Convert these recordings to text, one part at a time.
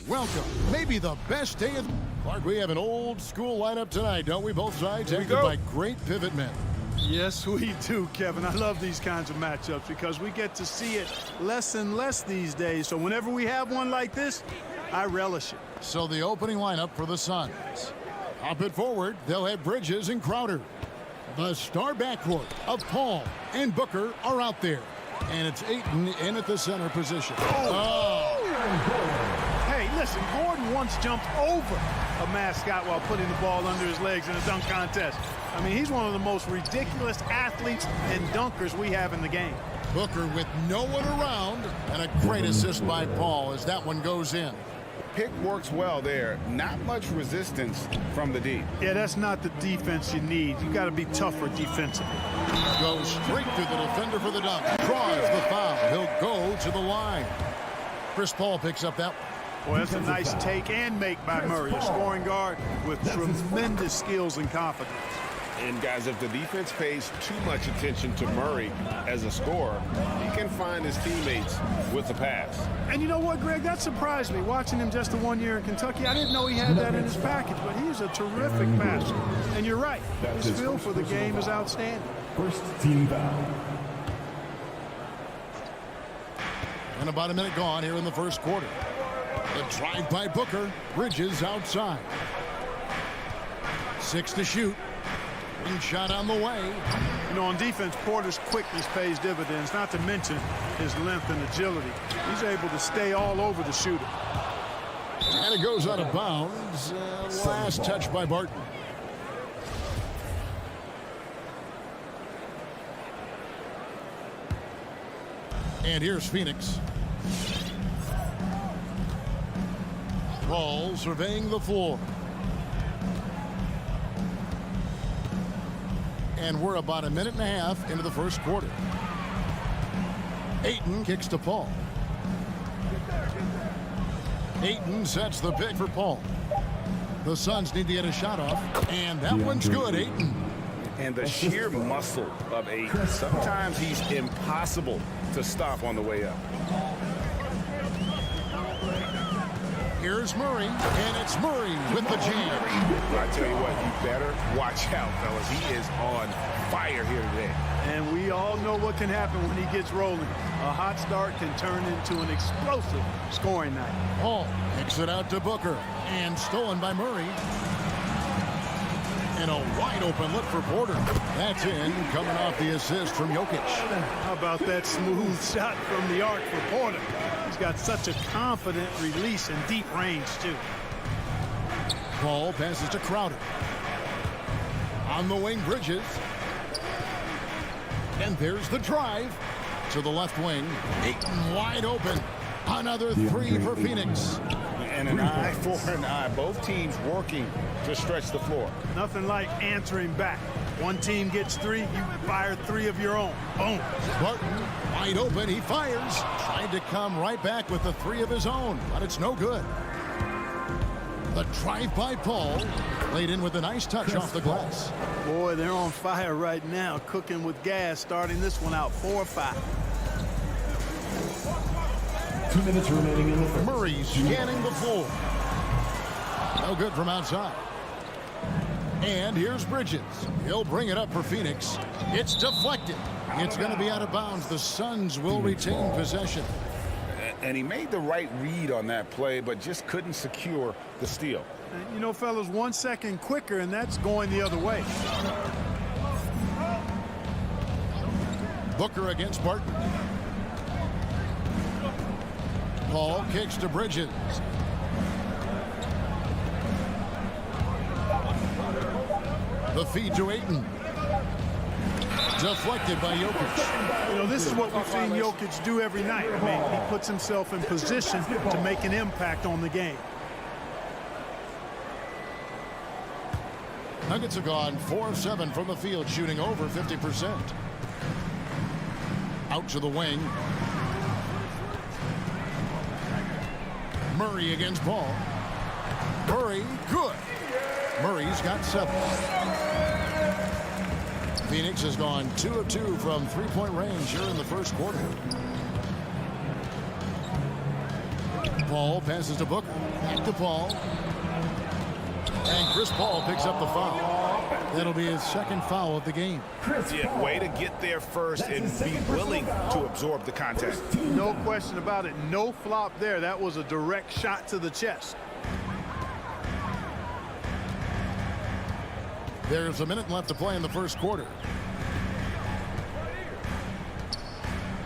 welcome. Maybe the best day of... Clark, we have an old school lineup tonight, don't we? Both sides anchored by great pivot men. Yes, we do, Kevin. I love these kinds of matchups because we get to see it less and less these days. So whenever we have one like this, I relish it. So the opening lineup for the Suns. Hop it forward. They'll have Bridges and Crowder. The star backcourt of Paul and Booker are out there. And it's Ayton in at the center position. Hey, listen, Gordon once jumped over a mascot while putting the ball under his legs in a dunk contest. I mean, he's one of the most ridiculous athletes and dunkers we have in the game. Booker with no one around, and a great assist by Paul as that one goes in. Pick works well there. Not much resistance from the deep. Yeah, that's not the defense you need. You got to be tougher defensively. Goes straight through the defender for the dunk. Draws the foul. He'll go to the line. Chris Paul picks up that one. Boy, that's a nice take and make by Murray, a scoring guard with tremendous skills and confidence. And guys, if the defense pays too much attention to Murray as a scorer, he can find his teammates with the pass. And you know what, Greg? That surprised me. Watching him just the 1 year in Kentucky, I didn't know he had that in his package, but he's a terrific passer. And you're right, his feel for the game is outstanding. First team foul. And about a minute gone here in the first quarter. The drive by Booker. Bridges outside. 6 to shoot. Green shot on the way. You know, on defense, Porter's quickness pays dividends, not to mention his length and agility. He's able to stay all over the shooter. And it goes out of bounds. Last touch by Barton. And here's Phoenix. Paul surveying the floor. And we're about a minute and a half into the first quarter. Ayton kicks to Paul. Ayton sets the pick for Paul. The Suns need to get a shot off. And that one's good, Ayton. And the sheer muscle of Ayton. Sometimes he's impossible to stop on the way up. Here's Murray, and it's Murray with the jam. I tell you what, you better watch out, fellas. He is on fire here today. And we all know what can happen when he gets rolling. A hot start can turn into an explosive scoring night. Paul kicks it out to Booker, and stolen by Murray. And a wide open look for Porter. That's in, coming off the assist from Jokic. How about that smooth shot from the arc for Porter? He's got such a confident release and deep range, too. Paul passes to Crowder. On the wing, Bridges. And there's the drive to the left wing. Ayton wide open. Another three for Phoenix. And an eye for an eye. Both teams working to stretch the floor. Nothing like answering back. One team gets 3, you fire 3 of your own. Boom. Barton wide open. He fires. Tried to come right back with the 3 of his own, but it's no good. The drive by Paul. Laid in with a nice touch off the glass. Boy, they're on fire right now, cooking with gas, starting this one out 4-5. 2 minutes remaining in the first. Murray scanning the floor. No good from outside. And here's Bridges. He'll bring it up for Phoenix. It's deflected. It's going to be out of bounds. The Suns will retain possession. And he made the right read on that play, but just couldn't secure the steal. You know, fellas, 1 second quicker, and that's going the other way. Booker against Barton. Paul kicks to Bridges. The feed to Ayton. Deflected by Jokic. You know, this is what we've seen Jokic do every night. I mean, he puts himself in position to make an impact on the game. Nuggets have gone 4 of 7 from the field, shooting over 50%. Out to the wing. Murray against Paul. Murray, good. Murray's got 7. Phoenix has gone 2 of 2 from three-point range here in the first quarter. Paul passes to Booker. Back to Paul. And Chris Paul picks up the foul. That'll be his second foul of the game. Yeah, way to get there first and be willing to absorb the contact. No question about it. No flop there. That was a direct shot to the chest. There's a minute left to play in the first quarter.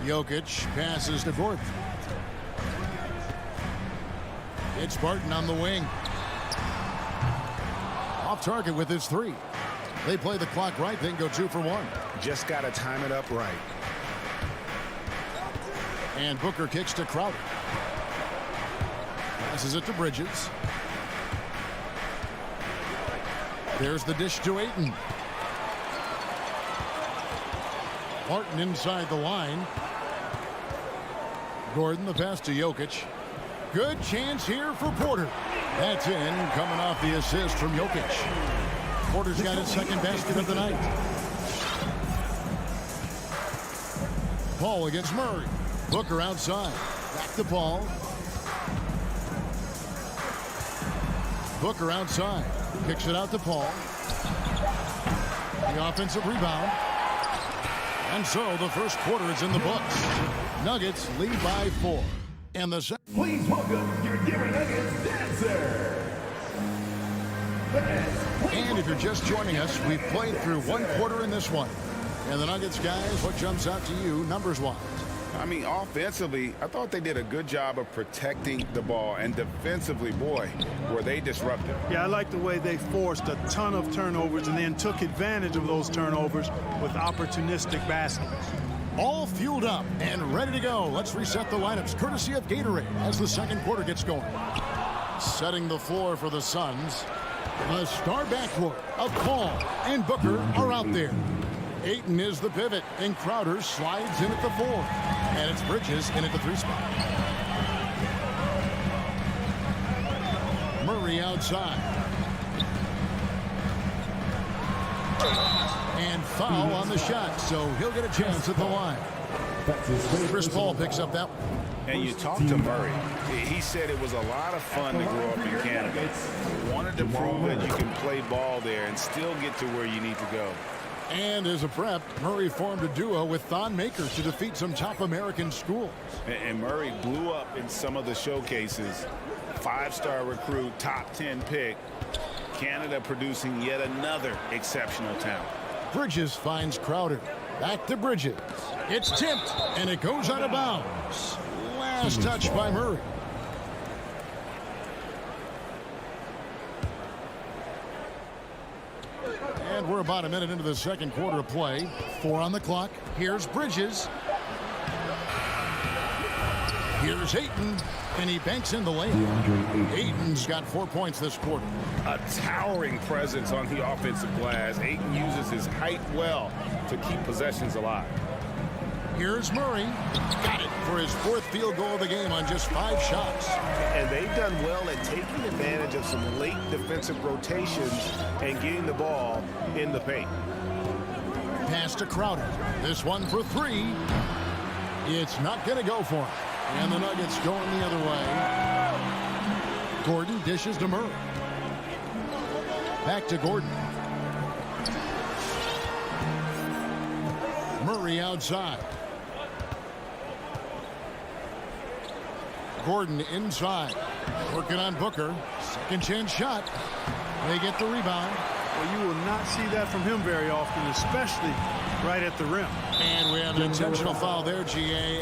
Jokic passes to Gordon. It's Barton on the wing. Off target with his three. They play the clock right, then go 2 for 1. Just got to time it up right. And Booker kicks to Crowder. Passes it to Bridges. There's the dish to Ayton. Martin inside the line. Gordon, the pass to Jokic. Good chance here for Porter. That's in, coming off the assist from Jokic. Porter's got his second basket of the night. Paul against Murray. Booker outside. Back to Paul. Booker outside. Kicks it out to Paul. The offensive rebound. And so the first quarter is in the books. Nuggets lead by 4. And the second. Please welcome your Denver Nuggets dancer. And if you're just joining us, we've played through one quarter in this one. And the Nuggets, guys, what jumps out to you numbers-wise? I mean, offensively, I thought they did a good job of protecting the ball. And defensively, boy, were they disruptive. Yeah, I like the way they forced a ton of turnovers and then took advantage of those turnovers with opportunistic baskets. All fueled up and ready to go. Let's reset the lineups courtesy of Gatorade as the second quarter gets going. Setting the floor for the Suns. The star backcourt of Paul and Booker are out there. Ayton is the pivot, and Crowder slides in at the 4. And it's Bridges in at the 3 spot. Murray outside. And foul on the shot, so he'll get a chance at the line. Chris Paul picks up that one. And you talked to Murray. He said it was a lot of fun to grow up in Canada. Wanted to prove that you can play ball there and still get to where you need to go. And as a prep, Murray formed a duo with Thon Maker to defeat some top American schools. And Murray blew up in some of the showcases. 5-star recruit, top 10 pick. Canada producing yet another exceptional talent. Bridges finds Crowder. Back to Bridges. It's tipped, and it goes out of bounds. Last touch by Murray. And we're about a minute into the second quarter of play. 4 on the clock. Here's Bridges. Here's Ayton, and he banks in the lane. Ayton's got 4 points this quarter. A towering presence on the offensive glass. Ayton uses his height well to keep possessions alive. Here's Murray. Got it for his 4th field goal of the game on just 5 shots. And they've done well at taking advantage of some late defensive rotations and getting the ball in the paint. Pass to Crowder. This one for 3. It's not going to go for him. And the Nuggets going the other way. Gordon dishes to Murray. Back to Gordon. Murray outside. Gordon inside. Working on Booker. Second chance shot. They get the rebound. Well, you will not see that from him very often, especially right at the rim. And we have an intentional foul there, GA.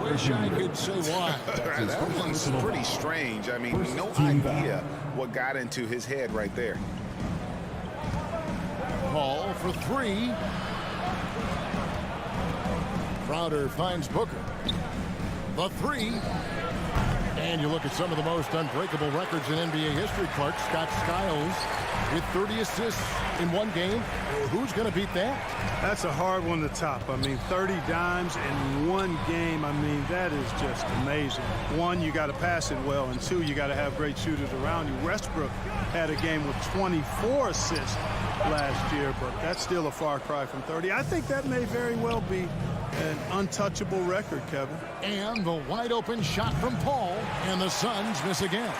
Wish I could say why. That one's pretty strange. I mean, no idea what got into his head right there. Paul for 3. Crowder finds Booker. The 3. And you look at some of the most unbreakable records in NBA history, Clark. Scott Skiles with 30 assists in one game. Who's going to beat that? That's a hard one to top. I mean, 30 dimes in one game. I mean, that is just amazing. 1, you got to pass it well, and 2, you got to have great shooters around you. Westbrook had a game with 24 assists last year, but that's still a far cry from 30. I think that may very well be an untouchable record, Kevin. And the wide open shot from Paul, and the Suns miss again.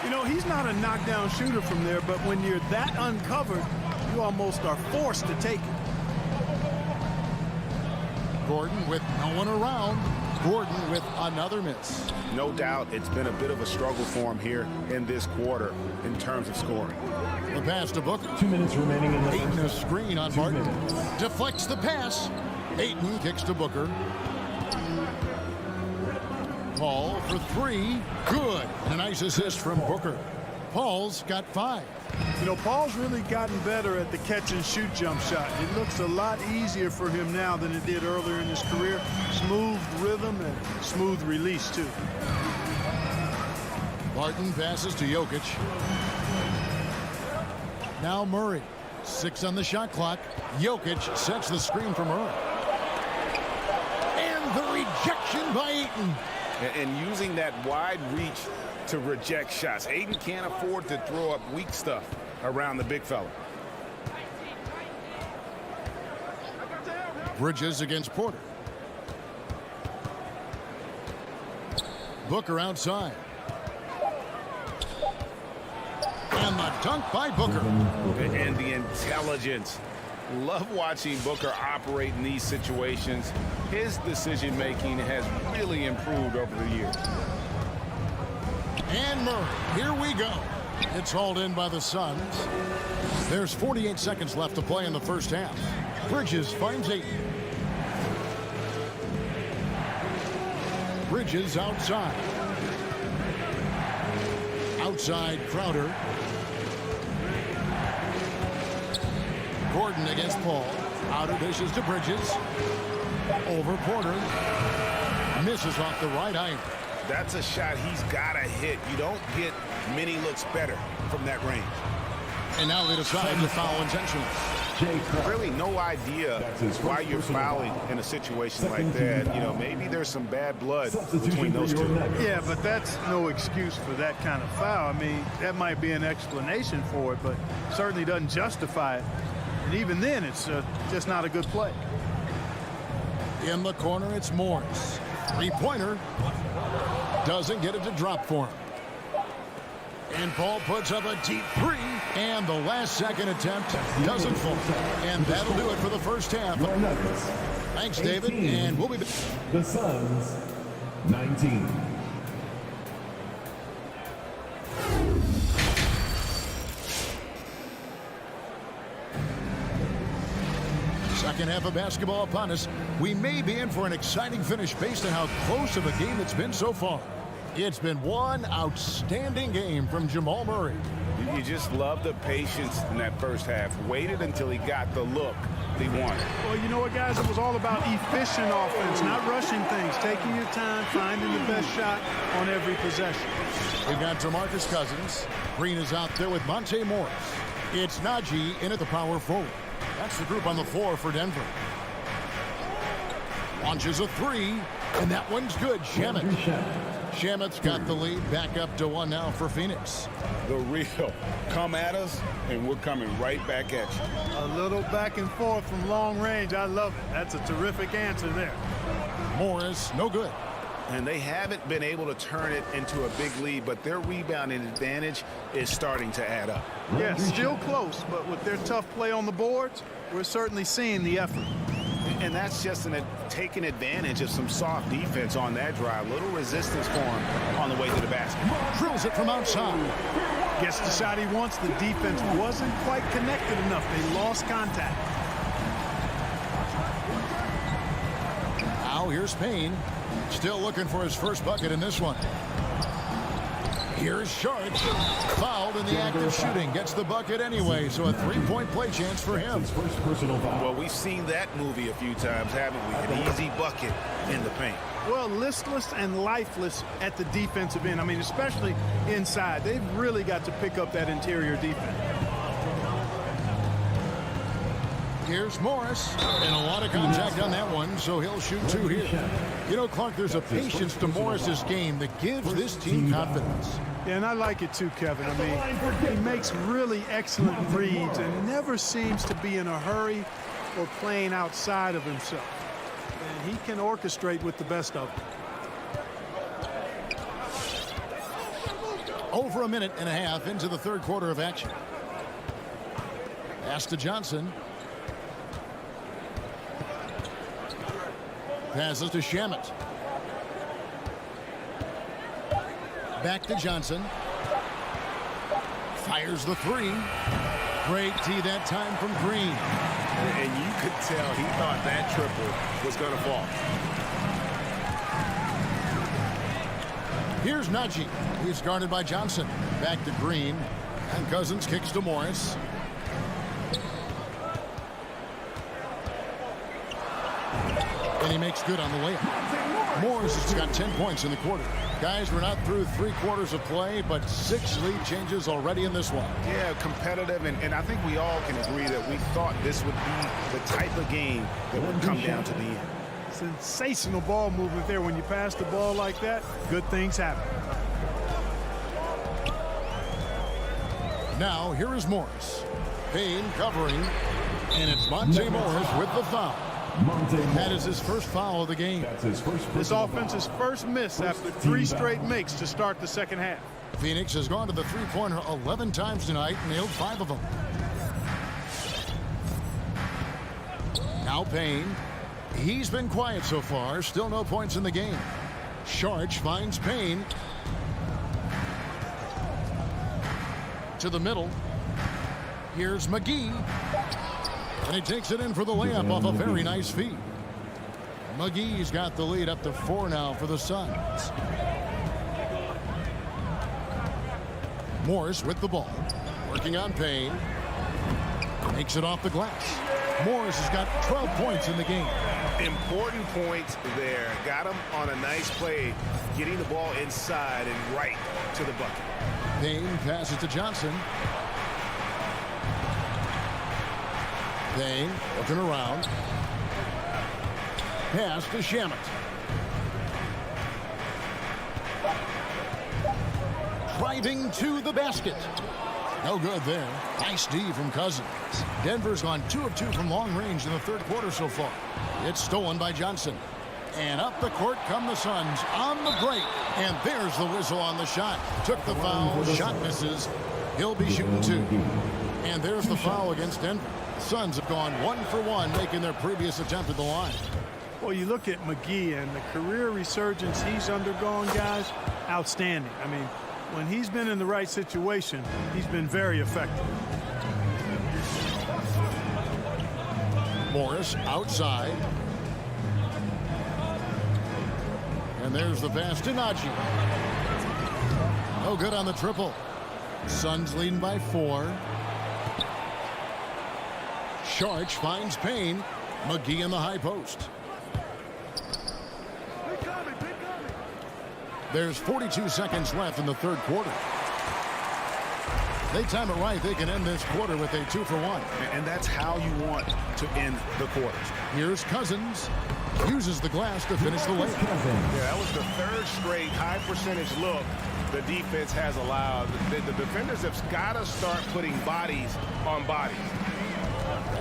You know, he's not a knockdown shooter from there, but when you're that uncovered, you almost are forced to take it. Gordon with no one around. Gordon with another miss. No doubt it's been a bit of a struggle for him here in this quarter in terms of scoring. The pass to Booker. 2 minutes remaining in the Ayton a screen on 2 Martin. minutes. Deflects the pass. Ayton kicks to Booker. Paul for three. Good. And a nice assist from Booker. Paul's got 5. You know, Paul's really gotten better at the catch-and-shoot jump shot. It looks a lot easier for him now than it did earlier in his career. Smooth rhythm and smooth release, too. Martin passes to Jokic. Now Murray. 6 on the shot clock. Jokic sets the screen for Murray. And the rejection by Ayton. And using that wide reach to reject shots. Ayton can't afford to throw up weak stuff around the big fella. Bridges against Porter. Booker outside. And the dunk by Booker. And the intelligence. Love watching Booker operate in these situations. His decision-making has really improved over the years. And Murray, here we go. It's hauled in by the Suns. There's 48 seconds left to play in the first half. Bridges finds Ayton. Bridges outside. Outside Crowder. Gordon against Paul. Outer dishes to Bridges. Over Porter. Misses off the right iron. That's a shot he's got to hit. You don't get many looks better from that range. And now they decide to foul intentionally. Really no idea why you're fouling in a situation like that. You know, maybe there's some bad blood between those two. Yeah, but that's no excuse for that kind of foul. I mean, that might be an explanation for it, but certainly doesn't justify it. And even then, it's just not a good play. In the corner, it's Morris. Three-pointer. Doesn't get it to drop for him. And Paul puts up a deep three. And the last-second attempt doesn't fall. And that'll do it for the first half. Thanks, David. And we'll be back. The Suns, 19. Second half of basketball upon us. We may be in for an exciting finish based on how close of a game it's been so far. It's been one outstanding game from Jamal Murray. You just love the patience in that first half. Waited until he got the look he wanted. Well, you know what, guys? It was all about efficient offense, not rushing things, taking your time, finding the best shot on every possession. We've got DeMarcus Cousins. Green is out there with Monte Morris. It's Najee in at the power forward. That's the group on the floor for Denver. Launches a three, and that one's good. Shamet. Shamet's got the lead. Back up to 1 now for Phoenix. The real. Come at us, and we're coming right back at you. A little back and forth from long range. I love it. That's a terrific answer there. Morris, no good. And they haven't been able to turn it into a big lead, but their rebounding advantage is starting to add up. Yeah, still close, but with their tough play on the boards, we're certainly seeing the effort. And that's just taking advantage of some soft defense on that drive. Little resistance for him on the way to the basket. Drills it from outside. Gets the shot he wants. The defense wasn't quite connected enough. They lost contact. Now here's Payne. Still looking for his first bucket in this one. Here's Sharp. Fouled in the act of shooting. Gets the bucket anyway, so a three-point play chance for him. First personal foul. Well, we've seen that movie a few times, haven't we? An easy bucket in the paint. Well, listless and lifeless at the defensive end. I mean, especially inside. They've really got to pick up that interior defense. Here's Morris, and a lot of contact on that one, so he'll shoot 2 here. You know, Clark, there's a patience to Morris's game that gives this team confidence. Yeah, and I like it too, Kevin. I mean, he makes really excellent reads and never seems to be in a hurry or playing outside of himself. and he can orchestrate with the best of them. Over a minute and a half into the third quarter of action. Pass to Johnson. Passes to Shamet. Back to Johnson. Fires the three. Great D that time from Green. And you could tell he thought that triple was going to fall. Here's Najee. He's guarded by Johnson. Back to Green. And Cousins kicks to Morris. And he makes good on the layup. Morris has got 10 points in the quarter. Guys, we're not through 3 quarters of play, but 6 lead changes already in this one. Yeah, competitive, and I think we all can agree that we thought this would be the type of game that would come down to the end. Sensational ball movement there. When you pass the ball like that, good things happen. Now, here is Morris. Payne covering, and it's Monte Morris with the foul. That is his first foul of the game. That's his first This offense's first miss after 3 straight makes to start the second half. Phoenix has gone to the three-pointer 11 times tonight, nailed 5 of them. Now Payne. He's been quiet so far. Still no points in the game. Sharch finds Payne. To the middle. Here's McGee. And he takes it in for the layup off a very nice feed. McGee's got the lead up to 4 now for the Suns. Morris with the ball. Working on Payne. Makes it off the glass. Morris has got 12 points in the game. Important points there. Got him on a nice play, getting the ball inside and right to the bucket. Payne passes to Johnson. Payne looking around. Pass to Shamet. Driving to the basket. No good there. Nice D from Cousins. Denver's gone 2 of 2 from long range in the third quarter so far. It's stolen by Johnson. And up the court come the Suns on the break. And there's the whistle on the shot. Took the foul. Shot misses. He'll be shooting 2. And there's the foul against Denver. Suns have gone 1 for 1, making their previous attempt at the line. Well, you look at McGee and the career resurgence he's undergone, guys, outstanding. I mean, when he's been in the right situation, he's been very effective. Morris outside. And there's the pass to Najee. No good on the triple. Suns leading by 4. Sharch finds Payne. McGee in the high post. There's 42 seconds left in the third quarter. They time it right. They can end this quarter with a 2 for 1. And that's how you want to end the quarters. Here's Cousins. Uses the glass to finish the layup. Yeah, that was the 3rd straight high percentage look the defense has allowed. The defenders have got to start putting bodies on bodies.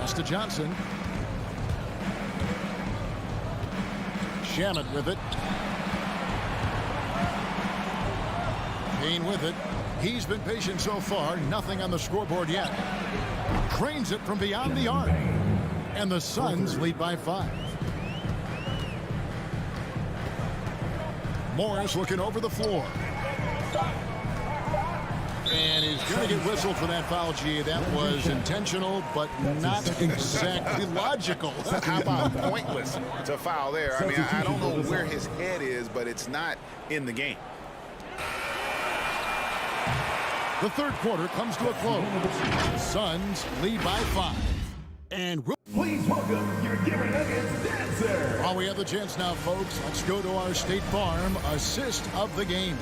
Pass to Johnson. Shamet with it. Payne with it. He's been patient so far. Nothing on the scoreboard yet. Drains it from beyond the arc. And the Suns lead by 5. Morris looking over the floor. And he's going to get whistled for that foul, G. That was intentional, but not exactly logical. How about pointless to foul there? I mean, I don't know where his head is, but it's not in the game. The third quarter comes to a close. Suns lead by 5. And Please welcome your Denver Nuggets dancer. while we have the chance now, folks, let's go to our State Farm assist of the game.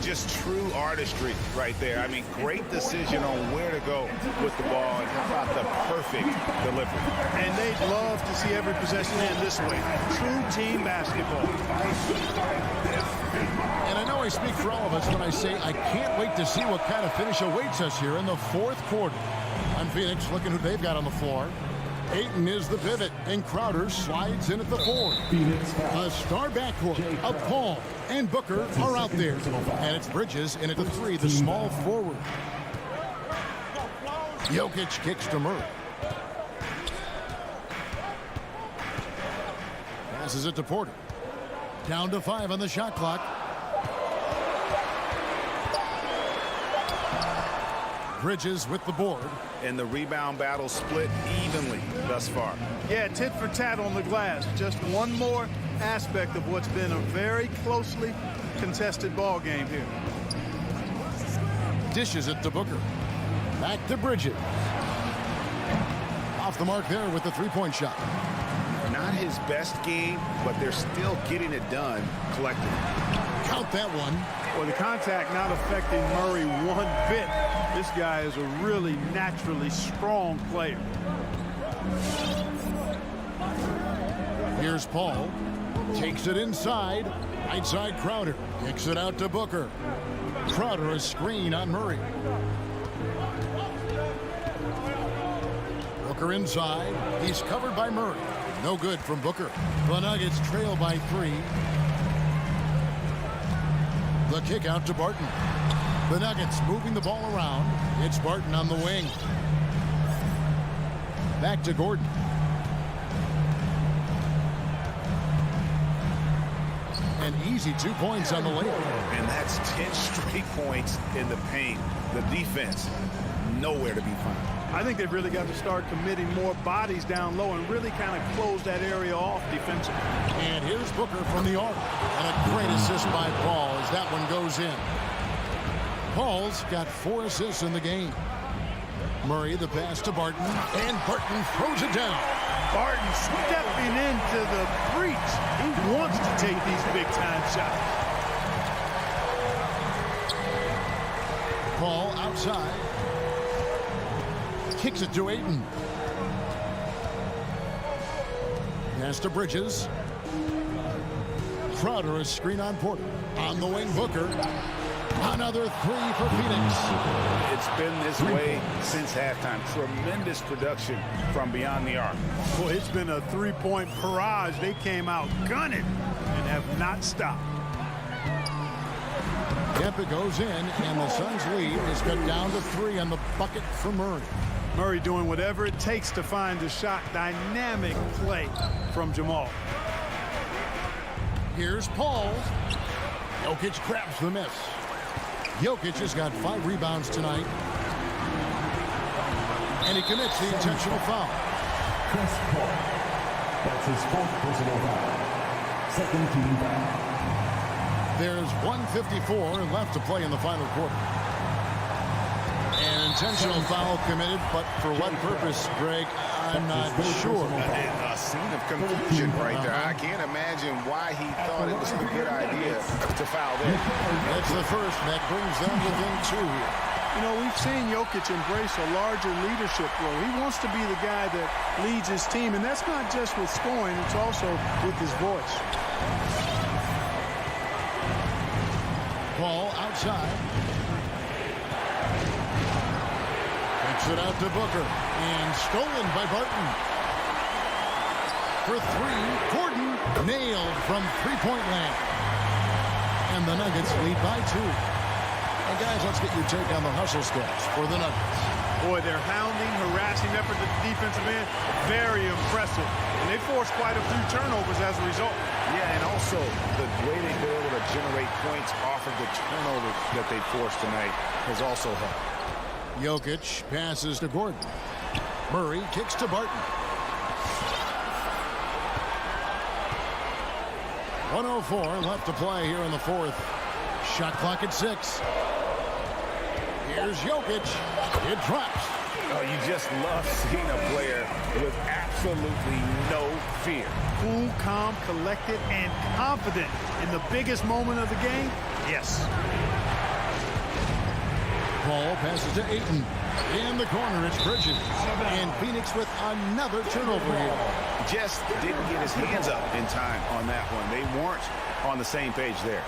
Just true artistry right there. I mean, great decision on where to go with the ball, and how about the perfect delivery. And they'd love to see every possession end this way. True team basketball. And I know I speak for all of us when I say I can't wait to see what kind of finish awaits us here in the fourth quarter. On Phoenix, looking who they've got on the floor. Ayton is the pivot, and Crowder slides in at the 4. Phoenix foul. A star backcourt of Paul and Booker are out there. And it's Bridges in at the 3, the small forward. Jokic kicks to Murray. Passes it to Porter. Down to 5 on the shot clock. Bridges with the board. And the rebound battle split evenly thus far. Yeah, tit for tat on the glass. Just one more aspect of what's been a very closely contested ball game here. Dishes it to Booker. Back to Bridges. Off the mark there with the three-point shot. Not his best game, but they're still getting it done collectively. Count that one. Well, the contact not affecting Murray one bit. This guy is a really naturally strong player. Here's Paul. Takes it inside. Right side Crowder. Kicks it out to Booker. Crowder a screen on Murray. Booker inside. He's covered by Murray. No good from Booker. The Nuggets trail by 3. The kick out to Barton. The Nuggets moving the ball around. It's Barton on the wing. Back to Gordon. An easy 2 points on the layup. And that's 10 straight points in the paint. The defense, nowhere to be found. I think they've really got to start committing more bodies down low and really kind of close that area off defensively. And here's Booker from the arc. And a great assist by Paul as that one goes in. Paul's got 4 assists in the game. Murray the pass to Barton. And Barton throws it down. Barton stepping into the breach. He wants to take these big-time shots. Paul outside. Kicks it to Ayton. Pass to Bridges. Crowder a screen on Porter. On the wing, Booker. Another 3 for Phoenix. It's been this way since halftime. Tremendous production from beyond the arc. Boy, it's been a three-point barrage. They came out gunning and have not stopped. Kemba goes in, and the Suns' lead is cut down to 3 on the bucket for Murray. Murray doing whatever it takes to find the shot. Dynamic play from Jamal. Here's Paul. Jokic grabs the miss. Jokic has got 5 rebounds tonight. And he commits the intentional foul. Chris Paul. That's his 4th personal foul. Second team foul. There's 1:54 left to play in the final quarter. An intentional foul committed, but for what purpose, Greg, I'm not sure. A scene of confusion right there. I can't imagine why he thought it was a good idea to foul there. That's the first. That brings them within 2 here. You know, we've seen Jokic embrace a larger leadership role. He wants to be the guy that leads his team, and that's not just with scoring, it's also with his voice. Paul outside. Takes it out to Booker. And stolen by Barton. For 3, Gordon nailed from three-point land. And the Nuggets lead by 2. And guys, let's get your take on the hustle stats for the Nuggets. Boy, their hounding, harassing effort at the defensive end, very impressive. And they forced quite a few turnovers as a result. Yeah, and also the way they've been able to generate points off of the turnovers that they forced tonight has also helped. Jokic passes to Gordon. Murray kicks to Barton. 1:04 left to play here in the 4th. Shot clock at 6. Here's Jokic. It drops. Oh, you just love seeing a player with absolutely no fear. Cool, calm, collected, and confident in the biggest moment of the game. Yes. Paul passes to Ayton. In the corner, it's Bridges. And Phoenix with another turnover here. Just didn't get his hands up in time on that one. They weren't on the same page there.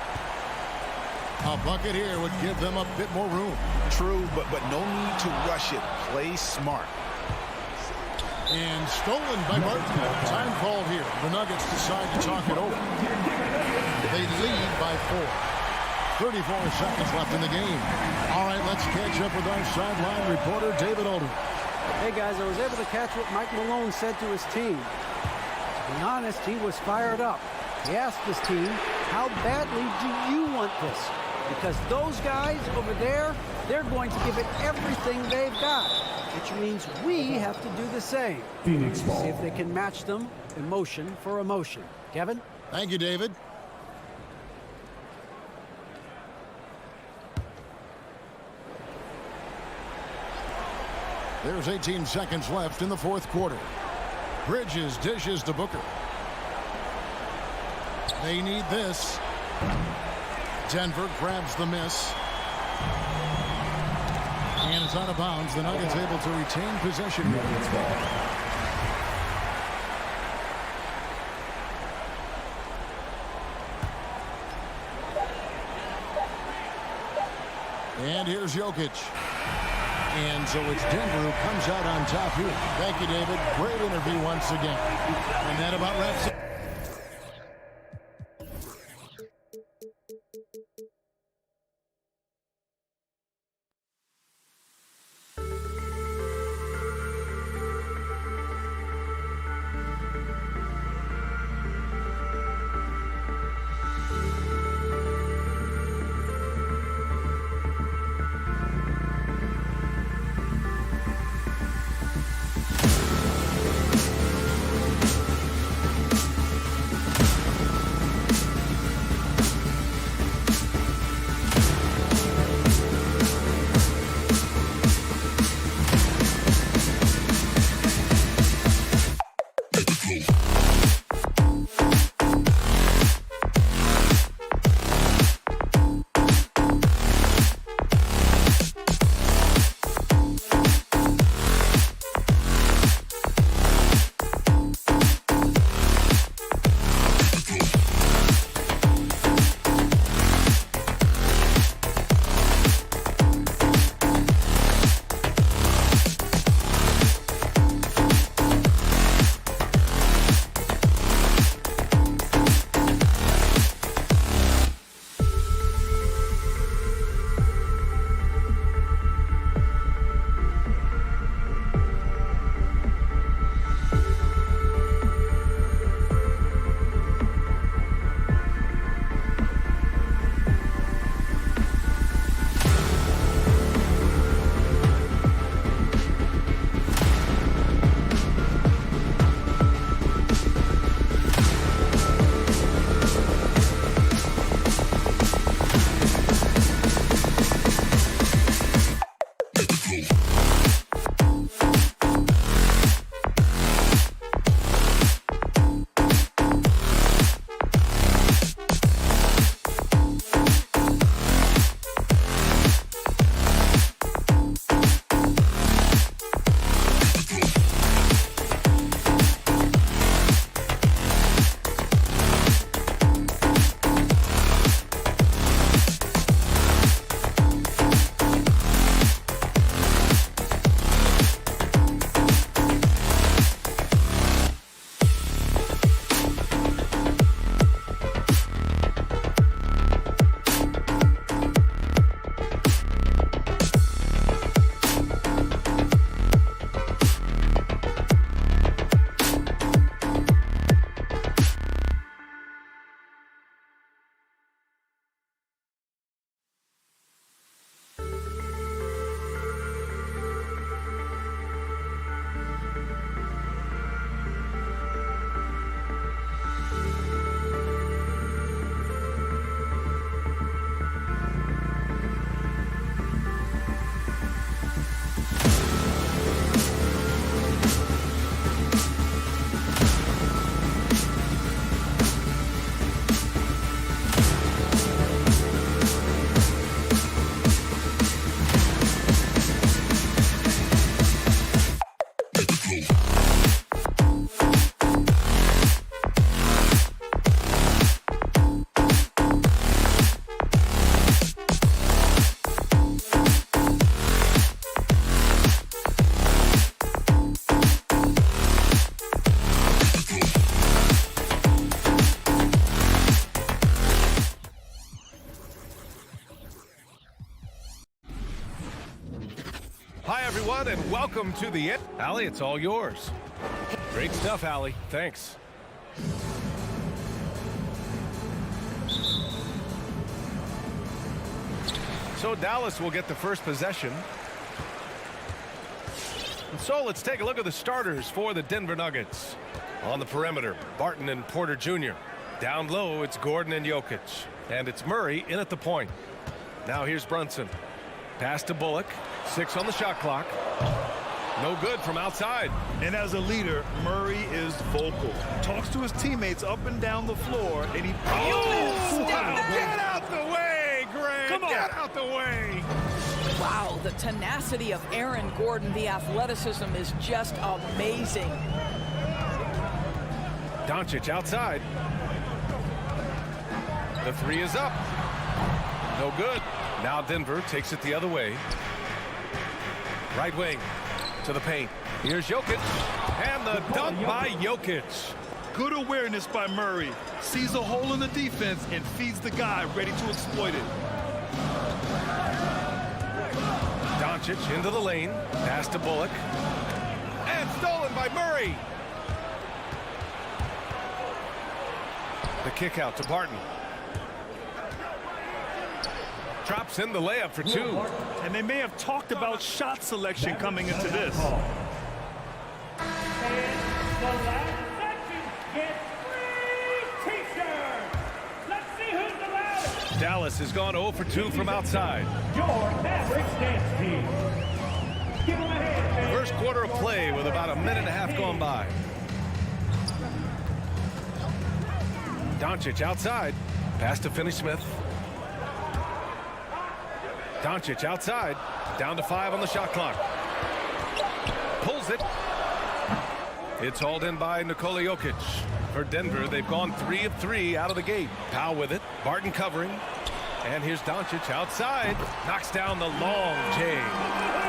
A bucket here would give them a bit more room. True, but no need to rush it. Play smart. And stolen by Martin. Time called here. The Nuggets decide to talk it over. They lead by 4. 34 seconds left in the game. All right, let's catch up with our sideline reporter, David Aldridge. Hey, guys, I was able to catch what Mike Malone said to his team. To be honest, he was fired up. He asked his team, how badly do you want this? Because those guys over there, they're going to give it everything they've got, which means we have to do the same. Phoenix ball. See if they can match them emotion for emotion. Kevin? Thank you, David. There's 18 seconds left in the fourth quarter. Bridges dishes to Booker. They need this. Denver grabs the miss. And it's out of bounds. The Nuggets able to retain possession. Nuggets ball. And here's Jokic. And so it's Denver who comes out on top here. Thank you, David. Great interview once again. And that about wraps it. Hi, everyone, and welcome to the end. Allie, it's all yours. Great stuff, Allie. Thanks. So Dallas will get the first possession. And so let's take a look at the starters for the Denver Nuggets. On the perimeter, Barton and Porter Jr. Down low, it's Gordon and Jokic. And it's Murray in at the point. Now here's Brunson. Pass to Bullock. 6 on the shot clock. No good from outside. And as a leader, Murray is vocal. Talks to his teammates up and down the floor, and he... Oh! Get out the way, Greg! Come on. Get out the way! Wow, the tenacity of Aaron Gordon, the athleticism is just amazing. Doncic outside. The 3 is up. No good. Now Denver takes it the other way. Right wing to the paint. Here's Jokic. And the dunk by Jokic. Good awareness by Murray. Sees a hole in the defense and feeds the guy ready to exploit it. Doncic into the lane. Pass to Bullock. And stolen by Murray. The kick out to Barton. Drops in the layup for 2. And they may have talked about shot selection coming into this. Dallas has gone 0 for 2 from outside. First quarter of play with about a minute and a half gone by. Doncic outside. Pass to Finney-Smith. Doncic outside. Down to 5 on the shot clock. Pulls it. It's hauled in by Nikola Jokic. For Denver, they've gone 3 of 3 out of the gate. Powell with it. Barton covering. And here's Doncic outside. Knocks down the long J.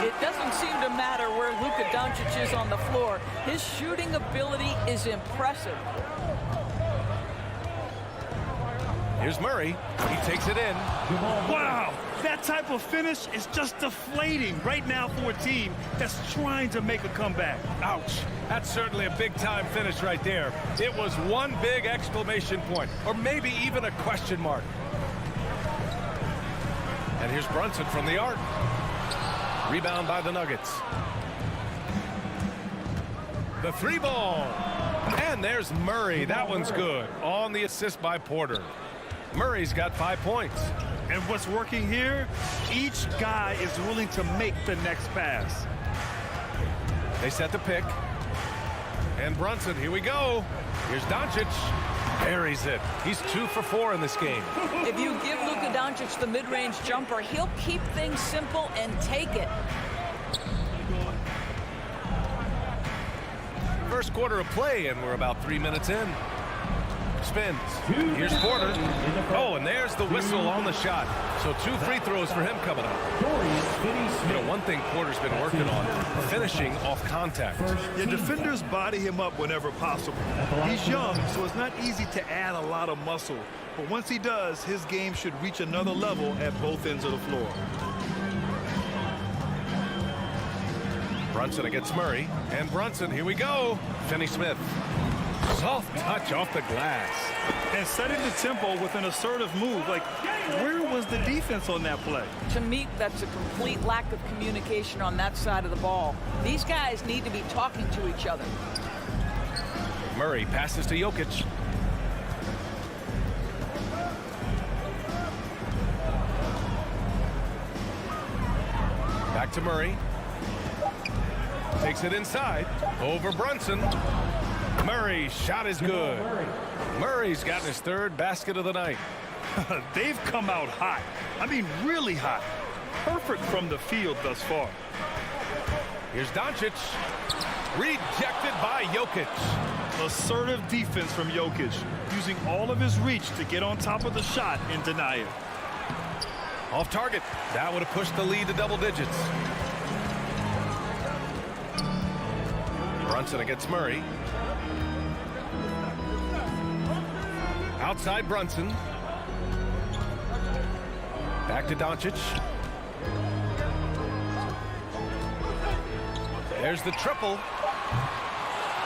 It doesn't seem to matter where Luka Doncic is on the floor. His shooting ability is impressive. Here's Murray. He takes it in. Wow, that type of finish is just deflating right now for a team that's trying to make a comeback. Ouch. That's certainly a big-time finish right there. It was one big exclamation point, or maybe even a question mark. And here's Brunson from the arc. Rebound by the Nuggets. The 3 ball. And there's Murray. That one's good. On the assist by Porter. Murray's got 5 points. And what's working here, each guy is willing to make the next pass. They set the pick. And Brunson, here we go. Here's Doncic. Buries it. He's 2 for 4 in this game. If you give Luka Doncic the mid-range jumper, he'll keep things simple and take it. First quarter of play, and we're about 3 minutes in. Spins. Here's Porter. Oh, and there's the whistle on the shot. So 2 free throws for him coming up. You know, one thing Porter's been working on, finishing off contact. Yeah, defenders body him up whenever possible. He's young, so it's not easy to add a lot of muscle. But once he does, his game should reach another level at both ends of the floor. Brunson against Murray. And Brunson, here we go. Finney-Smith. Soft touch off the glass. And setting the tempo with an assertive move. Like, where was the defense on that play? To me, that's a complete lack of communication on that side of the ball. These guys need to be talking to each other. Murray passes to Jokic. Back to Murray. Takes it inside. Over Brunson. Murray's shot is good. Murray's gotten his 3rd basket of the night. They've come out hot. I mean, really hot. Perfect from the field thus far. Here's Doncic. Rejected by Jokic. Assertive defense from Jokic, using all of his reach to get on top of the shot and deny it. Off target. That would have pushed the lead to double digits. Brunson against Murray. Outside Brunson. Back to Doncic. There's the triple.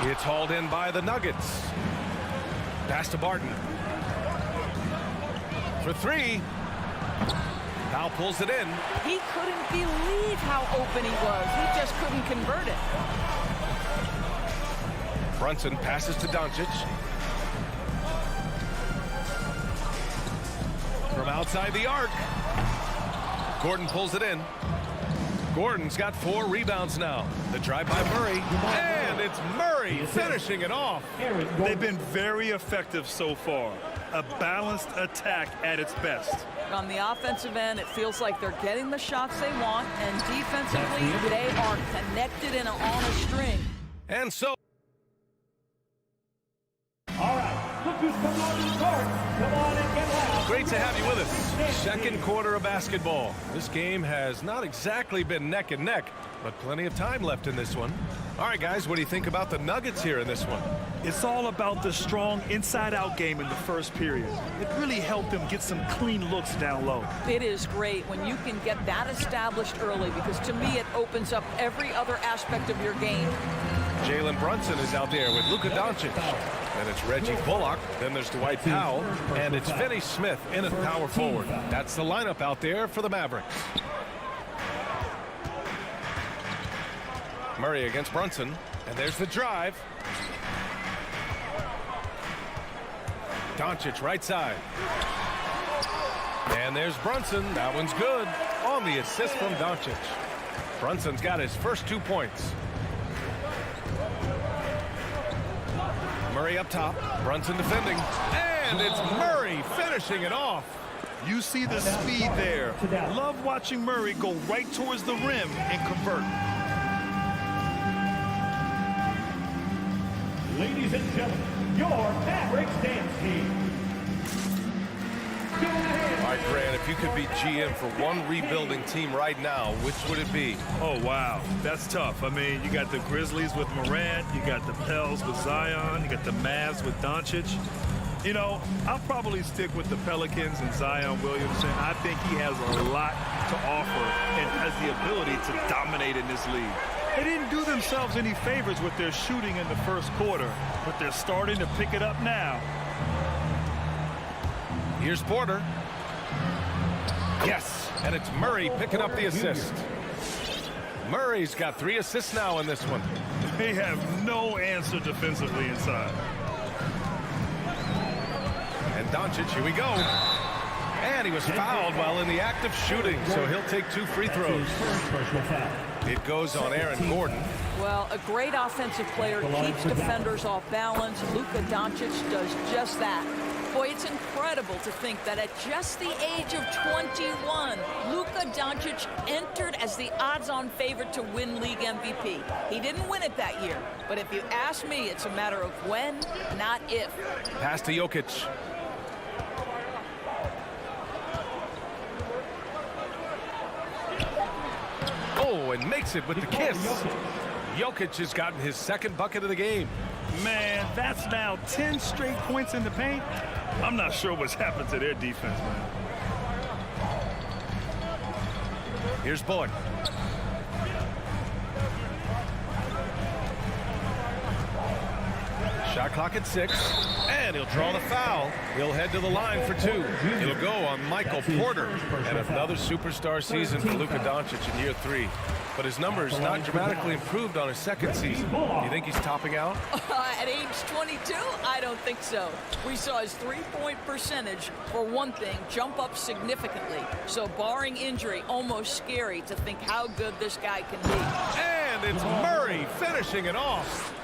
It's hauled in by the Nuggets. Pass to Barton. For three. Now pulls it in. He couldn't believe how open he was. He just couldn't convert it. Brunson passes to Doncic. From outside the arc. Gordon pulls it in. Gordon's got 4 rebounds now. The drive by Murray. And it's Murray finishing it off. They've been very effective so far. A balanced attack at its best. On the offensive end, it feels like they're getting the shots they want, and defensively, they are connected and on a string. And so. All right, Lucas, come on and start. Come on and get loud. Great to have you with us. Second quarter of basketball. This game has not exactly been neck and neck, but plenty of time left in this one. All right, guys, what do you think about the Nuggets here in this one? It's all about the strong inside-out game in the first period. It really helped them get some clean looks down low. It is great when you can get that established early, because to me it opens up every other aspect of your game. Jalen Brunson is out there with Luka Doncic. Then it's Reggie Bullock. Then there's Dwight Powell. And it's Finney Smith in at power forward. That's the lineup out there for the Mavericks. Murray against Brunson. And there's the drive. Doncic right side. And there's Brunson. That one's good. On the assist from Doncic. Brunson's got his first 2 points. Murray up top. Brunson defending. And it's Murray finishing it off. You see the speed there. Love watching Murray go right towards the rim and convert. Ladies and gentlemen, your Mavericks dance team. All right, Grant, if you could be GM for one rebuilding team right now, which would it be? Oh, wow. That's tough. I mean, you got the Grizzlies with Morant. You got the Pels with Zion. You got the Mavs with Doncic. You know, I'll probably stick with the Pelicans and Zion Williamson. I think he has a lot to offer and has the ability to dominate in this league. They didn't do themselves any favors with their shooting in the first quarter, but they're starting to pick it up now. Here's Porter. Yes, and it's Murray picking up the assist. Murray's got 3 assists now in this one. They have no answer defensively inside. And Doncic, here we go. And he was fouled while in the act of shooting, so he'll take 2 free throws. It goes on Aaron Gordon. Well, a great offensive player keeps defenders off balance. Luka Doncic does just that. Boy, it's incredible to think that at just the age of 21, Luka Doncic entered as the odds-on favorite to win league MVP. He didn't win it that year, but if you ask me, it's a matter of when, not if. Pass to Jokic. Oh, and makes it with the kiss. Jokic has gotten his 2nd bucket of the game. Man, that's now 10 straight points in the paint. I'm not sure what's happened to their defense, man. Here's Bullock. Shot clock at 6, and he'll draw the foul. He'll head to the line for 2. It'll go on Michael Porter, and another superstar season for Luka Doncic in year 3. But his numbers not dramatically improved on his 2nd season. Do you think he's topping out? At age 22, I don't think so. We saw his three-point percentage, for one thing, jump up significantly. So barring injury, almost scary to think how good this guy can be. And it's Murray finishing it off.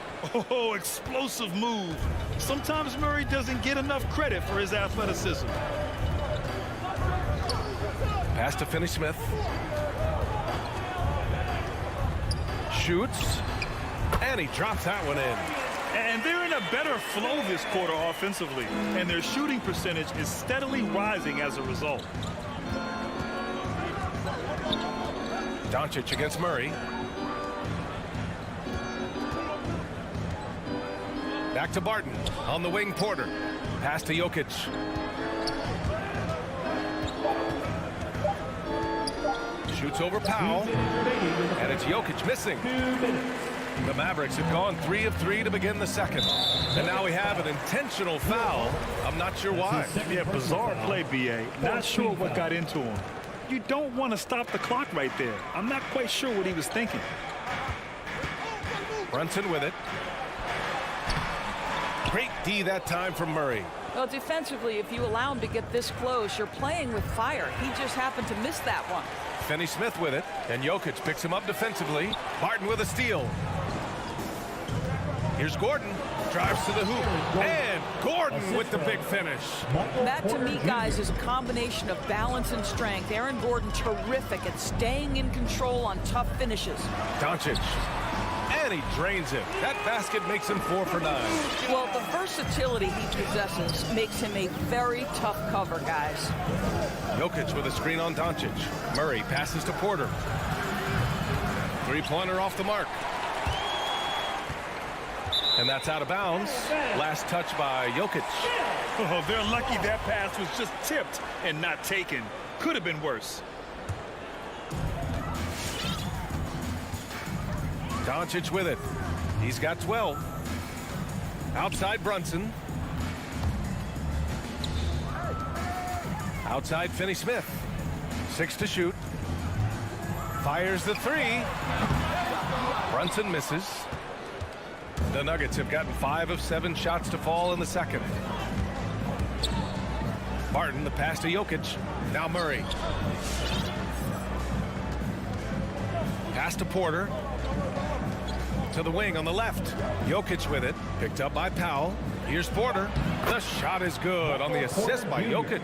Oh, explosive move. Sometimes Murray doesn't get enough credit for his athleticism. Pass to Finney Smith. Shoots. And he drops that one in. And they're in a better flow this quarter offensively. And their shooting percentage is steadily rising as a result. Doncic against Murray. Back to Barton. On the wing, Porter. Pass to Jokic. Shoots over Powell. And it's Jokic missing. The Mavericks have gone 3 of 3 to begin the second. And now we have an intentional foul. I'm not sure why. Yeah, bizarre play, B.A. Not sure what got into him. You don't want to stop the clock right there. I'm not quite sure what he was thinking. Brunson with it. Great D that time from Murray. Well, defensively, if you allow him to get this close, you're playing with fire. He just happened to miss that one. Finney-Smith with it. And Jokic picks him up defensively. Barton with a steal. Here's Gordon. Drives to the hoop. And Gordon with the big finish. That, to me, guys, is a combination of balance and strength. Aaron Gordon, terrific at staying in control on tough finishes. Doncic. And he drains it. That basket makes him 4 for 9. Well, the versatility he possesses makes him a very tough cover, guys. Jokic with a screen on Doncic. Murray passes to Porter. Three-pointer off the mark. And that's out of bounds. Last touch by Jokic. Oh, they're lucky that pass was just tipped and not taken. Could have been worse. Doncic with it. He's got 12. Outside Brunson. Outside Finney-Smith. 6 to shoot. Fires the 3. Brunson misses. The Nuggets have gotten 5 of 7 shots to fall in the second. Barton, the pass to Jokic. Now Murray. Pass to Porter. To the wing on the left. Jokic with it. Picked up by Powell. Here's Porter. The shot is good on the assist by Jokic.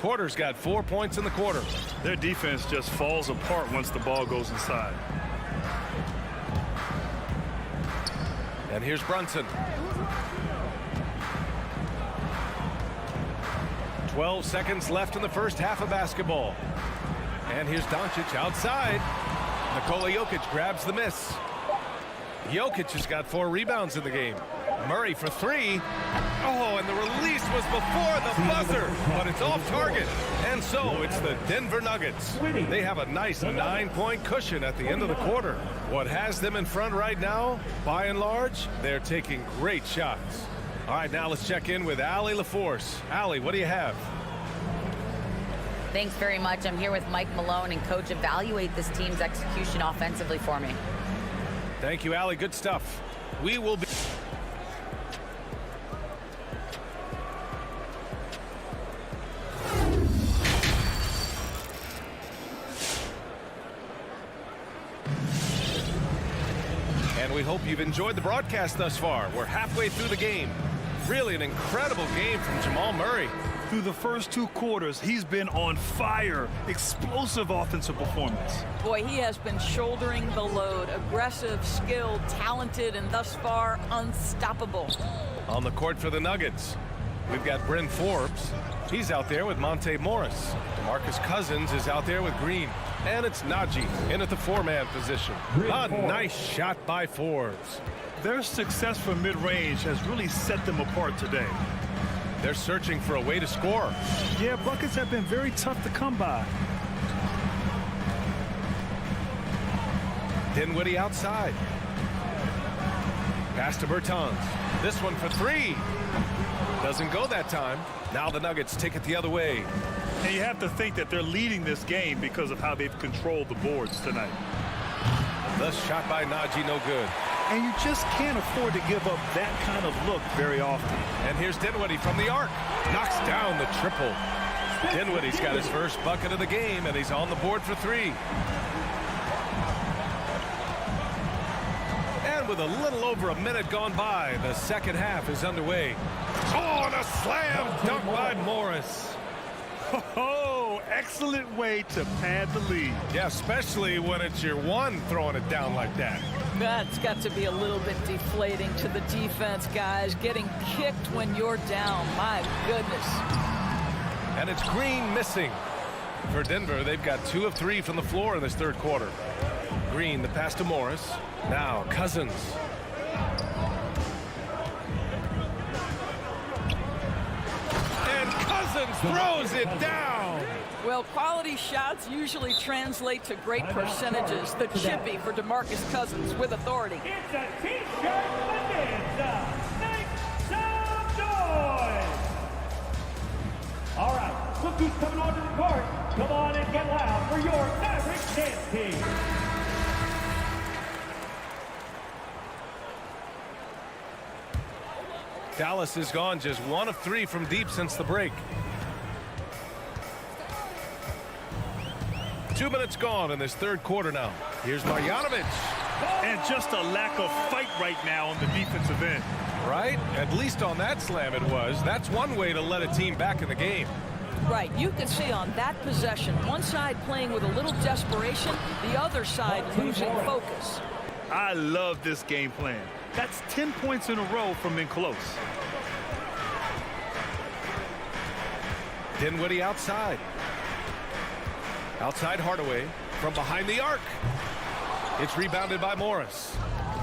Porter's got 4 points in the quarter. Their defense just falls apart once the ball goes inside. And here's Brunson. 12 seconds left in the first half of basketball. And here's Doncic outside. Nikola Jokic grabs the miss. Jokic has got 4 rebounds in the game. Murray for 3. Oh, and the release was before the buzzer, but it's off target. And so it's the Denver Nuggets. They have a nice 9-point cushion at the end of the quarter. What has them in front right now, by and large, they're taking great shots. All right, now let's check in with Allie LaForce. Allie, what do you have? Thanks very much. I'm here with Mike Malone, and Coach, evaluate this team's execution offensively for me. Thank you, Allie. Good stuff. We will be... And we hope you've enjoyed the broadcast thus far. We're halfway through the game. Really an incredible game from Jamal Murray. Through the first 2 quarters, he's been on fire. Explosive offensive performance. Boy, he has been shouldering the load. Aggressive, skilled, talented, and thus far unstoppable. On the court for the Nuggets, we've got Bryn Forbes. He's out there with Monte Morris. DeMarcus Cousins is out there with Green. And it's Najee in at the 4-man position. A nice shot by Forbes. Their success from mid-range has really set them apart today. They're searching for a way to score. Yeah, buckets have been very tough to come by. Dinwiddie outside. Pass to Bertans. This one for 3. Doesn't go that time. Now the Nuggets take it the other way. And you have to think that they're leading this game because of how they've controlled the boards tonight. The shot by Najee, no good. And you just can't afford to give up that kind of look very often. And here's Dinwiddie from the arc. Knocks down the triple. Dinwiddie's got his first bucket of the game, and he's on the board for 3. And with a little over a minute gone by, the second half is underway. Oh, and a slam dunk by Morris. Oh, excellent way to pad the lead. Yeah, especially when it's your one throwing it down like that. That's got to be a little bit deflating to the defense, guys. Getting kicked when you're down. My goodness. And it's Green missing. For Denver, they've got 2 of 3 from the floor in this third quarter. Green, the pass to Morris. Now Cousins. And Cousins throws it down. Well, quality shots usually translate to great percentages. The chippy for DeMarcus Cousins with authority. It's a T-shirt bonanza. Make some noise. All right, look who's coming onto the court. Come on and get loud for your Mavericks dance team. Dallas has gone just 1 of 3 from deep since the break. 2 minutes gone in this third quarter now. Here's Marjanovic. And just a lack of fight right now on the defensive end. Right? At least on that slam it was. That's one way to let a team back in the game. Right, you can see on that possession, one side playing with a little desperation, the other side losing focus. I love this game plan. That's 10 points in a row from in close. Dinwiddie outside. Outside Hardaway from behind the arc. It's rebounded by Morris.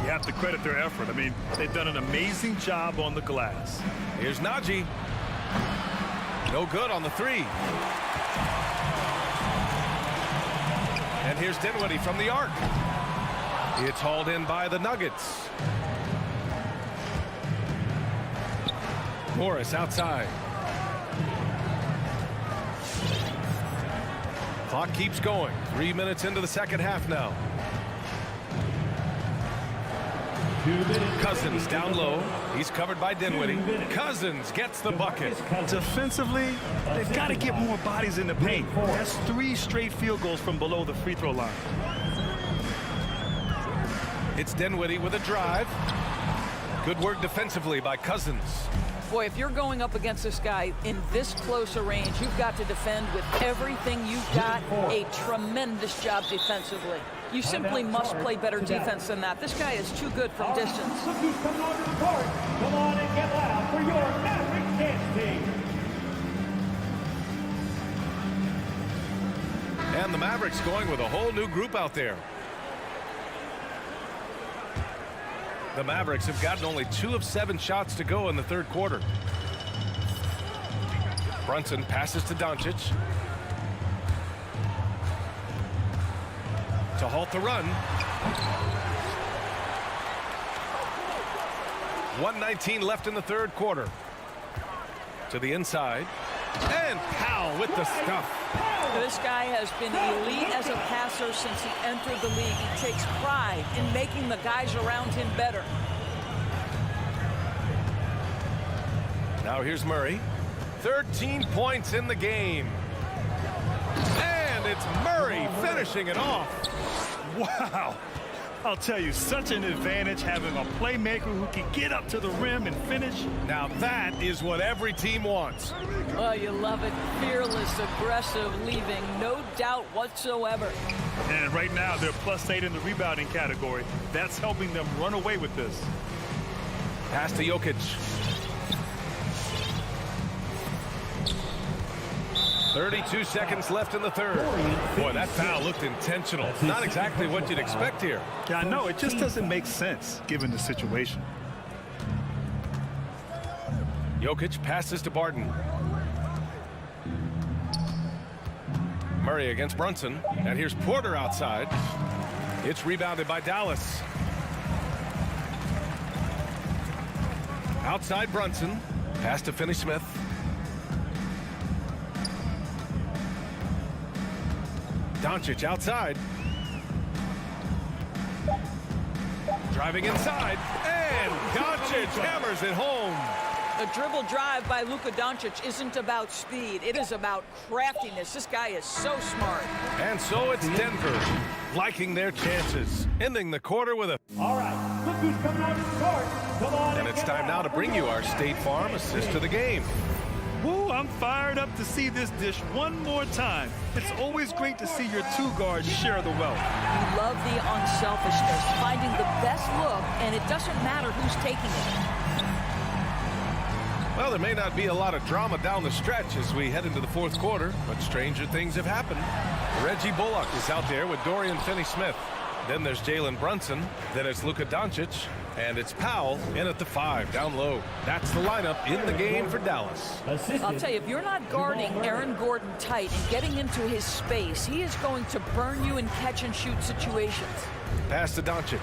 You have to credit their effort. I mean, they've done an amazing job on the glass. Here's Najee. No good on the 3. And here's Dinwiddie from the arc. It's hauled in by the Nuggets. Morris outside. Clock keeps going. 3 minutes into the second half now. Cousins down low. He's covered by Dinwiddie. Cousins gets the bucket. Defensively, they've got to get more bodies in the paint. That's 3 straight field goals from below the free throw line. It's Dinwiddie with a drive. Good work defensively by Cousins. Boy, if you're going up against this guy in this close a range, you've got to defend with everything you've got. A tremendous job defensively. You simply must play better defense than that. This guy is too good from distance. Look who's coming onto the court. Come on and get loud for your Mavericks dance team. And the Mavericks going with a whole new group out there. The Mavericks have gotten only 2 of 7 shots to go in the third quarter. Brunson passes to Doncic. To halt the run. 1:19 left in the third quarter. To the inside. And Powell with the stuff. This guy has been elite as a passer since he entered the league. He takes pride in making the guys around him better. Now here's Murray. 13 points in the game. And it's Murray finishing it off. Wow. I'll tell you, such an advantage having a playmaker who can get up to the rim and finish. Now that is what every team wants. Oh, you love it. Fearless, aggressive, leaving no doubt whatsoever. And right now, they're +8 in the rebounding category. That's helping them run away with this. Pass to Jokic. 32 seconds left in the third. Boy, that foul looked intentional. Not exactly what you'd expect here. Yeah, I know. It just doesn't make sense given the situation. Jokic passes to Barton. Murray against Brunson. And here's Porter outside. It's rebounded by Dallas. Outside Brunson. Pass to Finney-Smith. Doncic outside. Driving inside. And Doncic hammers it home. The dribble drive by Luka Doncic isn't about speed. It is about craftiness. This guy is so smart. And so it's Denver liking their chances. Ending the quarter with a... All right, look who's coming onto the court. Come on. And it's time now to bring you our State Farm assist to the game. Woo, I'm fired up to see this dish one more time. It's always great to see your 2 guards share the wealth. You love the unselfishness, finding the best look, and it doesn't matter who's taking it. Well, there may not be a lot of drama down the stretch as we head into the fourth quarter, but stranger things have happened. Reggie Bullock is out there with Dorian Finney-Smith. Then there's Jalen Brunson. Then it's Luka Doncic. And it's Powell in at the 5, down low. That's the lineup in the game for Dallas. I'll tell you, if you're not guarding Aaron Gordon tight and getting into his space, he is going to burn you in catch-and-shoot situations. Pass to Doncic.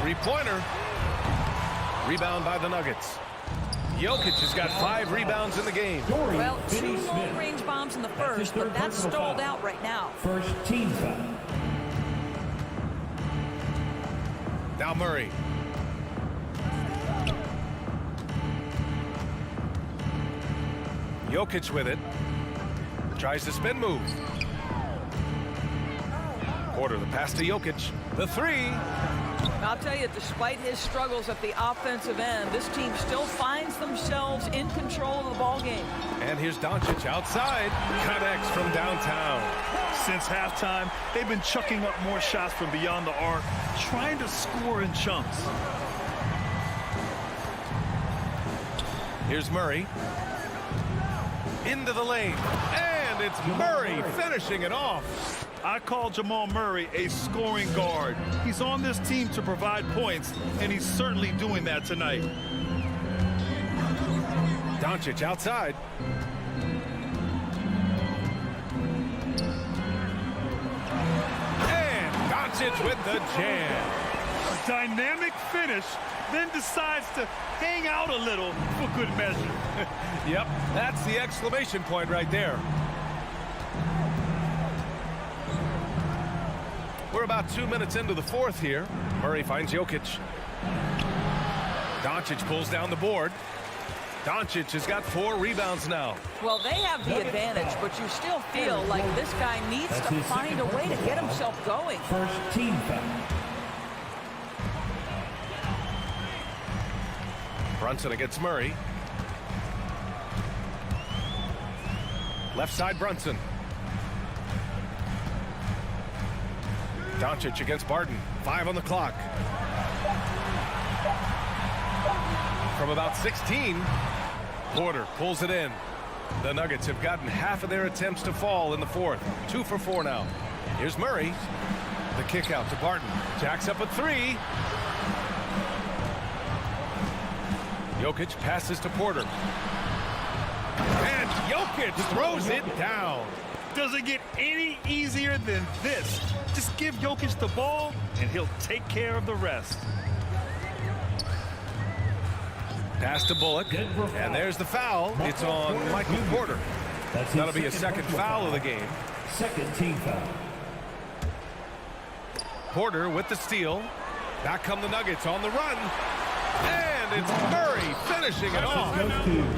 Three-pointer. Rebound by the Nuggets. Jokic has got 5 rebounds in the game. Well, 2 long-range bombs in the first, but that's stalled out right now. First team foul. Now Murray. Jokic with it. Tries the spin move. Porter, the pass to Jokic. The 3. I'll tell you, despite his struggles at the offensive end, this team still finds themselves in control of the ball game. And here's Doncic outside. Connects from downtown. Since halftime, they've been chucking up more shots from beyond the arc, trying to score in chunks. Here's Murray. Into the lane. And it's Murray finishing it off. I call Jamal Murray a scoring guard. He's on this team to provide points, and he's certainly doing that tonight. Doncic outside. And Doncic with the jam. A dynamic finish, then decides to hang out a little for good measure. Yep, that's the exclamation point right there. We're about 2 minutes into the fourth here. Murray finds Jokic. Doncic pulls down the board. Doncic has got 4 rebounds now. Well, they have the advantage, but you still feel like this guy needs to find a way to get himself going. First team foul. Brunson against Murray. Left side Brunson. Doncic against Barton. 5 on the clock. From about 16, Porter pulls it in. The Nuggets have gotten half of their attempts to fall in the fourth. 2 for 4 now. Here's Murray. The kick out to Barton. Jacks up a 3. Jokic passes to Porter. And Jokic throws it down. Does it get any easier than this? Just give Jokic the ball, and he'll take care of the rest. Pass to Bullock, and there's the foul. It's on Michael Porter. That'll be a second foul of the game. Second team foul. Porter with the steal. Back come the Nuggets on the run. And it's Murray finishing it off.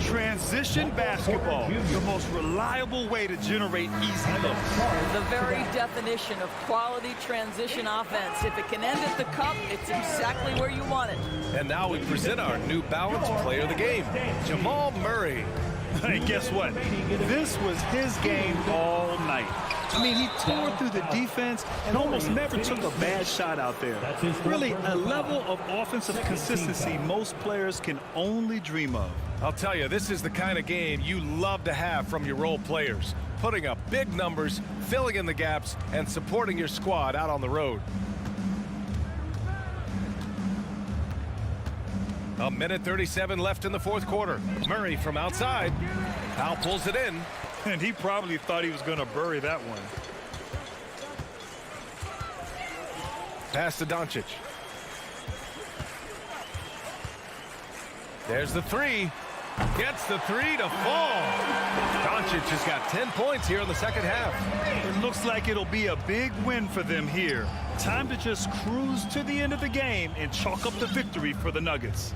Transition basketball, the most reliable way to generate easy looks. The very definition of quality transition offense. If it can end at the cup, it's exactly where you want it. And now we present our new balanced player of the game, Jamal Murray. Hey, guess what? This was his game all night. I mean, he tore through the defense and almost never took a bad shot out there. Really, a level of offensive consistency most players can only dream of. I'll tell you, this is the kind of game you love to have from your role players. Putting up big numbers, filling in the gaps, and supporting your squad out on the road. A minute 37 left in the fourth quarter. Murray from outside. Powell pulls it in. And he probably thought he was going to bury that one. Pass to Doncic. There's the 3. Gets the 3 to fall. Doncic has got 10 points here in the second half. It looks like it'll be a big win for them here. Time to just cruise to the end of the game and chalk up the victory for the Nuggets.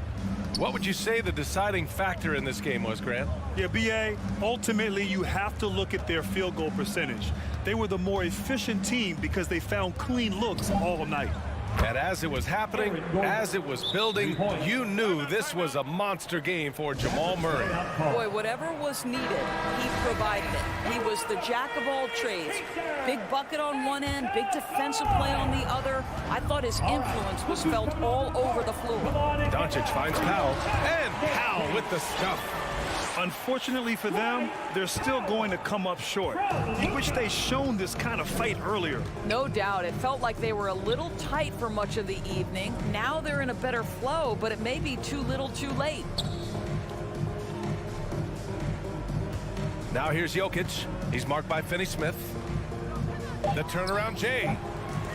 What would you say the deciding factor in this game was, Grant? Yeah, B.A., ultimately you have to look at their field goal percentage. They were the more efficient team because they found clean looks all night. And as it was happening, as it was building, you knew this was a monster game for Jamal Murray. Boy, whatever was needed, he provided it. He was the jack of all trades. Big bucket on one end, big defensive play on the other. I thought his influence was felt all over the floor. Doncic finds Powell, and Powell with the stuff. Unfortunately for them, they're still going to come up short. You wish they'd shown this kind of fight earlier. No doubt. It felt like they were a little tight for much of the evening. Now they're in a better flow, but it may be too little too late. Now here's Jokic. He's marked by Finney-Smith. The turnaround Jay.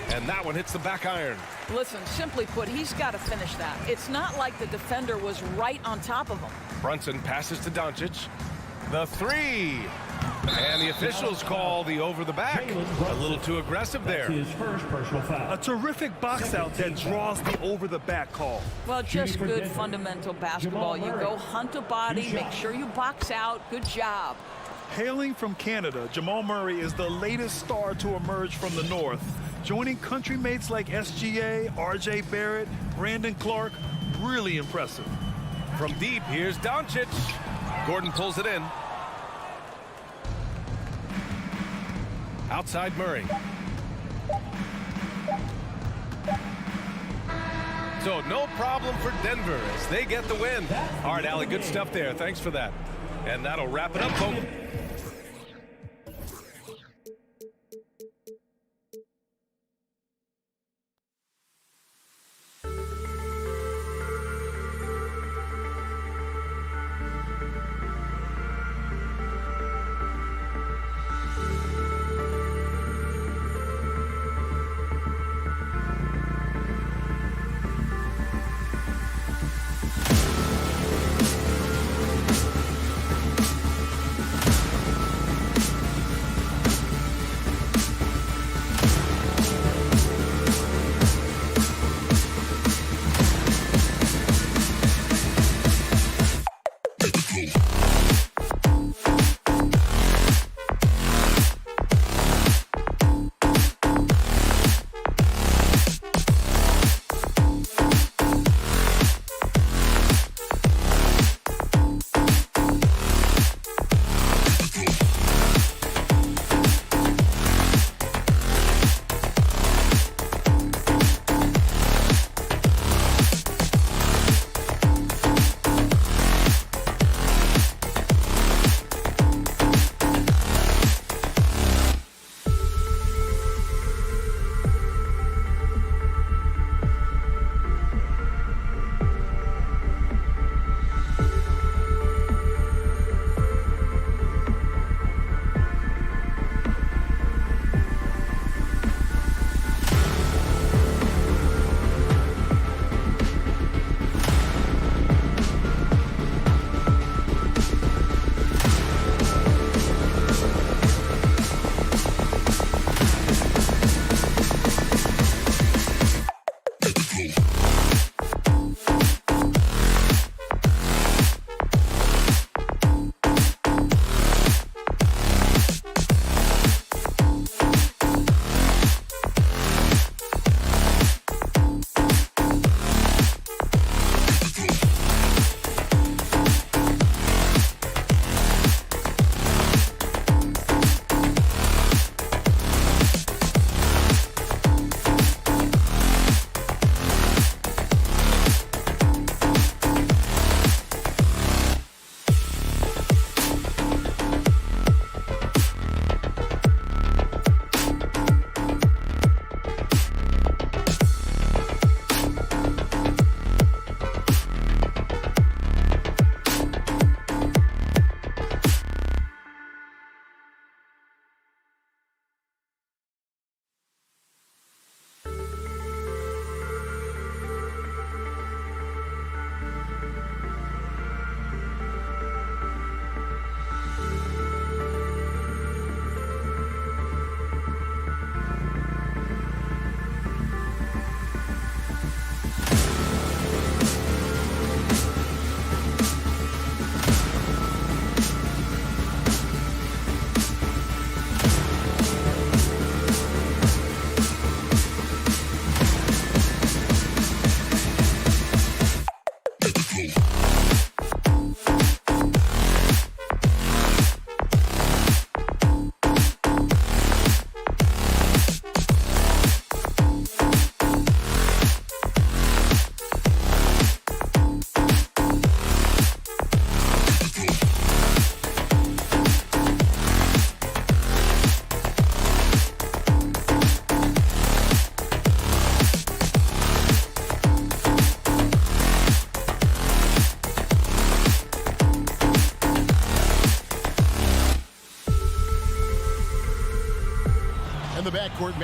And that one hits the back iron. Listen, simply put, he's got to finish that. It's not like the defender was right on top of him. Brunson passes to Doncic. The three. And the officials call the over the back. A little too aggressive there. His first personal foul. A terrific box out that draws the over-the-back call. Well, just good fundamental basketball. You go hunt a body, make sure you box out. Good job. Hailing from Canada, Jamal Murray is the latest star to emerge from the North, joining countrymates like SGA, R.J. Barrett, Brandon Clark. Really impressive. From deep, here's Doncic. Gordon pulls it in. Outside Murray. So no problem for Denver as they get the win. All right, Allie, good stuff there. Thanks for that. And that'll wrap it up, folks.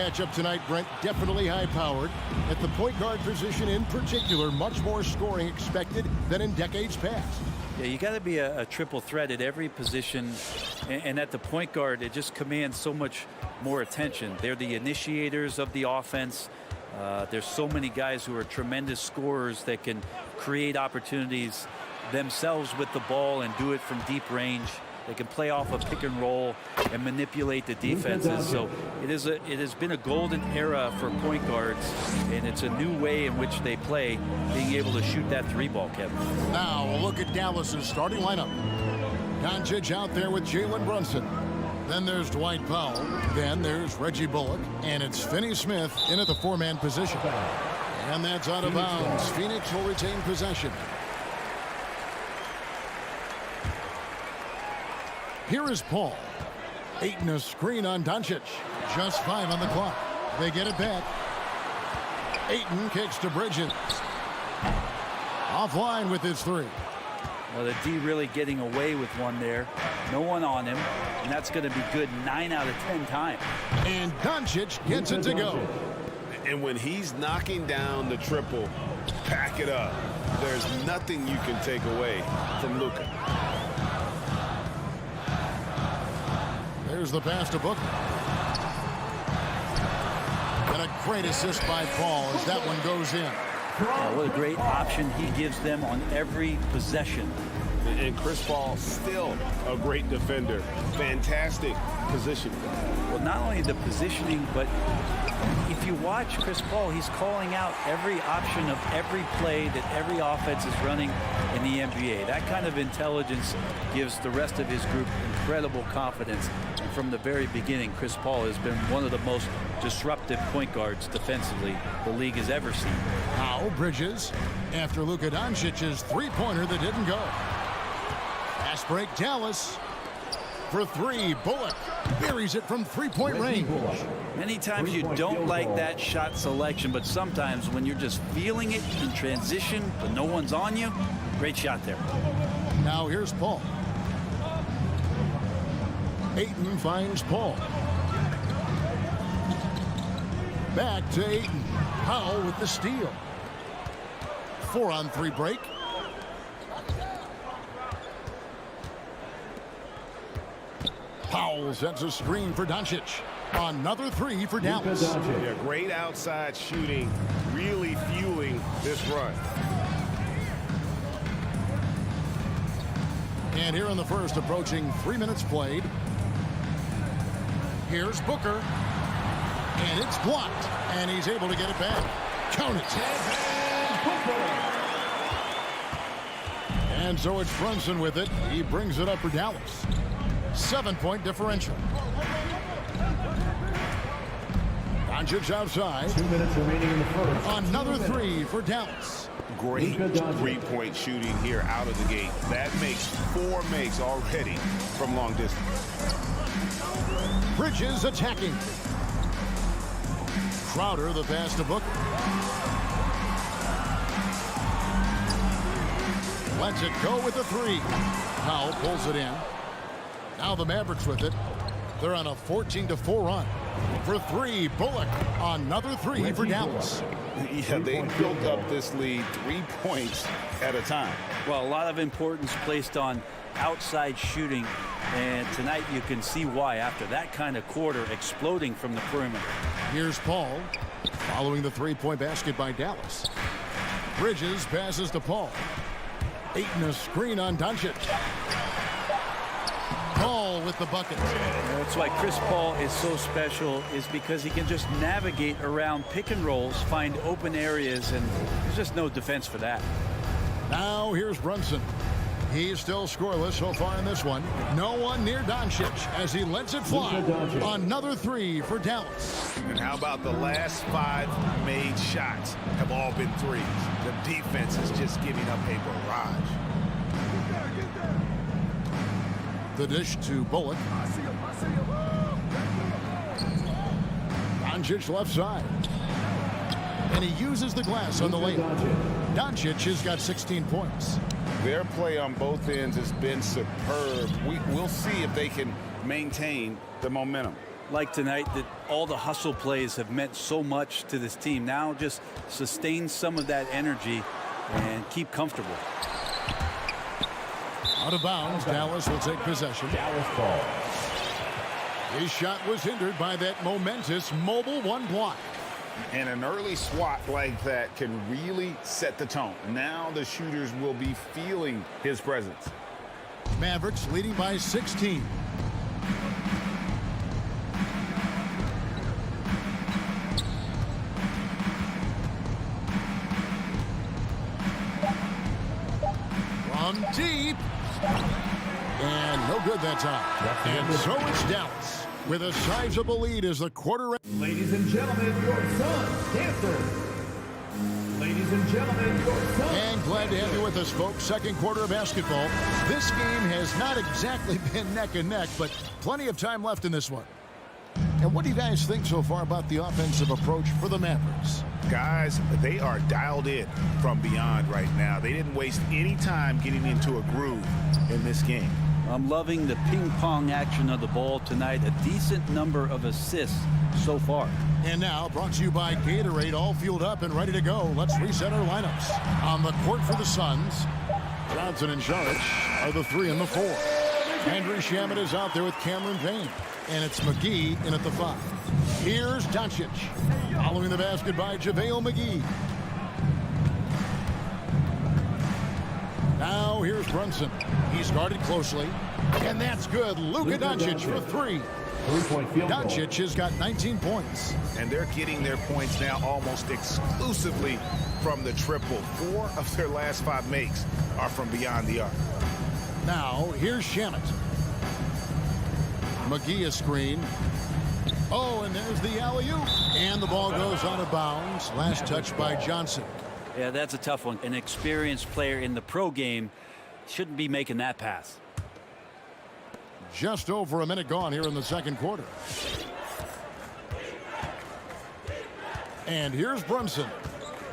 matchup tonight, Brent, definitely high-powered. At the point guard position in particular, much more scoring expected than in decades past. Yeah, you got to be a triple threat at every position, and at the point guard, it just commands so much more attention. They're the initiators of the offense. There's so many guys who are tremendous scorers that can create opportunities themselves with the ball and do it from deep range. They can play off a pick and roll and manipulate the defenses. So it has been a golden era for point guards, and it's a new way in which they play, being able to shoot that three ball, Kevin. Now a look at Dallas's starting lineup. Doncic out there with Jalen Brunson. Then there's Dwight Powell. Then there's Reggie Bullock. And it's Finney-Smith in at the four-man position. And that's out of bounds. Phoenix will retain possession. Here is Paul. Ayton a screen on Doncic. Just 5 on the clock. They get it back. Ayton kicks to Bridges. Offline with his three. Well, the D really getting away with one there. No one on him. And that's going to be good 9 out of 10 times. And Doncic gets it to go. And when he's knocking down the triple, pack it up. There's nothing you can take away from Luka. There's the pass to Booker. And a great assist by Paul as that one goes in. What a great option he gives them on every possession. And Chris Paul still a great defender. Fantastic position. Well, not only the positioning, but if you watch Chris Paul, he's calling out every option of every play that every offense is running in the NBA. That kind of intelligence gives the rest of his group incredible confidence. And from the very beginning, Chris Paul has been one of the most disruptive point guards defensively the league has ever seen. Now Bridges after Luka Doncic's three-pointer that didn't go. Fast break Dallas. For three, Bullock buries it from three-point range. Many times you don't like that shot selection, but sometimes when you're just feeling it in transition, but no one's on you, great shot there. Now here's Paul. Ayton finds Paul. Back to Ayton. Powell with the steal. 4-on-3 break. Powell sets a screen for Doncic. Another three for Dallas. Yeah, great outside shooting, really fueling this run. And here in the first, approaching 3 minutes played. Here's Booker. And it's blocked. And he's able to get it back. Count it. And so it's Brunson with it. He brings it up for Dallas. 7-point differential. Doncic outside. 2 minutes remaining in the first. Another three for Dallas. Great three-point shooting here out of the gate. That makes 4 makes already from long distance. Bridges attacking. Crowder the pass to Booker. Lets it go with the three. Powell pulls it in. Now the Mavericks with it. They're on a 14-4 run. For three, Bullock. Another three for Dallas. Yeah, they built up this lead 3 points at a time. Well, a lot of importance placed on outside shooting, and tonight you can see why after that kind of quarter exploding from the perimeter. Here's Paul following the three-point basket by Dallas. Bridges passes to Paul. Ayton a screen on Doncic. Paul with the bucket. That's why Chris Paul is so special, is because he can just navigate around pick and rolls, find open areas, and there's just no defense for that. Now here's Brunson. He's still scoreless so far in this one. No one near Doncic as he lets it fly. Another three for Dallas. And how about the last 5 made shots have all been threes? The defense is just giving up a barrage. The dish to Bullock. Doncic left side. And he uses the glass on the layup. Doncic has got 16 points. Their play on both ends has been superb. We'll see if they can maintain the momentum. like tonight that all the hustle plays have meant so much to this team. Now just sustain some of that energy and keep comfortable. Out of bounds, Dallas will take possession. Dallas ball. His shot was hindered by that momentous mobile one block. And an early swat like that can really set the tone. Now the shooters will be feeling his presence. Mavericks leading by 16. From deep. And no good that time. And so it's Dallas with a sizable lead as the quarter. Ladies and gentlemen, your Suns dancer. Ladies and gentlemen, your Suns. And glad to have you with us, folks. Second quarter of basketball. This game has not exactly been neck and neck, but plenty of time left in this one. And what do you guys think so far about the offensive approach for the Mavericks? Guys, they are dialed in from beyond right now. They didn't waste any time getting into a groove in this game. I'm loving the ping pong action of the ball tonight. A decent number of assists so far. And now brought to you by Gatorade, all fueled up and ready to go. Let's reset our lineups. On the court for the Suns, Johnson and Saric are the 3 and the 4. Andrew Shamet is out there with Cameron Payne. And it's McGee in at the 5. Here's Doncic. Following the basket by JaVale McGee. Now here's Brunson. He's guarded closely. And that's good. Luka Doncic for 3. Three-point field goal. Doncic has got 19 points. And they're getting their points now almost exclusively from the triple. 4 of their last 5 makes are from beyond the arc. Now here's Shamet. McGee a screen. Oh, and there's the alley-oop. And the ball goes out of bounds. Last touch by Johnson. Yeah, that's a tough one. An experienced player in the pro game shouldn't be making that pass. Just over a minute gone here in the second quarter. And here's Brunson.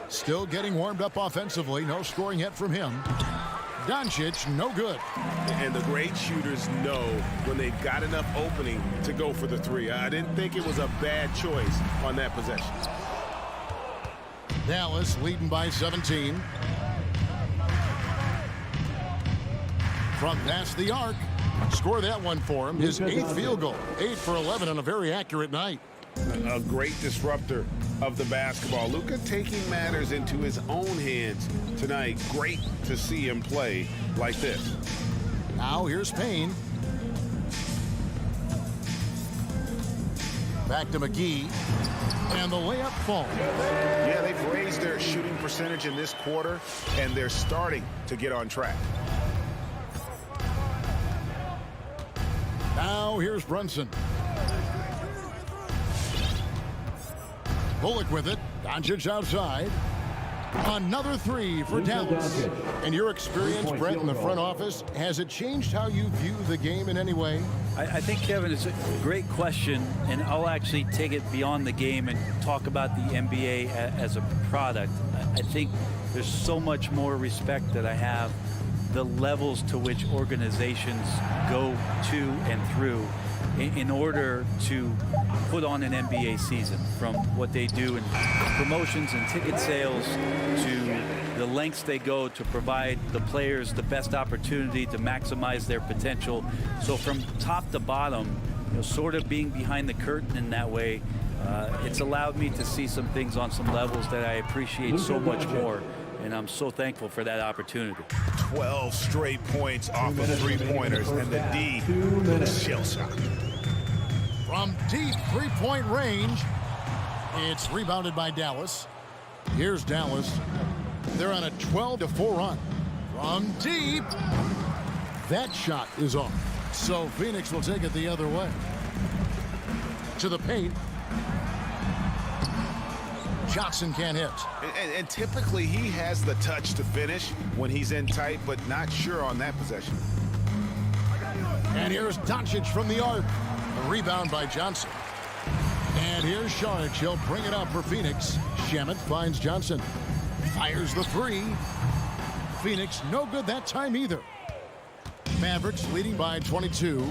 Still getting warmed up offensively. No scoring yet from him. Doncic, no good. And the great shooters know when they've got enough opening to go for the 3. I didn't think it was a bad choice on that possession. Dallas leading by 17. From past the arc. Score that one for him. His 8th field goal. 8 for 11 on a very accurate night. A great disruptor of the basketball. Luka taking matters into his own hands tonight. Great to see him play like this. Now here's Payne. Back to McGee. And the layup falls. Yeah, they've raised their shooting percentage in this quarter, and they're starting to get on track. Now here's Brunson. Bullock with it. Doncic outside. Another 3 for Dallas. And your experience, Brett, in the front office, has it changed how you view the game in any way? I think, Kevin, it's a great question, and I'll actually take it beyond the game and talk about the NBA as a product. I think there's so much more respect that I have the levels to which organizations go to and through in order to put on an NBA season, from what they do in promotions and ticket sales to the lengths they go to provide the players the best opportunity to maximize their potential. So from top to bottom, sort of being behind the curtain in that way, it's allowed me to see some things on some levels that I appreciate so much more. And I'm so thankful for that opportunity. 12 straight points off of 3-pointers, and the D looks shell-shocked. From deep 3-point range, it's rebounded by Dallas. Here's Dallas. They're on a 12-4 run. From deep, that shot is off. So Phoenix will take it the other way. To the paint. Johnson can't hit. And typically he has the touch to finish when he's in tight, but not sure on that possession. And here's Doncic from the arc. A rebound by Johnson. And here's Saric. He'll bring it up for Phoenix. Shamet finds Johnson. Fires the 3. Phoenix no good that time either. Mavericks leading by 22.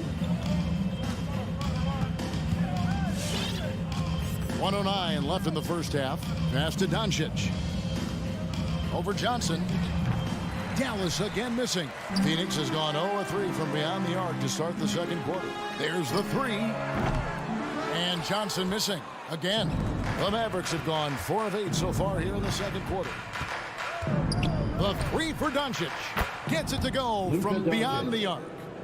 1:09 left in the first half. Pass to Doncic. Over Johnson. Dallas again missing. Phoenix has gone 0-3 from beyond the arc to start the second quarter. There's the three. And Johnson missing again. The Mavericks have gone 4 of 8 so far here in the second quarter. The three for Doncic. Gets it to go from beyond the arc.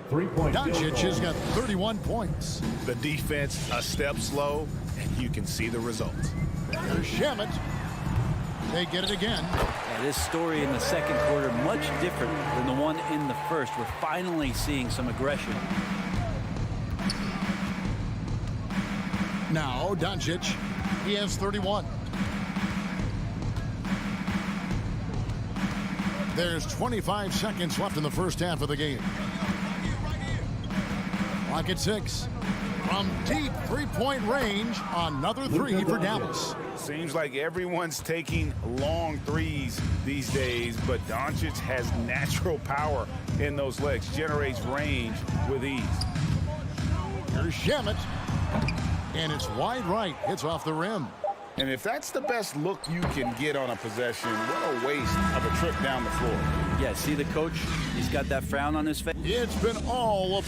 Doncic has got 31 points. The defense a step slow, and you can see the results. There's Shamet. They get it again. This story in the second quarter much different than the one in the first. We're finally seeing some aggression. Now Doncic. He has 31. There's 25 seconds left in the first half of the game. Clock at 6. From deep three-point range, another three for Dallas. Seems like everyone's taking long threes these days, but Doncic has natural power in those legs, generates range with ease. Here's Shamet. And it's wide right. Hits off the rim. And if that's the best look you can get on a possession, what a waste of a trip down the floor. Yeah, see the coach? He's got that frown on his face. It's been all of...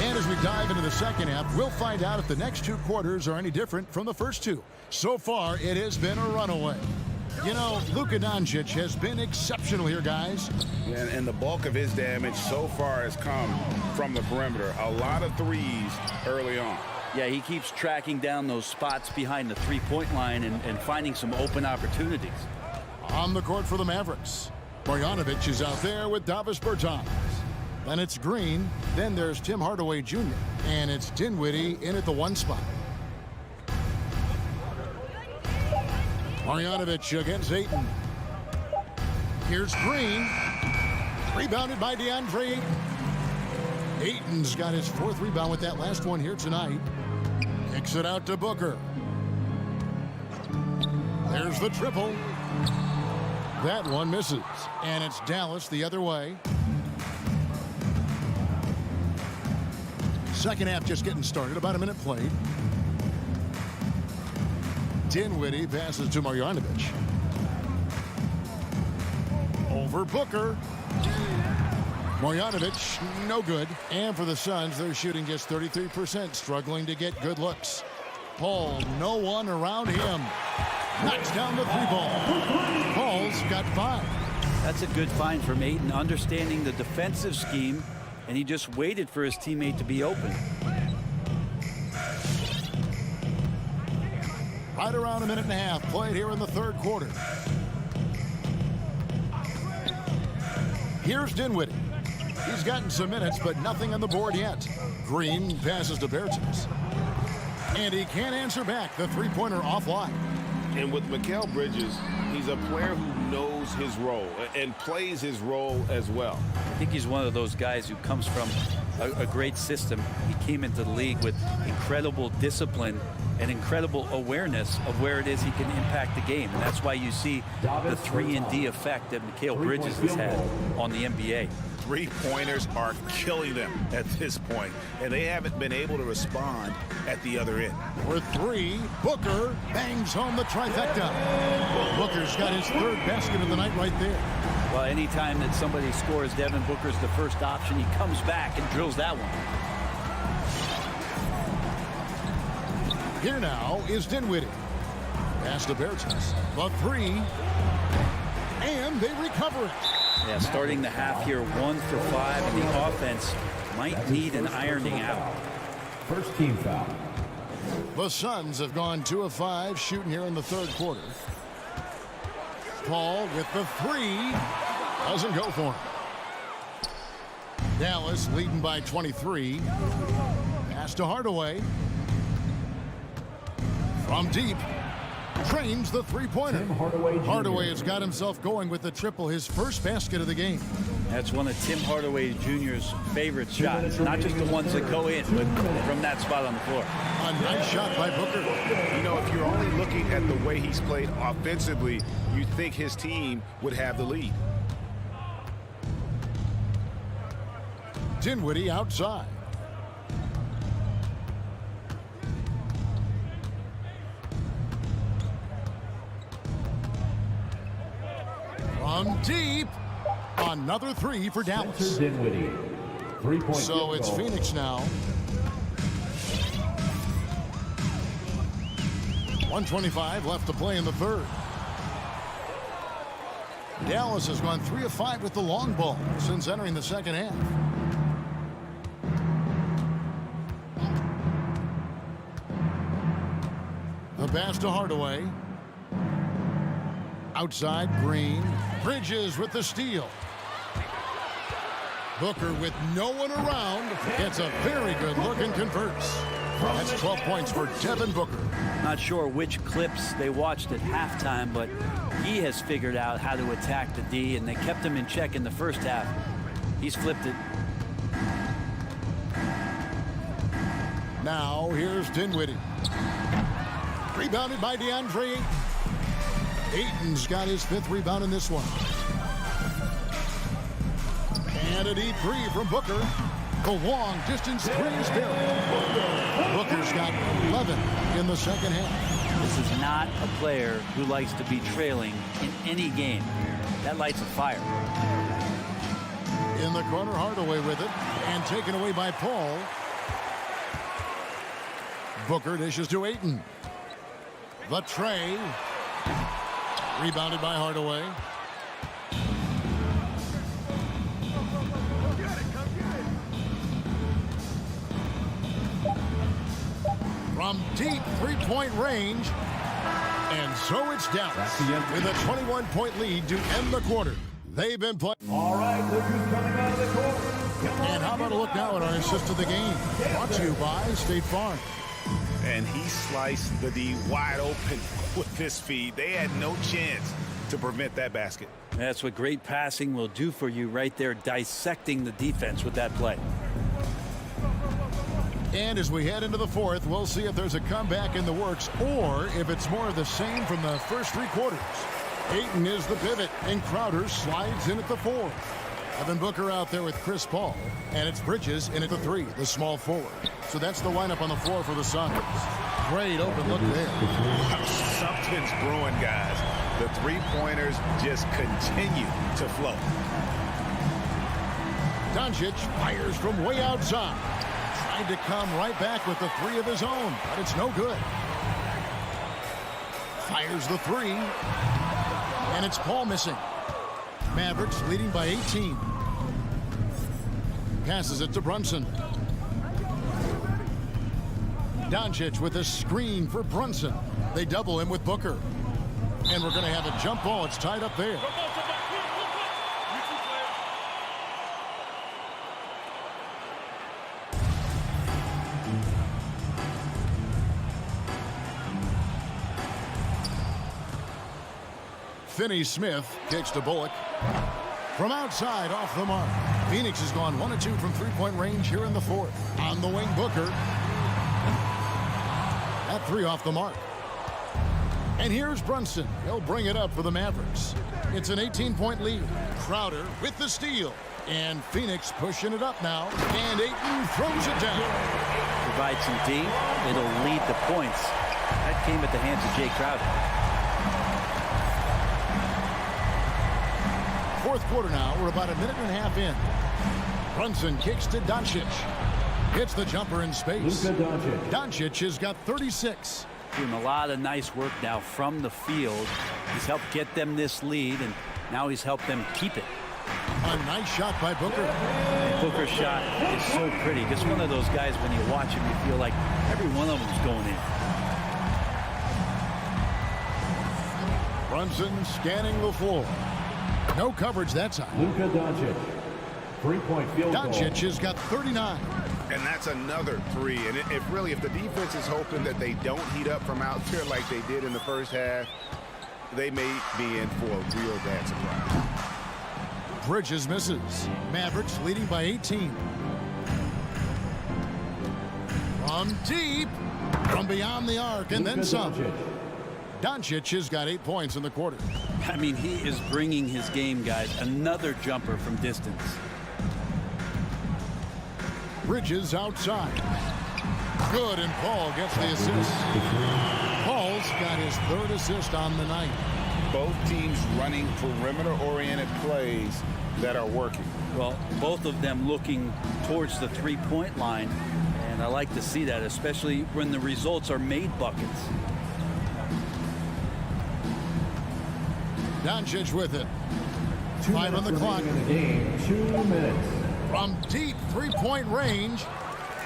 And as we dive into the second half, we'll find out if the next two quarters are any different from the first two. So far, it has been a runaway. You know, Luka Doncic has been exceptional here, guys. And the bulk of his damage so far has come from the perimeter. A lot of threes early on. Yeah, he keeps tracking down those spots behind the three-point line and finding some open opportunities. On the court for the Mavericks, Marjanovic is out there with Davis Bertans. Then it's Green. Then there's Tim Hardaway Jr. And it's Dinwiddie in at the one spot. Marjanovic against Ayton. Here's Green. Rebounded by DeAndre Ayton. Ayton's got his fourth rebound with that last one here tonight. Kicks it out to Booker. There's the triple. That one misses. And it's Dallas the other way. Second half just getting started. About a minute played. Dinwiddie passes to Marjanovic. Over Booker. Marjanovic, no good. And for the Suns, they're shooting just 33%, struggling to get good looks. Paul, no one around him. Knocks down the three ball. Paul's got 5. That's a good find from Ayton, understanding the defensive scheme, and he just waited for his teammate to be open. Right around a minute and a half played here in the third quarter. Here's Dinwiddie. He's gotten some minutes, but nothing on the board yet. Green passes to Bertans. And he can't answer back. The three-pointer offline. And with Mikal Bridges, he's a player who knows his role and plays his role as well. I think he's one of those guys who comes from a great system. He came into the league with incredible discipline and incredible awareness of where it is he can impact the game. And that's why you see the 3-and-D effect that Mikal Bridges has had on the NBA. Three-pointers are killing them at this point, and they haven't been able to respond at the other end. For three, Booker bangs home the trifecta. Booker's got his third basket of the night right there. Well, anytime that somebody scores, Devin Booker's the first option. He comes back and drills that one. Here now is Dinwiddie. Pass to Bertans. The three. And they recover it. Yeah, starting the half here 1 for 5, and the offense might need an ironing out. First team foul. The Suns have gone 2 of 5 shooting here in the third quarter. Paul with the three. Doesn't go for him. Dallas leading by 23. Pass to Hardaway. From deep. trains the three-pointer. Tim Hardaway Jr. Hardaway has got himself going with the triple, his first basket of the game. That's one of Tim Hardaway Jr.'s favorite shots. Not just the ones that go in, but from that spot on the floor. A nice shot by Booker. You know, if you're only looking at the way he's played offensively, you'd think his team would have the lead. Dinwiddie outside. From deep. Another three for Dallas. Spencer Dinwiddie. 3-point So it's goal. Phoenix now. 1:25 left to play in the third. Dallas has gone 3 of 5 with the long ball since entering the second half. The pass to Hardaway. Outside, Green. Bridges with the steal. Booker with no one around gets a very good look and converts. That's 12 points for Devin Booker. Not sure which clips they watched at halftime, but he has figured out how to attack the D, and they kept him in check in the first half. He's flipped it. Now here's Dinwiddie. Rebounded by DeAndre Ayton. Ayton's got his 5th rebound in this one. And a deep three from Booker. The long distance three is there. Booker's got 11 in the second half. This is not a player who likes to be trailing in any game. That lights a fire. In the corner, Hardaway with it. And taken away by Paul. Booker dishes to Ayton. The tray. Rebounded by Hardaway. From deep three-point range. And so it's Dallas with a 21-point lead to end the quarter. They've been playing. All right, look who's coming out of the court. And how about a look now at our assist of the game? Brought to you by State Farm. And he sliced the D wide open with his feed. They had no chance to prevent that basket. That's what great passing will do for you right there, dissecting the defense with that play. And as we head into the fourth, we'll see if there's a comeback in the works or if it's more of the same from the first 3 quarters. Ayton is the pivot, and Crowder slides in at the 4. Devin Booker out there with Chris Paul, and it's Bridges in at the 3, the small forward. So that's the lineup on the floor for the Suns. Great open look there. Something's brewing, guys. The three-pointers just continue to flow. Doncic fires from way outside. Tried to come right back with the 3 of his own, but it's no good. Fires the 3. And it's Paul missing. Mavericks leading by 18. Passes it to Brunson. Doncic with a screen for Brunson. They double him with Booker. And we're going to have a jump ball. It's tied up there. Finney-Smith kicks to Bullock. From outside, off the mark. Phoenix has gone 1 of 2 from three-point range here in the fourth. On the wing, Booker. That 3 off the mark. And here's Brunson. He'll bring it up for the Mavericks. It's an 18-point lead. Crowder with the steal. And Phoenix pushing it up now. And Ayton throws it down. Provide some D. It'll lead the points. That came at the hands of Jay Crowder. Fourth quarter now. We're about a minute and a half in. Brunson kicks to Doncic. Hits the jumper in space. Luka Doncic. Doncic has got 36. Doing a lot of nice work now from the field. He's helped get them this lead, and now he's helped them keep it. A nice shot by Booker. Booker's shot is so pretty. Just one of those guys, when you watch him, you feel like every one of them is going in. Brunson scanning the floor. No coverage that time. Luka Doncic. 3-point field goal. Doncic has got 39. And that's another three. And if the defense is hoping that they don't heat up from out there like they did in the first half, they may be in for a real bad surprise. Bridges misses. Mavericks leading by 18. From deep, from beyond the arc, and then some. Doncic has got 8 points in the quarter. I mean, he is bringing his game, guys. Another jumper from distance. Bridges outside. Good, and Paul gets the assist. Paul's got his 3rd assist on the night. Both teams running perimeter-oriented plays that are working. Well, both of them looking towards the three-point line, and I like to see that, especially when the results are made buckets. Doncic with it. 5 on the clock. Game, 2 minutes. From deep 3-point range,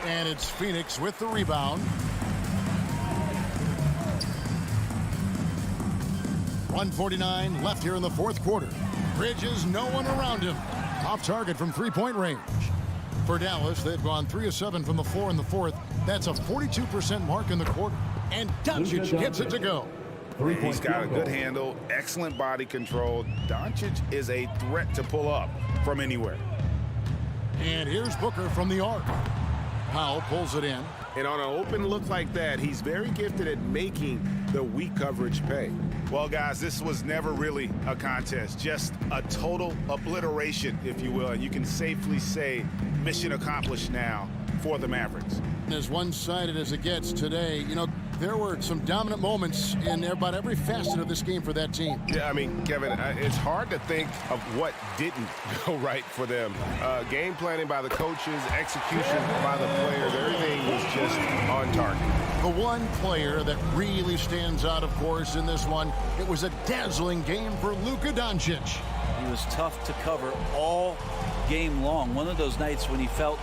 and it's Phoenix with the rebound. 1:49 left here in the 4th quarter. Bridges, no one around him. Off target from 3-point range. For Dallas, they've gone 3 of 7 from the floor in the 4th. That's a 42% mark in the quarter. And Doncic gets it to go. He's got a good handle, excellent body control. Doncic is a threat to pull up from anywhere. And here's Booker from the arc. Powell pulls it in. And on an open look like that, he's very gifted at making the weak coverage pay. Well, guys, this was never really a contest, just a total obliteration, if you will. And you can safely say mission accomplished now for the Mavericks. As one-sided as it gets today, you know, there were some dominant moments in about every facet of this game for that team. Yeah, I mean, Kevin, it's hard to think of what didn't go right for them. Game planning by the coaches, execution by the players, everything was just on target. The one player that really stands out, of course, in this one, it was a dazzling game for Luka Doncic. He was tough to cover all game long. One of those nights when he felt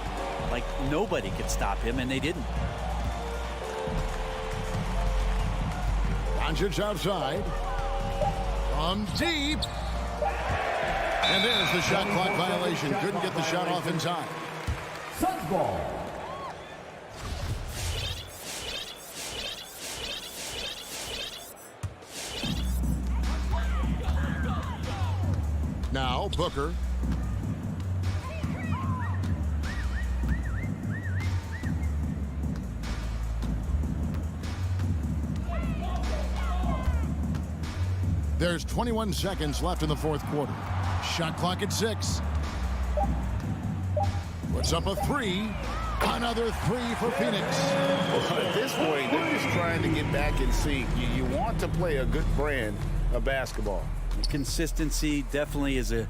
like nobody could stop him, and they didn't. Doncic outside. From deep. And there's the shot clock violation. Couldn't get the shot off in time. Suns ball. Now Booker. There's 21 seconds left in the 4th quarter. Shot clock at 6. Puts up a 3. Another 3 for Phoenix. Well, at this point, they're just trying to get back in sync. You want to play a good brand of basketball. Consistency definitely is a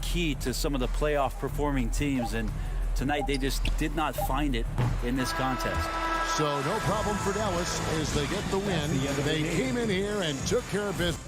key to some of the playoff performing teams, and tonight they just did not find it in this contest. So no problem for Dallas as they get the win. They came in here and took care of business.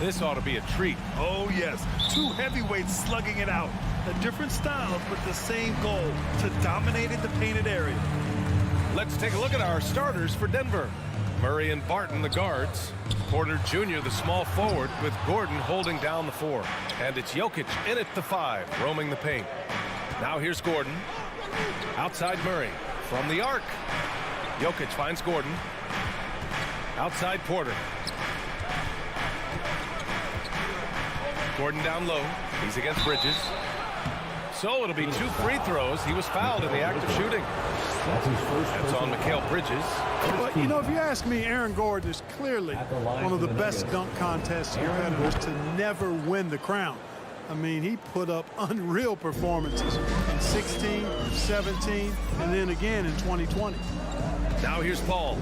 This ought to be a treat. Oh, yes. Two heavyweights slugging it out. A different style, but the same goal, to dominate in the painted area. Let's take a look at our starters for Denver. Murray and Barton, the guards. Porter Jr., the small forward, with Gordon holding down the 4. And it's Jokic in at the 5, roaming the paint. Now here's Gordon. Outside Murray. From the arc. Jokic finds Gordon. Outside Porter. Gordon down low. He's against Bridges. So it'll be 2 free throws. He was fouled in the act of shooting. That's on Mikal Bridges. But, you know, if you ask me, Aaron Gordon is clearly one of the best dunk contest competitors to never win the crown. I mean, he put up unreal performances in 16, 17, and then again in 2020. Now here's Paul.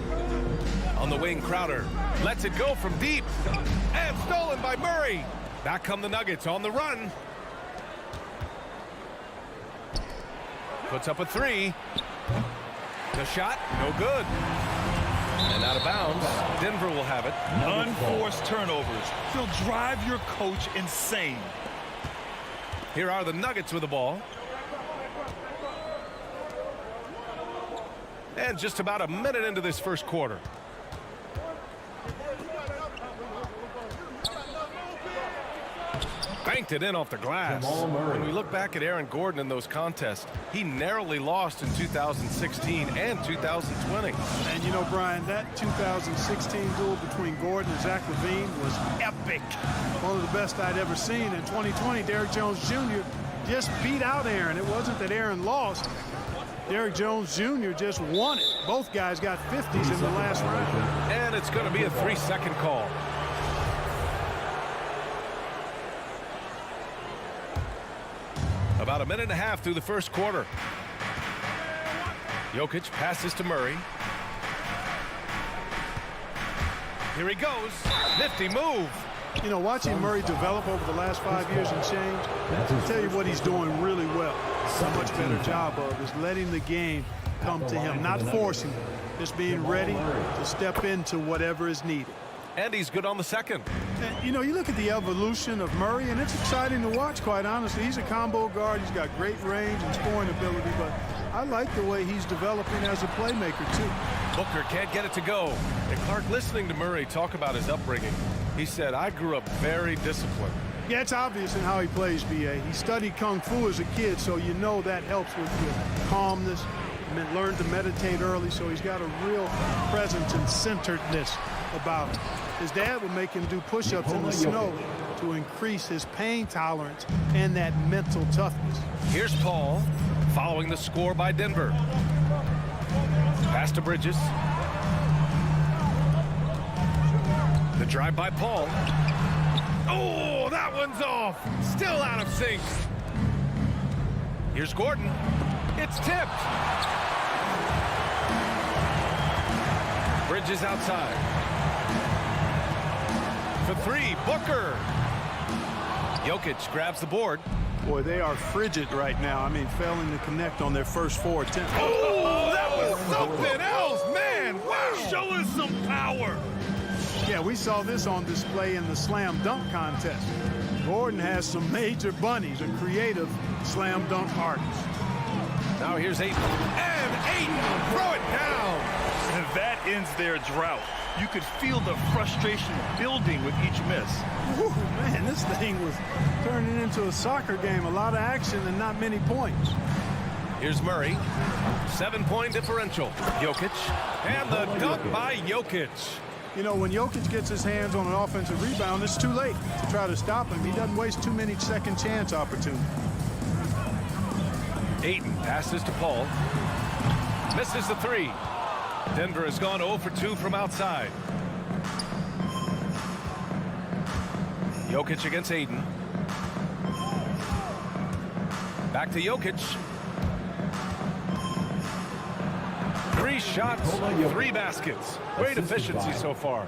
On the wing, Crowder lets it go from deep. And stolen by Murray. Back come the Nuggets on the run. Puts up a 3. The shot, no good. And out of bounds, Denver will have it. Unforced turnovers. They'll drive your coach insane. Here are the Nuggets with the ball. And just about a minute into this first quarter. Banked it in off the glass. When we look back at Aaron Gordon in those contests, he narrowly lost in 2016 and 2020. And you know, Brian, that 2016 duel between Gordon and Zach LaVine was epic. One of the best I'd ever seen. In 2020, Derrick Jones Jr. just beat out Aaron. It wasn't that Aaron lost. Derrick Jones Jr. just won it. Both guys got 50s in the last round. And it's going to be a 3-second call. About a minute and a half through the first quarter. Jokic passes to Murray. Here he goes. Nifty move. You know, watching Murray develop over the last 5 years and change, I'll tell you what he's doing really well. A much better job of is letting the game come to him, not forcing it, just being ready to step into whatever is needed. And he's good on the second. And, you know, you look at the evolution of Murray, and it's exciting to watch, quite honestly. He's a combo guard. He's got great range and scoring ability, but I like the way he's developing as a playmaker, too. Booker can't get it to go. And Clark, listening to Murray talk about his upbringing, he said, I grew up very disciplined. Yeah, it's obvious in how he plays, B.A. He studied Kung Fu as a kid, so you know that helps with his calmness. Learned to meditate early, so he's got a real presence and centeredness about him. His dad would make him do push-ups in the snow to increase his pain tolerance and that mental toughness. Here's Paul following the score by Denver. Pass to Bridges. The drive by Paul. Oh, that one's off. Still out of sync. Here's Gordon. It's tipped. Bridges outside. For 3, Booker. Jokic grabs the board. Boy, they are frigid right now. I mean, failing to connect on their first 4 attempts. Oh, that was something else, man. Wow. Show us some power. Yeah, we saw this on display in the slam dunk contest. Gordon has some major bunnies, a creative slam dunk artist. Now here's Ayton. And Ayton, throw it down. And that ends their drought. You could feel the frustration building with each miss. Whew, man, this thing was turning into a soccer game. A lot of action and not many points. Here's Murray. 7-point differential. Jokic. And the dunk by Jokic. You know, when Jokic gets his hands on an offensive rebound, it's too late to try to stop him. He doesn't waste too many second chance opportunities. Ayton passes to Paul. Misses the 3. Denver has gone 0 for 2 from outside. Jokic against Ayton. Back to Jokic. 3 shots, 3 baskets. Great efficiency so far.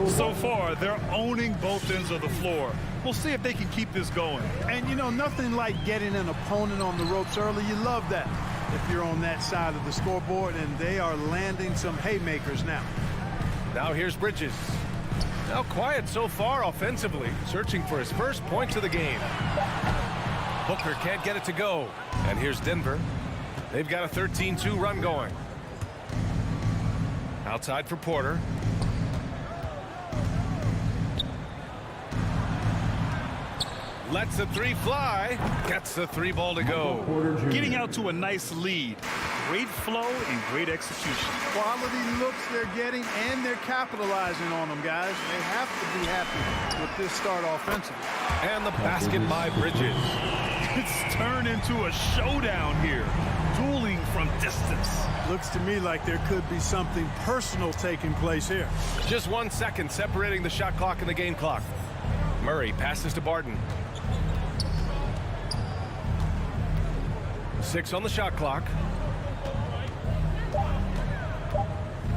So far, they're owning both ends of the floor. We'll see if they can keep this going. And, you know, nothing like getting an opponent on the ropes early. You love that if you're on that side of the scoreboard, and they are landing some haymakers now. Now here's Bridges. Now quiet so far offensively, searching for his first points of the game. Booker can't get it to go. And here's Denver. They've got a 13-2 run going. Outside for Porter. Lets the three fly. Gets the three ball to go. Getting out to a nice lead. Great flow and great execution. Quality looks they're getting, and they're capitalizing on them, guys. They have to be happy with this start offensively. And the basket by Bridges. It's turned into a showdown here. Dueling from distance. Looks to me like there could be something personal taking place here. Just 1 second separating the shot clock and the game clock. Murray passes to Barton. 6 on the shot clock.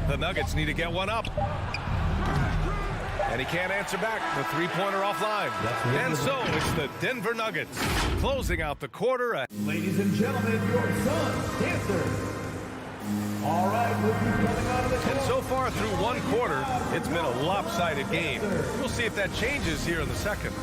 The Nuggets need to get one up. And he can't answer back. The three-pointer offline. And so it's the Denver Nuggets closing out the quarter. Ladies and gentlemen, your Suns dancers. All right, coming out of the and so far through one quarter, it's been a lopsided game. We'll see if that changes here in the second.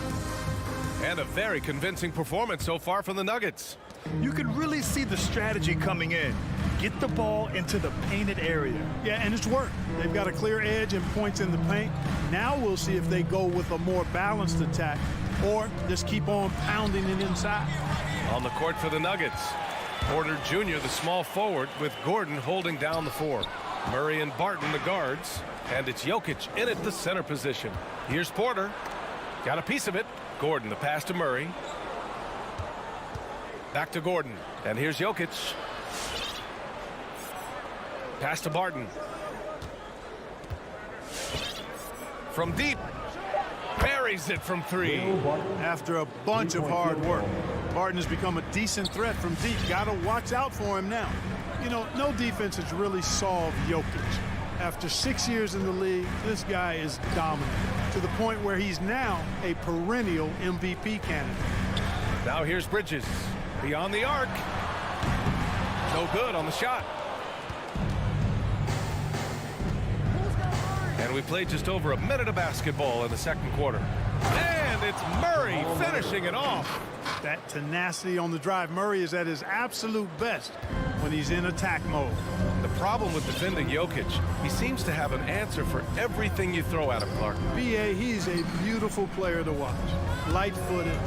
And a very convincing performance so far from the Nuggets. You can really see the strategy coming in. Get the ball into the painted area. Yeah, and it's worked. They've got a clear edge and points in the paint. Now we'll see if they go with a more balanced attack or just keep on pounding it inside. On the court for the Nuggets, Porter Jr., the small forward, with Gordon holding down the 4. Murray and Barton, the guards. And it's Jokic in at the center position. Here's Porter. Got a piece of it. Gordon, the pass to Murray. Back to Gordon. And here's Jokic. Pass to Barton. From deep. Buries it from 3. After a bunch of hard work, Barton has become a decent threat from deep. Got to watch out for him now. You know, no defense has really solved Jokic. After 6 years in the league, this guy is dominant to the point where he's now a perennial MVP candidate. Now here's Bridges. Beyond the arc. No good on the shot. And we played just over a minute of basketball in the second quarter. And it's Murray finishing it off. That tenacity on the drive. Murray is at his absolute best when he's in attack mode. The problem with defending Jokic, he seems to have an answer for everything you throw at him, Clark. B.A., he's a beautiful player to watch. Light-footed,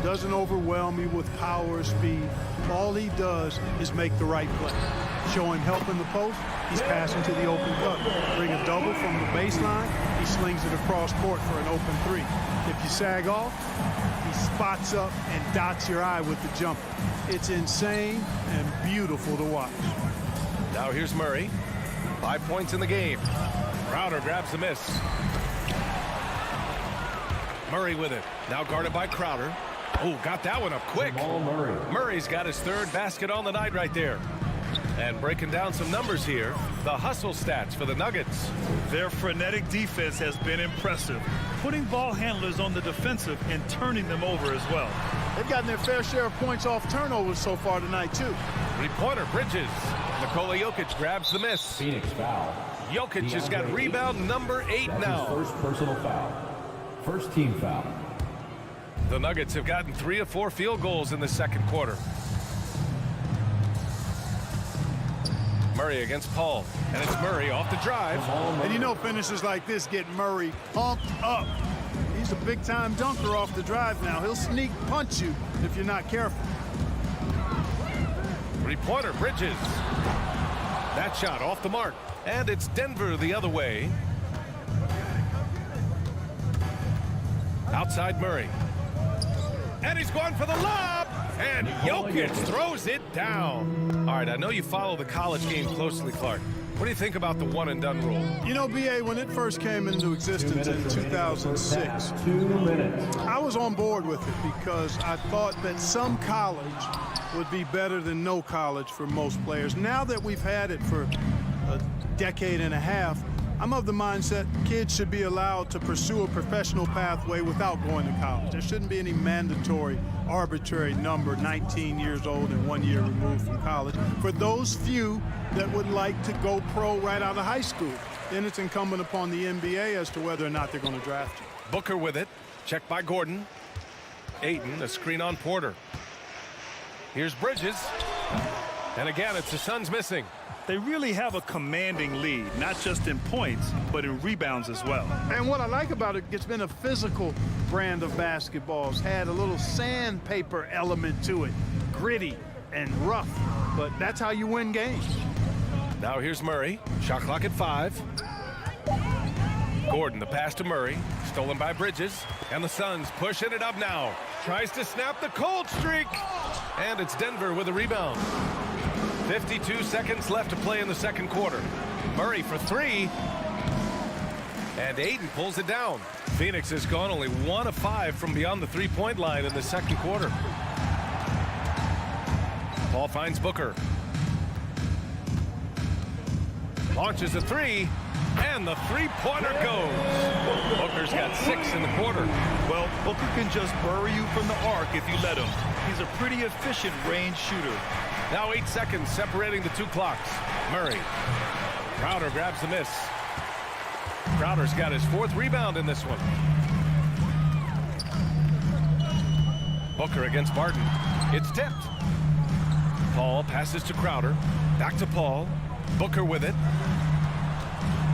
doesn't overwhelm you with power or speed. All he does is make the right play. Show him help in the post, he's passing to the open cut. Bring a double from the baseline, he slings it across court for an open 3. If you sag off, he spots up and dots your eye with the jumper. It's insane and beautiful to watch. Now here's Murray. 5 points in the game. Crowder grabs the miss. Murray with it. Now guarded by Crowder. Oh, got that one up quick. Murray's got his 3rd basket on the night right there. And breaking down some numbers here, the hustle stats for the Nuggets. Their frenetic defense has been impressive, putting ball handlers on the defensive and turning them over as well. They've gotten their fair share of points off turnovers so far tonight, too. Three-pointer, Bridges. Nikola Jokic grabs the miss. Phoenix foul. Jokic has got rebound number 8 now. First personal foul. First team foul. The Nuggets have gotten 3 of 4 field goals in the second quarter. Murray against Paul. And it's Murray off the drive. And you know finishes like this get Murray pumped up. He's a big-time dunker off the drive now. He'll sneak punch you if you're not careful. Three-pointer, Bridges. That shot off the mark. And it's Denver the other way. Outside Murray. And he's going for the lob. And Jokic throws it down. All right, I know you follow the college game closely, Clark. What do you think about the one-and-done rule? You know, B.A., when it first came into existence in 2006, 2 minutes. I was on board with it because I thought that some college would be better than no college for most players. Now that we've had it for a decade and a half, I'm of the mindset kids should be allowed to pursue a professional pathway without going to college. There shouldn't be any mandatory, arbitrary number, 19 years old and 1 year removed from college, for those few that would like to go pro right out of high school. then it's incumbent upon the NBA as to whether or not they're going to draft you. Booker with it. Checked by Gordon. Ayton, a screen on Porter. Here's Bridges. And again, it's the Suns missing. They really have a commanding lead, not just in points, but in rebounds as well. And what I like about it, it's been a physical brand of basketball. It's had a little sandpaper element to it, gritty and rough, but that's how you win games. Now here's Murray. Shot clock at 5. Gordon, the pass to Murray. Stolen by Bridges. And the Suns pushing it up now. Tries to snap the cold streak. And it's Denver with a rebound. 52 seconds left to play in the second quarter. Murray for 3. And Ayton pulls it down. Phoenix has gone only 1 of 5 from beyond the three-point line in the second quarter. Paul finds Booker. Launches a 3. And the three-pointer goes. Booker's got 6 in the quarter. Well, Booker can just bury you from the arc if you let him. He's a pretty efficient range shooter. Now 8 seconds separating the 2 clocks. Murray. Crowder grabs the miss. Crowder's got his 4th rebound in this one. Booker against Barton. It's tipped. Paul passes to Crowder. Back to Paul. Booker with it.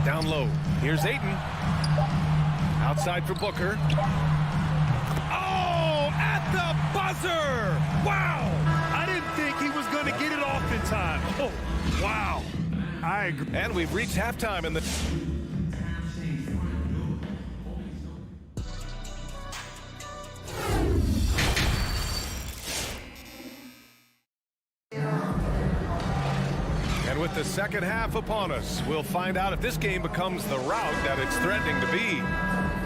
Down low. Here's Ayton. Outside for Booker. Oh, at the buzzer! Wow! I didn't think he was going to get it off in time. Oh, wow. I agree. And we've reached halftime in the... And with the second half upon us, we'll find out if this game becomes the rout that it's threatening to be.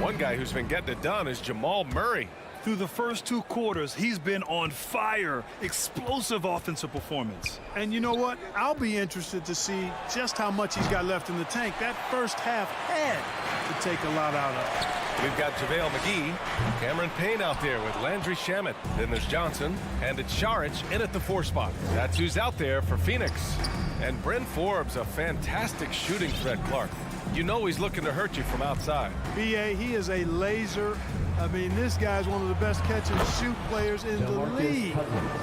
One guy who's been getting it done is Jamal Murray. Through the first 2 quarters, he's been on fire. Explosive offensive performance. And you know what? I'll be interested to see just how much he's got left in the tank. That first half had to take a lot out of it. We've got JaVale McGee, Cameron Payne out there with Landry Shamet. Then there's Johnson, and it's Saric in at the 4 spot. That's who's out there for Phoenix. And Bryn Forbes, a fantastic shooting threat, Clark. You know he's looking to hurt you from outside. B.A., he is a laser. I mean, this guy's one of the best catch-and-shoot players in the league.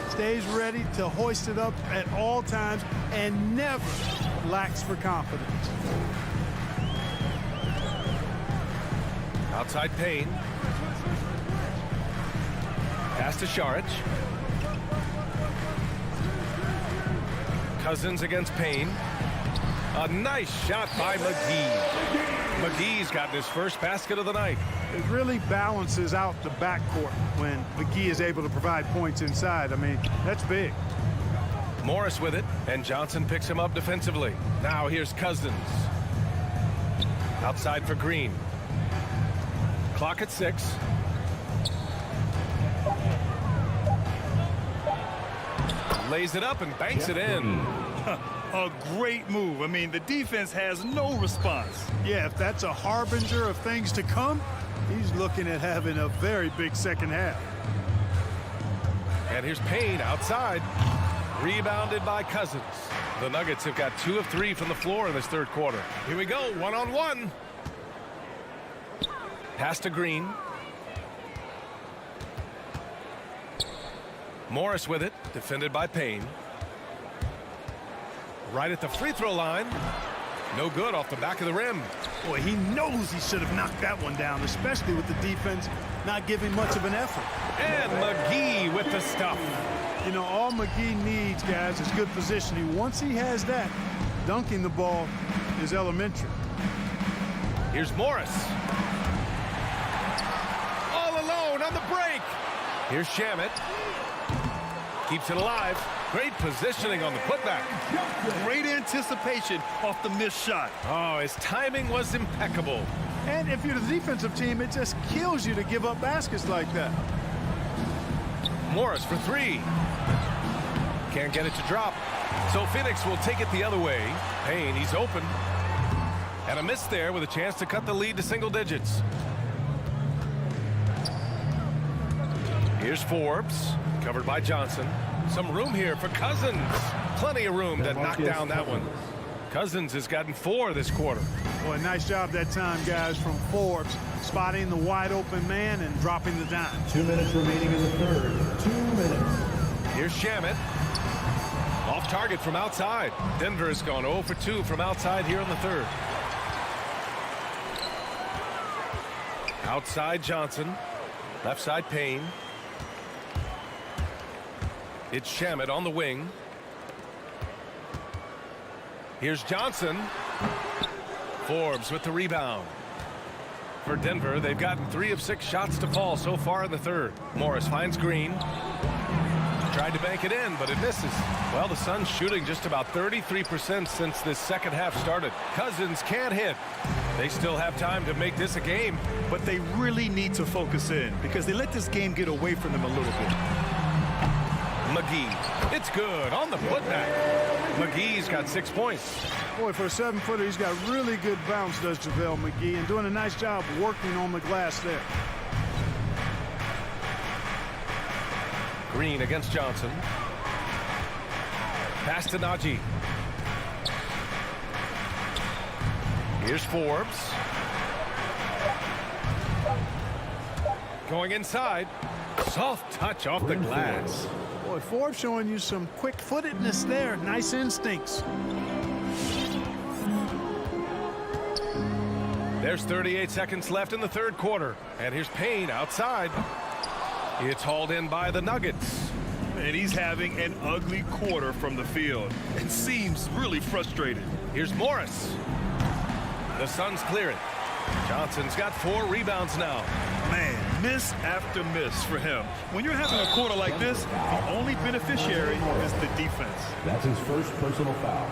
Stays ready to hoist it up at all times and never lacks for confidence. Outside Payne. Pass to Saric. Cousins against Payne. A nice shot by McGee. McGee's gotten his first basket of the night. It really balances out the backcourt when McGee is able to provide points inside. I mean, that's big. Morris with it, and Johnson picks him up defensively. Now here's Cousins. Outside for Green. Clock at 6. Lays it up and banks it in. A great move. I mean, the defense has no response. Yeah, if that's a harbinger of things to come, he's looking at having a very big second half. And here's Payne outside. Rebounded by Cousins. The Nuggets have got 2 of 3 from the floor in this third quarter. Here we go, 1-on-1. Pass to Green. Morris with it, defended by Payne. Right at the free throw line. No good off the back of the rim. Boy, he knows he should have knocked that one down, especially with the defense not giving much of an effort. And McGee with the stuff. You know, all McGee needs, guys, is good positioning. Once he has that, dunking the ball is elementary. Here's Morris. All alone on the break. Here's Shamet. Keeps it alive. Great positioning on the putback. Great anticipation off the missed shot. Oh, his timing was impeccable. And if you're the defensive team, it just kills you to give up baskets like that. Morris for 3. Can't get it to drop. So Phoenix will take it the other way. Payne, he's open. And a miss there with a chance to cut the lead to single digits. Here's Forbes, covered by Johnson. Some room here for Cousins. Plenty of room to knock down that one. Cousins has gotten 4 this quarter. Boy, nice job that time, guys, from Forbes, spotting the wide open man and dropping the dime. 2 minutes remaining in the third. 2 minutes. Here's Shamet. Off target from outside. Denver has gone 0 for 2 from outside here in the third. Outside Johnson. Left side Payne. It's Shamet on the wing. Here's Johnson. Forbes with the rebound. For Denver, they've gotten 3 of 6 shots to fall so far in the third. Morris finds Green. Tried to bank it in, but it misses. Well, the Suns shooting just about 33% since this second half started. Cousins can't hit. They still have time to make this a game. But they really need to focus in because they let this game get away from them a little bit. McGee. It's good on the putback. McGee's got 6 points. Boy, for a 7-footer, he's got really good bounce, does JaVale McGee, and doing a nice job working on the glass there. Green against Johnson. Pass to Najee. Here's Forbes. Going inside. Soft touch off the glass. Boy, Forbes showing you some quick-footedness there. Nice instincts. There's 38 seconds left in the third quarter. And here's Payne outside. It's hauled in by the Nuggets. And he's having an ugly quarter from the field and seems really frustrated. Here's Morris. The Suns clear it. Johnson's got 4 rebounds now. Man, miss after miss for him. When you're having a quarter like this, the only beneficiary is the defense. That's his first personal foul.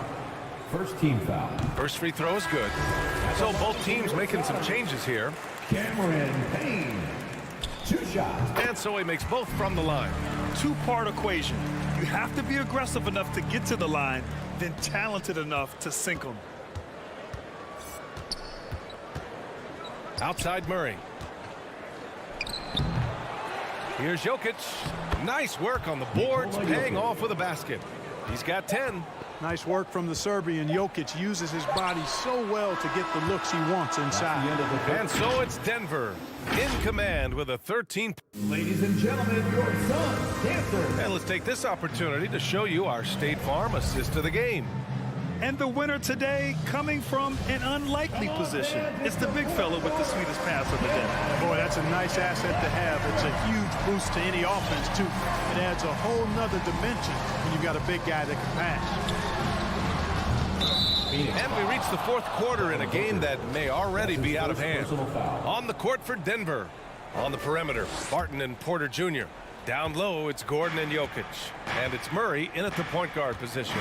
First team foul. First free throw is good. So both teams making some changes here. Cameron Payne. 2 shots. And so he makes both from the line. 2-part equation. You have to be aggressive enough to get to the line, then talented enough to sink them. Outside Murray. Here's Jokic. Nice work on the boards, paying off with a basket. He's got 10. Nice work from the Serbian. Jokic uses his body so well to get the looks he wants inside. And so it's Denver in command with a 13. Ladies and gentlemen, your Suns Dancers. And let's take this opportunity to show you our State Farm assist of the game. And the winner today coming from an unlikely position. It's the big fella with the sweetest pass of the day. Boy, that's a nice asset to have. It's a huge boost to any offense, too. It adds a whole nother dimension when you've got a big guy that can pass. And we reach the fourth quarter in a game that may already be out of hand. On the court for Denver. On the perimeter, Barton and Porter Jr. Down low, it's Gordon and Jokic. And it's Murray in at the point guard position.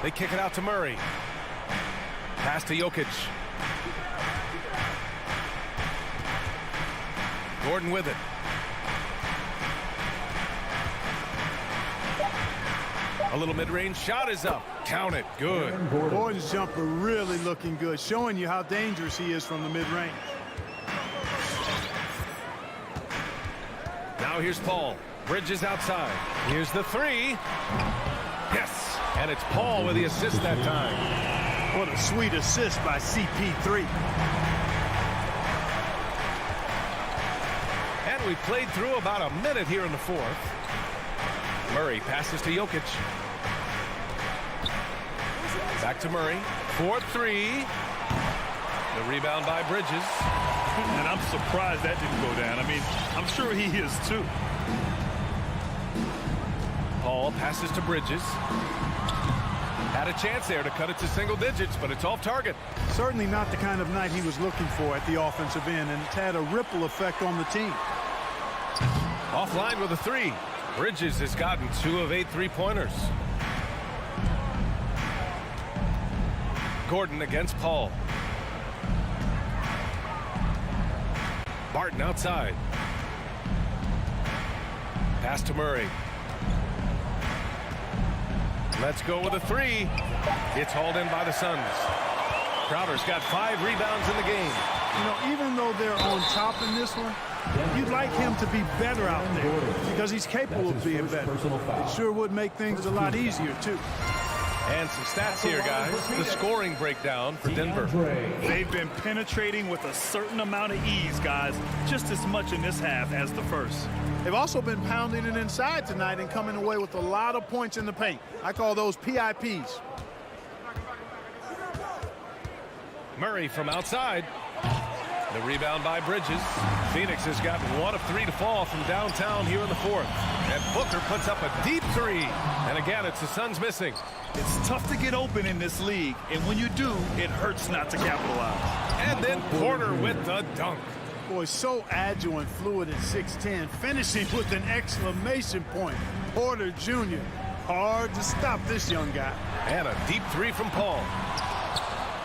They kick it out to Murray. Pass to Jokic. Gordon with it. A little mid-range shot is up. Count it. Good. Gordon's jumper really looking good, showing you how dangerous he is from the mid-range. Now here's Paul. Bridges outside. Here's the 3. Yes. And it's Paul with the assist that time. What a sweet assist by CP3. And we played through about a minute here in the fourth. Murray passes to Jokic. Back to Murray. 4-3. The rebound by Bridges. And I'm surprised that didn't go down. I mean, I'm sure he is too. Paul passes to Bridges. Had a chance there to cut it to single digits, but it's off target. Certainly not the kind of night he was looking for at the offensive end, and it's had a ripple effect on the team. Offline with a 3. Bridges has gotten 2 of 8 3-pointers. Gordon against Paul. Barton outside. Pass to Murray. Let's go with a 3. It's hauled in by the Suns. Crowder's got 5 rebounds in the game. You know, even though they're on top in this one, You'd like him to be better out there because he's capable of being better. It sure would make things a lot easier, too. And some stats here, guys. The scoring breakdown for Denver. They've been penetrating with a certain amount of ease, guys, just as much in this half as the first. They've also been pounding it inside tonight and coming away with a lot of points in the paint. I call those PIPs. Murray from outside. The rebound by Bridges. Phoenix has got 1 of 3 to fall from downtown here in the fourth. And Booker puts up a deep three. And again, it's the Suns missing. It's tough to get open in this league, and when you do, it hurts not to capitalize. And then Porter with the dunk. Boy, so agile and fluid at 6'10", finishing with an exclamation point. Porter Jr. Hard to stop this young guy. And a deep three from Paul.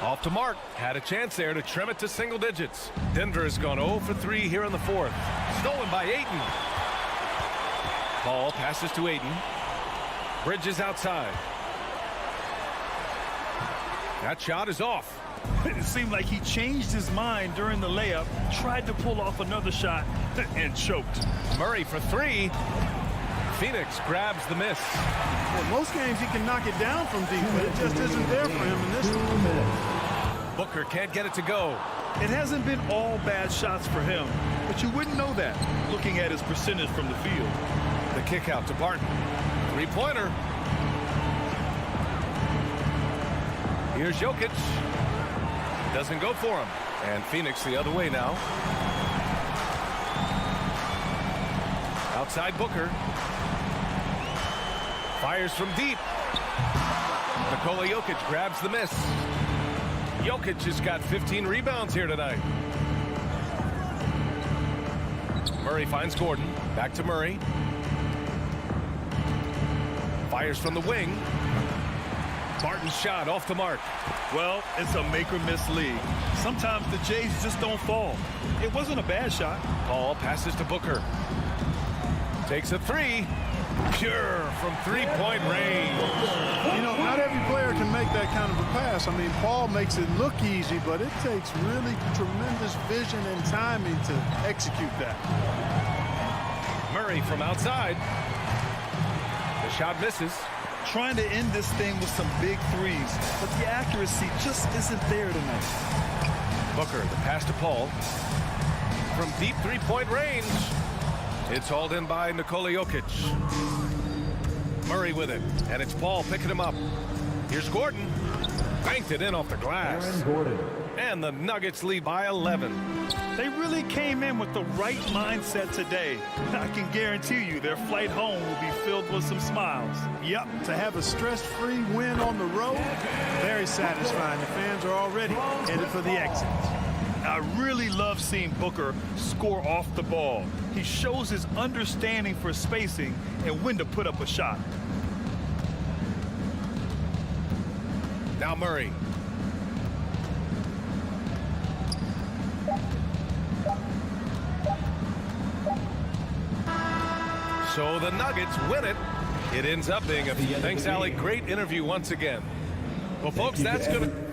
Off to Mark. Had a chance there to trim it to single digits. Denver has gone 0 for 3 here in the fourth. Stolen by Ayton. Paul passes to Ayton. Bridges outside. That shot is off. It seemed like he changed his mind during the layup, tried to pull off another shot, and choked. Murray for 3. Phoenix grabs the miss. Well, most games he can knock it down from deep, but it just isn't there for him in this one. Booker can't get it to go. It hasn't been all bad shots for him, but you wouldn't know that looking at his percentage from the field. The kick out to Barton. Three-pointer. Here's Jokic. Doesn't go for him. And Phoenix the other way now. Outside Booker. Fires from deep. Nikola Jokic grabs the miss. Jokic has got 15 rebounds here tonight. Murray finds Gordon. Back to Murray. Fires from the wing. Barton's shot off the mark. Well, it's a make-or-miss league. Sometimes the Jays just don't fall. It wasn't a bad shot. Paul passes to Booker. Takes a three. Pure from three-point range. You know, not every player can make that kind of a pass. I mean, Paul makes it look easy, but it takes really tremendous vision and timing to execute that. Murray from outside. The shot misses. Trying to end this thing with some big threes, but the accuracy just isn't there tonight. Booker, the pass to Paul. From deep three-point range. It's hauled in by Nikola Jokic. Murray with it, and it's Paul picking him up. Here's Gordon. Banked it in off the glass. And the Nuggets lead by 11. They really came in with the right mindset today. I can guarantee you their flight home will be filled with some smiles. Yep, to have a stress-free win on the road, very satisfying. The fans are already headed for the exit. I really love seeing Booker score off the ball. He shows his understanding for spacing and when to put up a shot. Now Murray. So the Nuggets win it. It ends up being a thanks, Allie. Great interview once again. Well, folks, that's going to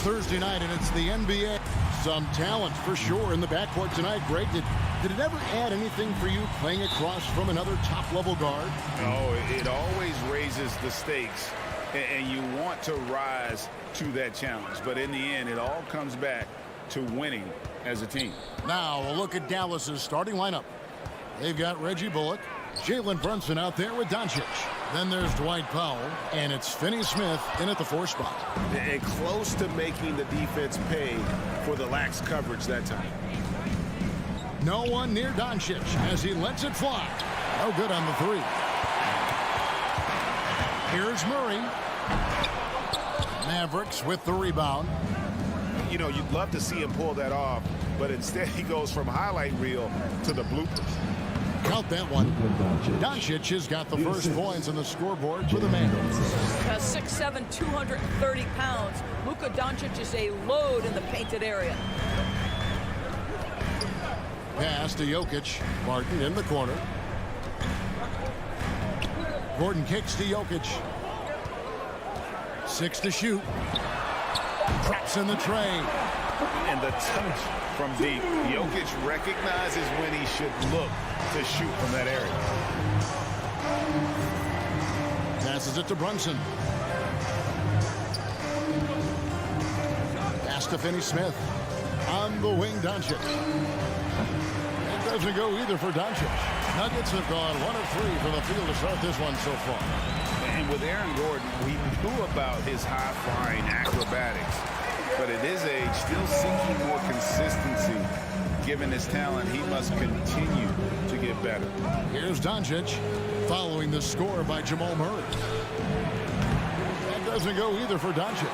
Thursday night, and it's the NBA. Some talent for sure in the backcourt tonight. Greg, did it ever add anything for you playing across from another top-level guard? Oh, it always raises the stakes, and you want to rise to that challenge. But in the end, it all comes back to winning as a team. Now, a look at Dallas's starting lineup. They've got Reggie Bullock, Jalen Brunson out there with Doncic. Then there's Dwight Powell, and it's Finney-Smith in at the 4 spot. And close to making the defense pay for the lax coverage that time. No one near Doncic as he lets it fly. No good on the 3. Here's Murray. Mavericks with the rebound. You know, you'd love to see him pull that off, but instead he goes from highlight reel to the bloopers. Count that one. Doncic has got the first points on the scoreboard for the Mavericks. 6'7", 230 pounds. Luka Doncic is a load in the painted area. Pass to Jokic. Martin in the corner. Gordon kicks to Jokic. 6 to shoot. Traps in the tray. And the touch from deep. Jokic recognizes when he should look to shoot from that area. Passes it to Brunson. Pass to Finney-Smith. On the wing, Doncic. It doesn't go either for Doncic. Nuggets have gone 1 of 3 from the field to start this one so far. And with Aaron Gordon, we knew about his high-flying acrobatics. But at his age, still seeking more consistency. Given his talent, he must continue to get better. Here's Doncic following the score by Jamal Murray. That doesn't go either for Doncic.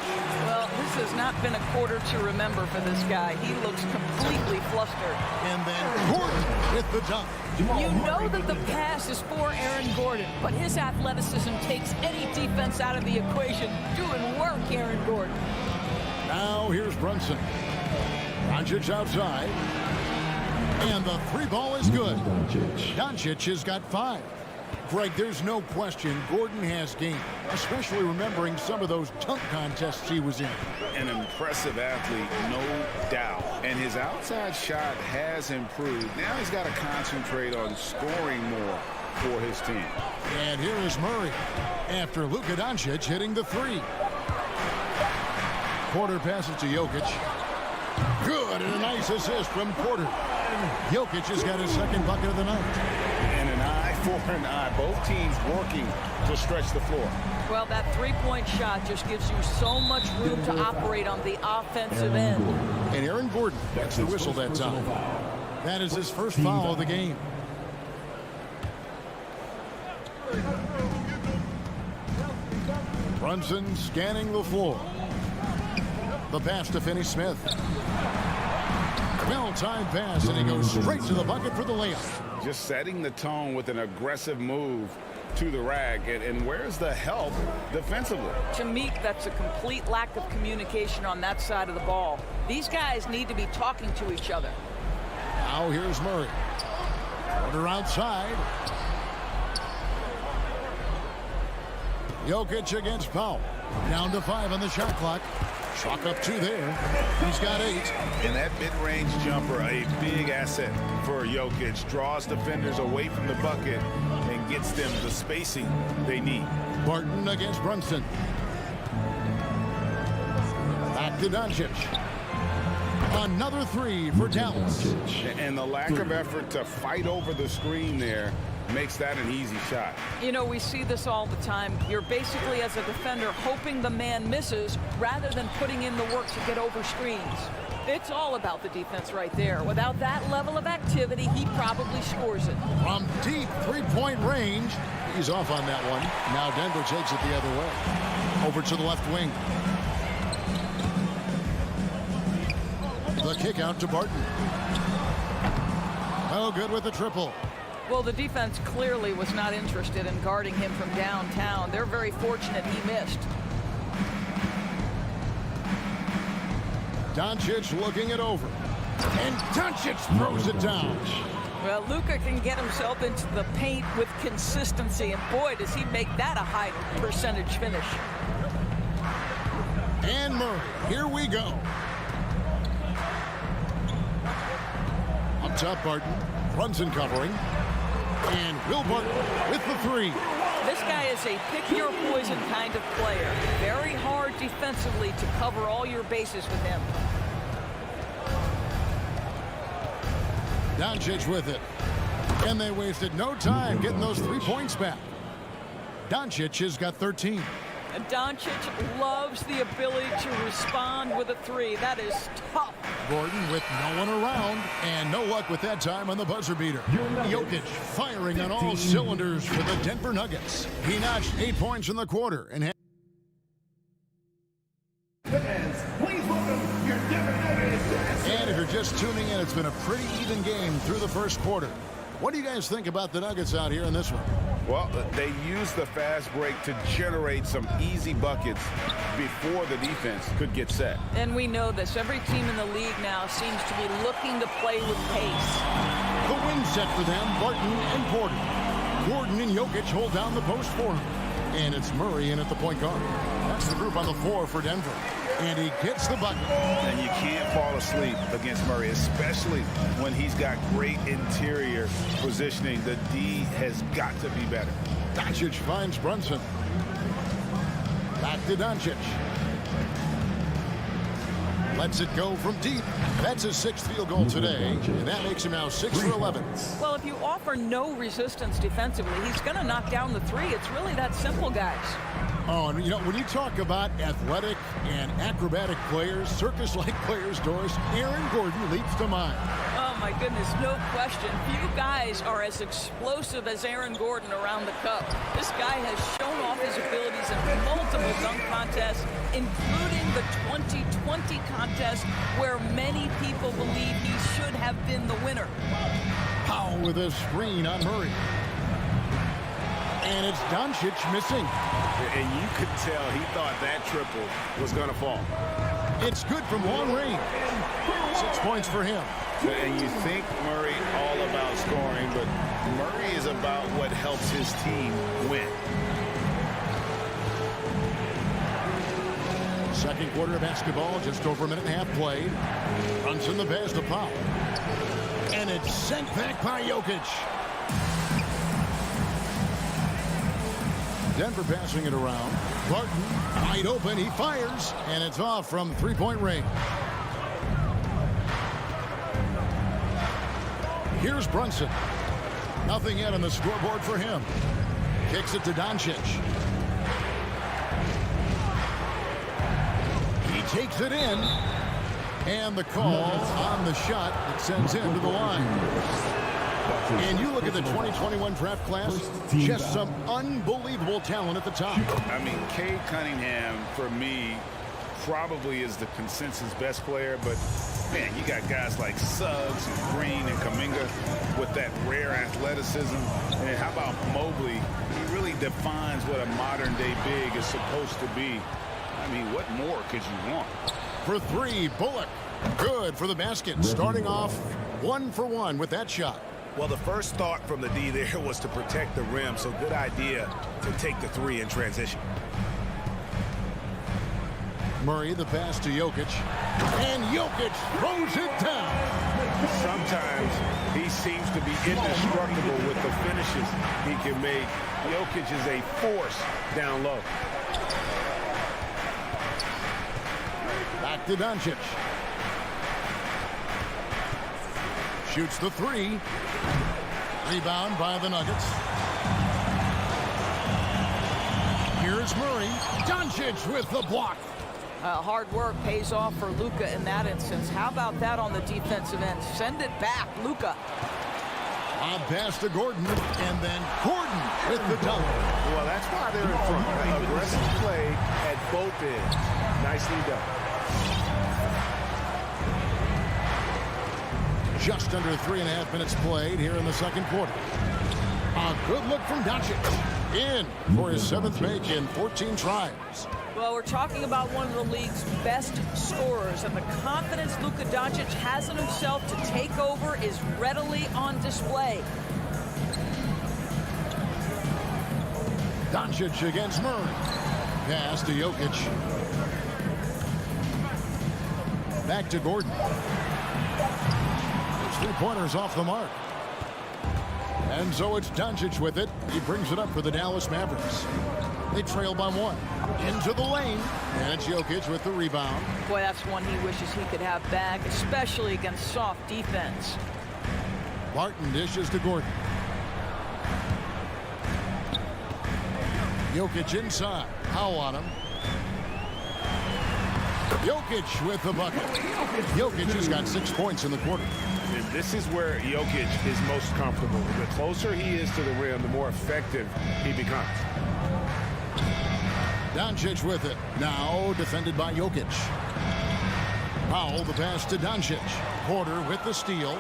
Well, this has not been a quarter to remember for this guy. He looks completely flustered. And then Gordon with the dunk. You know that the pass is for Aaron Gordon, but his athleticism takes any defense out of the equation. Doing work, Aaron Gordon. Now here's Brunson. Doncic outside. And the 3 ball is good. Doncic has got 5. Greg, there's no question Gordon has game, especially remembering some of those dunk contests he was in. An impressive athlete, no doubt. And his outside shot has improved. Now he's got to concentrate on scoring more for his team. And here is Murray after Luka Doncic hitting the 3. Porter passes to Jokic. Good, and a nice assist from Porter. Jokic has got his 2nd bucket of the night. And an eye for an eye. Both teams working to stretch the floor. Well, that 3-point shot just gives you so much room to operate on the offensive end. And Aaron Gordon gets the whistle that time. That is his first foul of the game. Brunson scanning the floor. The pass to Finney-Smith. Well-timed pass, and he goes straight to the bucket for the layup. Just setting the tone with an aggressive move to the rack. And where's the help defensively? To me, that's a complete lack of communication on that side of the ball. These guys need to be talking to each other. Now here's Murray. Porter outside. Jokic against Powell. Down to 5 on the shot clock. Chalk up 2 there. He's got 8. And that mid-range jumper, a big asset for Jokic. Draws defenders away from the bucket and gets them the spacing they need. Barton against Brunson. Back to Doncic. Another 3 for Dallas. And the lack of effort to fight over the screen there makes that an easy shot. You know, we see this all the time. You're basically, as a defender, hoping the man misses rather than putting in the work to get over screens. It's all about the defense right there. Without that level of activity, he probably scores it. From deep 3-point range, he's off on that one. Now Denver takes it the other way. Over to the left wing. The kick out to Barton. Oh, good with the triple. Well, the defense clearly was not interested in guarding him from downtown. They're very fortunate he missed. Doncic looking it over. And Doncic throws it down. Well, Luka can get himself into the paint with consistency, and boy, does he make that a high percentage finish. And Murray, here we go. Up top, Barton. Brunson covering. And Will Barton with the three. This guy is a pick-your-poison kind of player. Very hard defensively to cover all your bases with him. Doncic with it. And they wasted no time getting those 3 points back. Doncic has got 13. And Doncic loves the ability to respond with a three. That is tough. Gordon with no one around, and no luck with that time on the buzzer beater. Jokic firing on all cylinders for the Denver Nuggets. He notched 8 points in the quarter and had And if you're just tuning in, it's been a pretty even game through the first quarter. What do you guys think about the Nuggets out here in this one? Well, they used the fast break to generate some easy buckets before the defense could get set. And we know this. Every team in the league now seems to be looking to play with pace. The win set for them, Barton and Porter. Gordon and Jokic hold down the post for him. And it's Murray in at the point guard. That's the group on the floor for Denver. And he gets the bucket. And you can't fall asleep against Murray, especially when he's got great interior positioning. The D has got to be better. Doncic finds Brunson. Back to Doncic. Lets it go from deep. That's his 6th field goal today, and that makes him now 6 for 11. Well, if you offer no resistance defensively, he's going to knock down the three. It's really that simple, guys. Oh, and you know, when you talk about athletic and acrobatic players, circus-like players, Doris, Aaron Gordon leaps to mind. Oh, my goodness, no question. Few guys are as explosive as Aaron Gordon around the cup. This guy has shown off his abilities in multiple dunk contests, including the 2020 contest where many people believe he should have been the winner. Powell with a screen on Murray. And it's Doncic missing. And you could tell he thought that triple was going to fall. It's good from long range. 6 points for him. And you think Murray all about scoring, but Murray is about what helps his team win. Second quarter of basketball, just over a minute and a half played. Brunson the pass to Powell. And it's sent back by Jokic. Denver passing it around. Barton wide open. He fires, and it's off from 3-point range. Here's Brunson. Nothing yet on the scoreboard for him. Kicks it to Doncic. He takes it in. And the call on the shot that sends him to the line. And you look at the 2021 draft class, just some unbelievable talent at the top. I mean, Cade Cunningham, for me, probably is the consensus best player, but man, you got guys like Suggs and Green and Kuminga with that rare athleticism. And how about Mobley? He really defines what a modern-day big is supposed to be. I mean, what more could you want? For three, Bullock. Good for the basket. Starting off 1 for 1 with that shot. Well, the first thought from the D there was to protect the rim, so good idea to take the three in transition. Murray, the pass to Jokic. And Jokic throws it down. Sometimes he seems to be indestructible with the finishes he can make. Jokic is a force down low. Back to Doncic. Shoots the three. Rebound by the Nuggets. Here's Murray. Doncic with the block. Hard work pays off for Luka in that instance. How about that on the defensive end? Send it back, Luka. On pass to Gordon, and then Gordon with the dunk. Well, that's why they're in front. Aggressive play at both ends. Nicely done. Just under 3.5 minutes played here in the second quarter. A good look from Doncic. In for his 7th make in 14 tries. Well, we're talking about one of the league's best scorers, and the confidence Luka Doncic has in himself to take over is readily on display. Doncic against Murray. Pass to Jokic. Back to Gordon. His three-pointer's off the mark. And so it's Doncic with it. He brings it up for the Dallas Mavericks. They trail by 1. Into the lane. And it's Jokic with the rebound. Boy, that's one he wishes he could have back, especially against soft defense. Barton dishes to Gordon. Jokic inside. Powell on him. Jokic with the bucket. Jokic has got 6 points in the quarter. And this is where Jokic is most comfortable. The closer he is to the rim, the more effective he becomes. Doncic with it. Now defended by Jokic. Powell the pass to Doncic. Porter with the steal.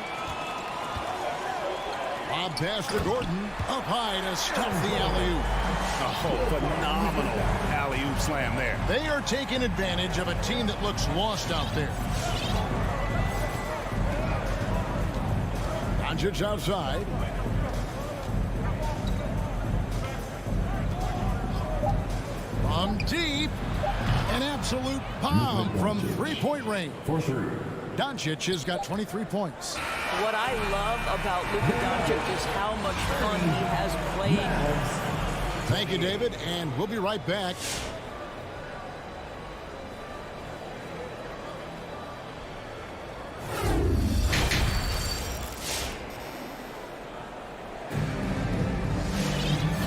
Lob pass to Gordon. Up high to stop the alley-oop. Oh, phenomenal alley-oop slam there. They are taking advantage of a team that looks lost out there. Doncic outside. From deep. An absolute bomb from three-point range. Doncic has got 23 points. What I love about Luka Doncic is how much fun he has playing. Thank you, David, and we'll be right back.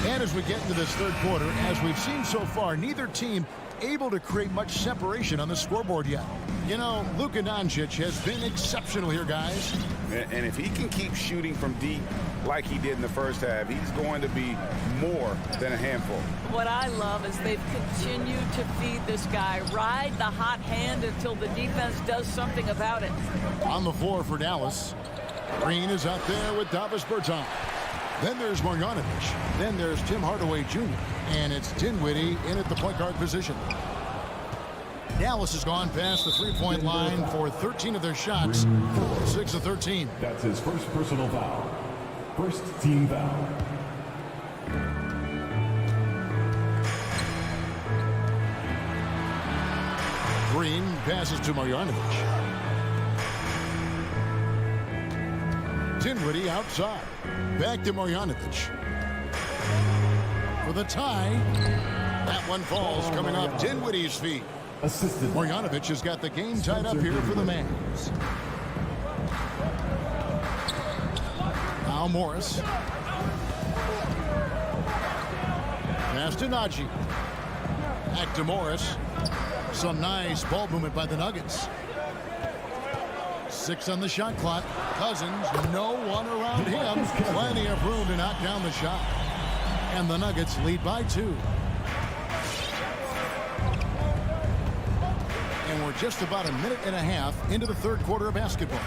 And as we get into this third quarter, as we've seen so far, neither team able to create much separation on the scoreboard yet. You know, Luka Doncic has been exceptional here, guys. And if he can keep shooting from deep like he did in the first half, he's going to be more than a handful. What I love is they've continued to feed this guy, ride the hot hand until the defense does something about it. On the floor for Dallas, Green is out there with Davis Bertans. Then there's Marjanovic. Then there's Tim Hardaway Jr. And it's Dinwiddie in at the point guard position. Dallas has gone past the three-point line for 13 of their shots. 6 of 13. That's his first personal foul. First team foul. Green passes to Marjanovic. Dinwiddie outside. Back to Marjanovic. For the tie. That one falls coming off Dinwiddie's feet. Marjanovic has got the game tied up here for the Mavs. Now Morris. Pass to Najee. Back to Morris. Some nice ball movement by the Nuggets. 6 on the shot clock. Cousins, no one around him. Plenty of room to knock down the shot. And the Nuggets lead by 2. And we're just about a minute and a half into the third quarter of basketball.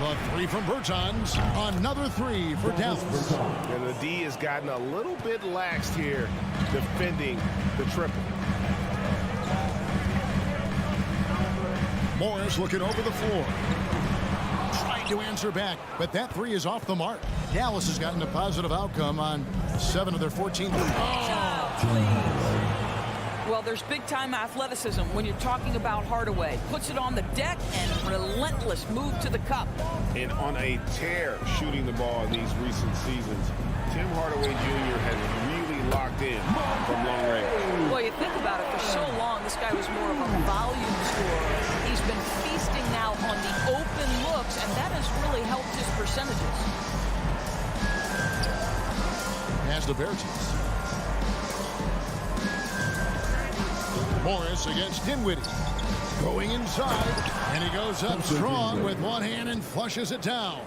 The three from Bertans. Another three for Dallas. And the D has gotten a little bit laxed here defending the triple. Morris looking over the floor. Trying to answer back, but that three is off the mark. Dallas has gotten a positive outcome on 7 of their 14. Well, there's big-time athleticism when you're talking about Hardaway. Puts it on the deck and relentless move to the cup. And on a tear shooting the ball in these recent seasons, Tim Hardaway Jr. has really locked in from long range. Well, you think about it, for so long, this guy was more of a volume scorer. He's been feasting now on the open looks, and that has really helped his percentages. Pass to Bertans. Morris against Dinwiddie. Going inside, and he goes up strong with one hand and flushes it down.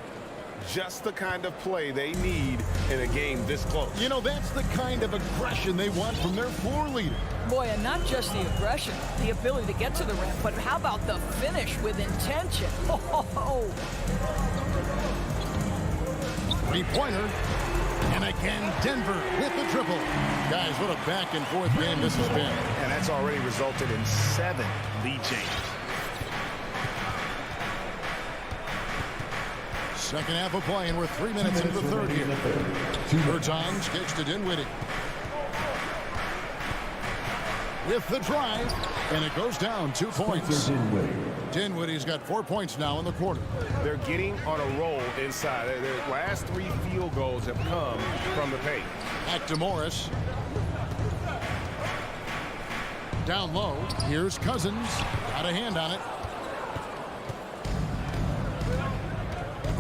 Just the kind of play they need in a game this close. You know, that's the kind of aggression they want from their floor leader. Boy, and not just the aggression, the ability to get to the rim, but how about the finish with intention? Oh. Three-pointer. And again, Denver with the triple. Guys, what a back-and-forth game this has been. And that's already resulted in 7 lead changes. Second half of play, and we're 3 minutes into the third here. Bertans kicks to Dinwiddie. With the drive, And it goes down 2 points. Dinwiddie's got 4 points now in the quarter. They're getting on a roll inside. Their last 3 field goals have come from the paint. Back to Morris. Down low. Here's Cousins. Got a hand on it.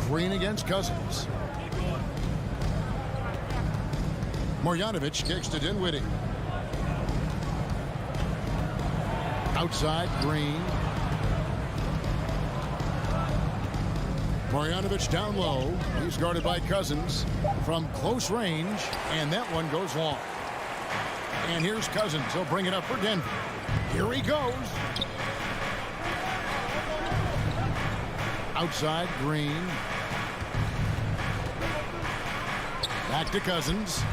Green against Cousins. Marjanovic kicks to Dinwiddie. Outside, Green. Marjanovic down low. He's guarded by Cousins from close range, and that one goes long. And here's Cousins. He'll bring it up for Denver. Here he goes. Outside, Green. Back to Cousins.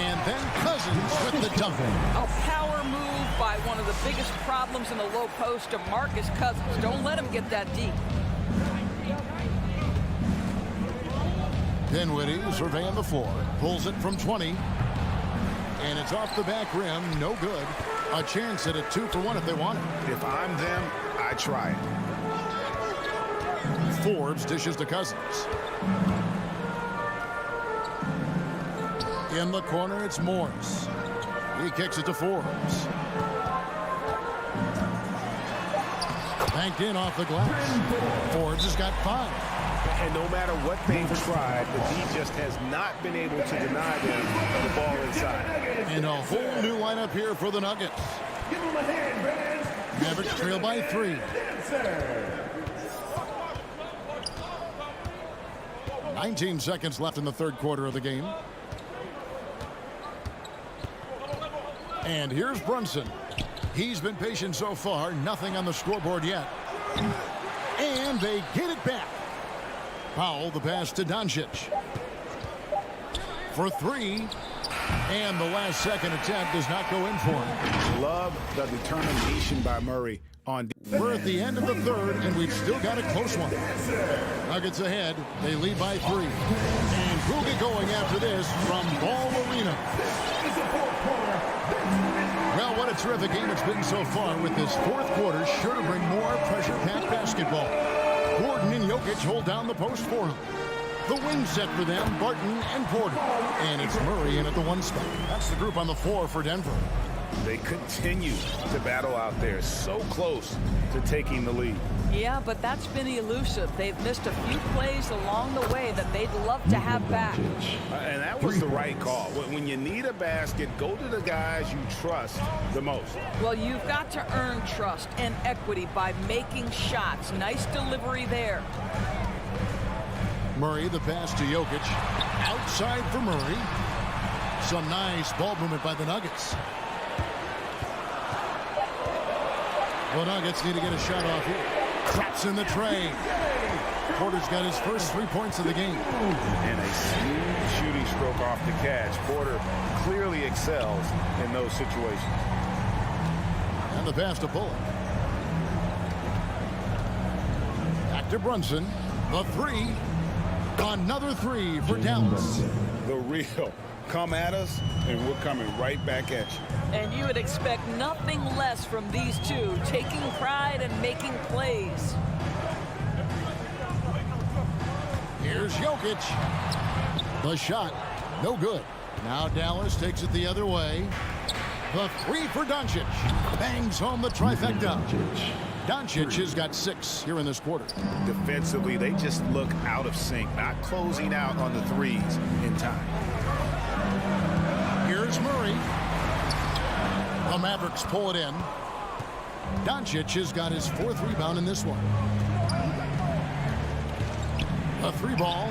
And then Cousins with the dunk. A power move by one of the biggest problems in the low post of Marcus Cousins. Don't let him get that deep. Dinwiddie surveying the floor. Pulls it from 20. And it's off the back rim. No good. A chance at a 2-for-1 if they want it. If I'm them, I try it. Forbes dishes to Cousins. In the corner, it's Morris. He kicks it to Forbes. Banked in off the glass. Forbes has got 5. And no matter what they've tried, the D just has not been able to deny them the ball inside. And a whole new lineup here for the Nuggets. Mavericks trail by 3. 19 seconds left in the third quarter of the game. And here's Brunson. He's been patient so far. Nothing on the scoreboard yet. And they get it back. Powell, the pass to Doncic. For 3. And the last second attempt does not go in for him. Love the determination by Murray on. We're at the end of the third, and we've still got a close one. Nuggets ahead. They lead by 3. And we'll get going after this from Ball Arena. Well, what a terrific game it's been so far, with this fourth quarter sure to bring more pressure-packed basketball. Gordon and Jokic hold down the post for him. The wing set for them, Barton and Porter. And it's Murray in at the 1 spot. That's the group on the floor for Denver. They continue to battle out there, so close to taking the lead. Yeah, but that's been elusive. They've missed a few plays along the way that they'd love to have back. And that was the right call. When you need a basket, go to the guys you trust the most. Well, you've got to earn trust and equity by making shots. Nice delivery there. Murray, the pass to Jokic. Outside for Murray. Some nice ball movement by the Nuggets. The Nuggets need to get a shot off here. Drops in the tray. Porter's got his first 3 points of the game. And a smooth shooting stroke off the catch. Porter clearly excels in those situations. And the pass to Bullock. Back to Brunson. The 3. Another 3 for Dallas. The real. Come at us, and we're coming right back at you. And you would expect nothing less from these two, taking pride and making plays. Here's Jokic. The shot, no good. Now Dallas takes it the other way. The 3 for Doncic. Bangs home the trifecta. Doncic has got 6 here in this quarter. Defensively, they just look out of sync, not closing out on the threes in time. Here's Murray. The Mavericks pull it in. Doncic has got his 4th rebound in this one. A 3 ball.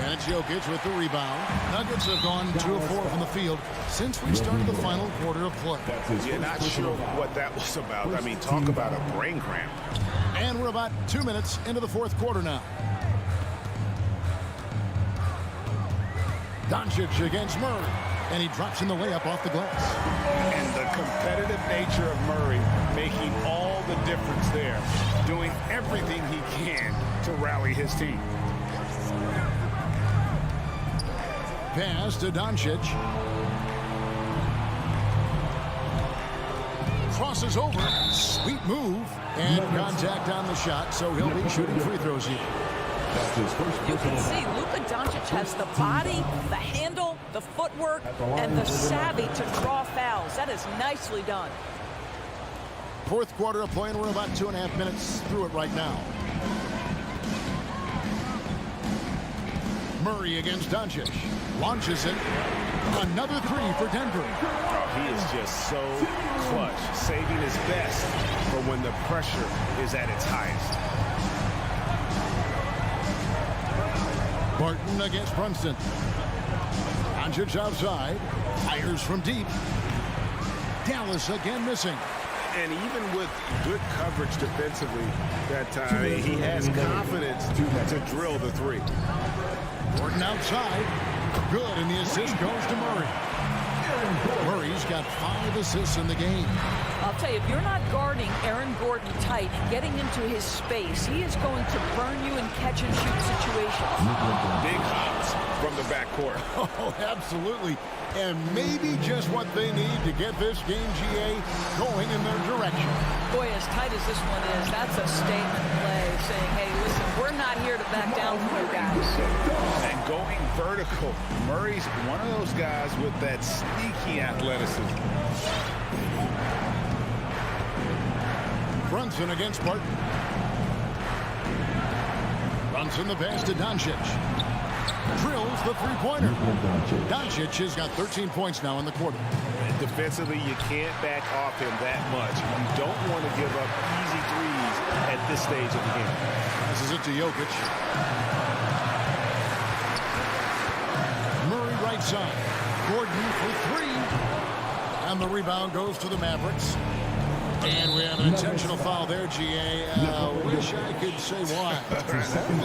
And it's Jokic with the rebound. Nuggets have gone 2 of 4 from the field since we started the final quarter of play. You're not sure what that was about. I mean, talk about a brain cramp. And we're about 2 minutes into the 4th quarter now. Doncic against Murray. And he drops in the layup off the glass. And the competitive nature of Murray making all the difference there. Doing everything he can to rally his team. Pass to Doncic. crosses over. Sweet move. And contact on the shot, so he'll be shooting free throws here. That's his first You can personal see foul. Luka Doncic has the body, the handle, the footwork, and the savvy to draw fouls. That is nicely done. Fourth quarter of play, and we're about 2.5 minutes through it right now. Murray against Doncic. Launches it. Another three for Denver. He is just so clutch, saving his best for when the pressure is at its highest. Barton against Brunson. Doncic outside. Fires from deep. Dallas again missing. And even with good coverage defensively that time, he has confidence to drill the three. Gordon outside. Good, and the assist goes to Murray. Murray's got 5 assists in the game. I'll tell you, if you're not guarding Aaron Gordon tight and getting into his space, he is going to burn you in catch-and-shoot situations. Big hops from the backcourt. Oh, absolutely. And maybe just what they need to get this game, GA, going in their direction. Boy, as tight as this one is, that's a statement play saying, hey, listen, we're not here to back down from you guys. And going vertical. Murray's one of those guys with that sneaky athleticism. Brunson against Barton. Brunson the pass to Doncic. Drills the three-pointer. Doncic has got 13 points now in the quarter. Defensively, you can't back off him that much. You don't want to give up easy threes at this stage of the game. Passes it to Jokic. Murray right side. Gordon for three. And the rebound goes to the Mavericks. And we have an intentional foul there, GA. Wish I could say why.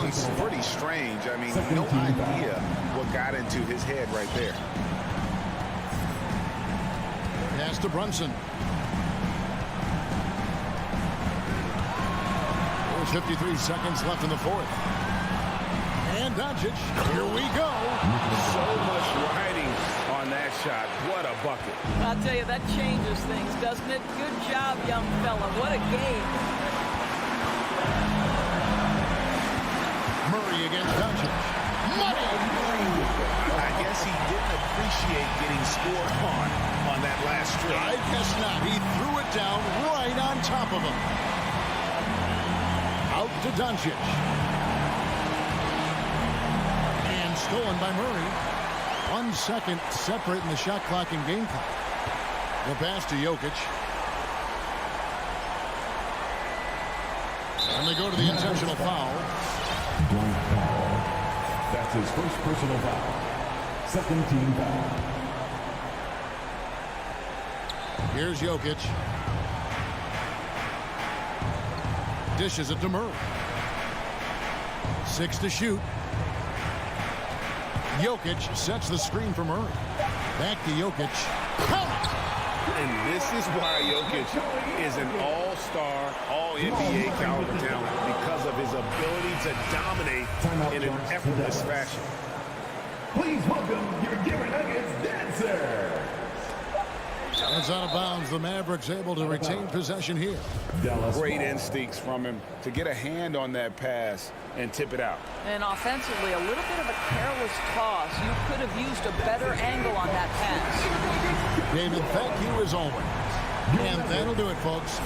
It's pretty strange. I mean, no idea what got into his head right there. Pass to Brunson. There's 53 seconds left in the fourth. And Doncic, here we go. So much riding on that shot. What a bucket. I'll tell you, that changes things, doesn't it? Good job, young fella. What a game. Murray against Doncic. Money! I guess he didn't appreciate getting scored on that last strike. I guess not. He threw it down right on top of him. Out to Doncic. And stolen by Murray. 1 second separating the shot clock and game clock. The pass to Jokic. And they go to the intentional foul. Blank foul. That's his first personal foul. Second team foul. Here's Jokic. Dishes it to Murray. 6 to shoot. Jokic sets the screen for Murray. Back to Jokic. Count! And this is why Jokic is an all-star, all-NBA caliber talent, because of his ability to dominate in an effortless fashion. Please welcome your Denver Nuggets dancer. That's out of bounds. The Mavericks able to retain possession here. Great instincts from him to get a hand on that pass and tip it out. And offensively, a little bit of a careless toss. You could have used a better angle on that pass. David, thank you as always. And that'll do it, folks.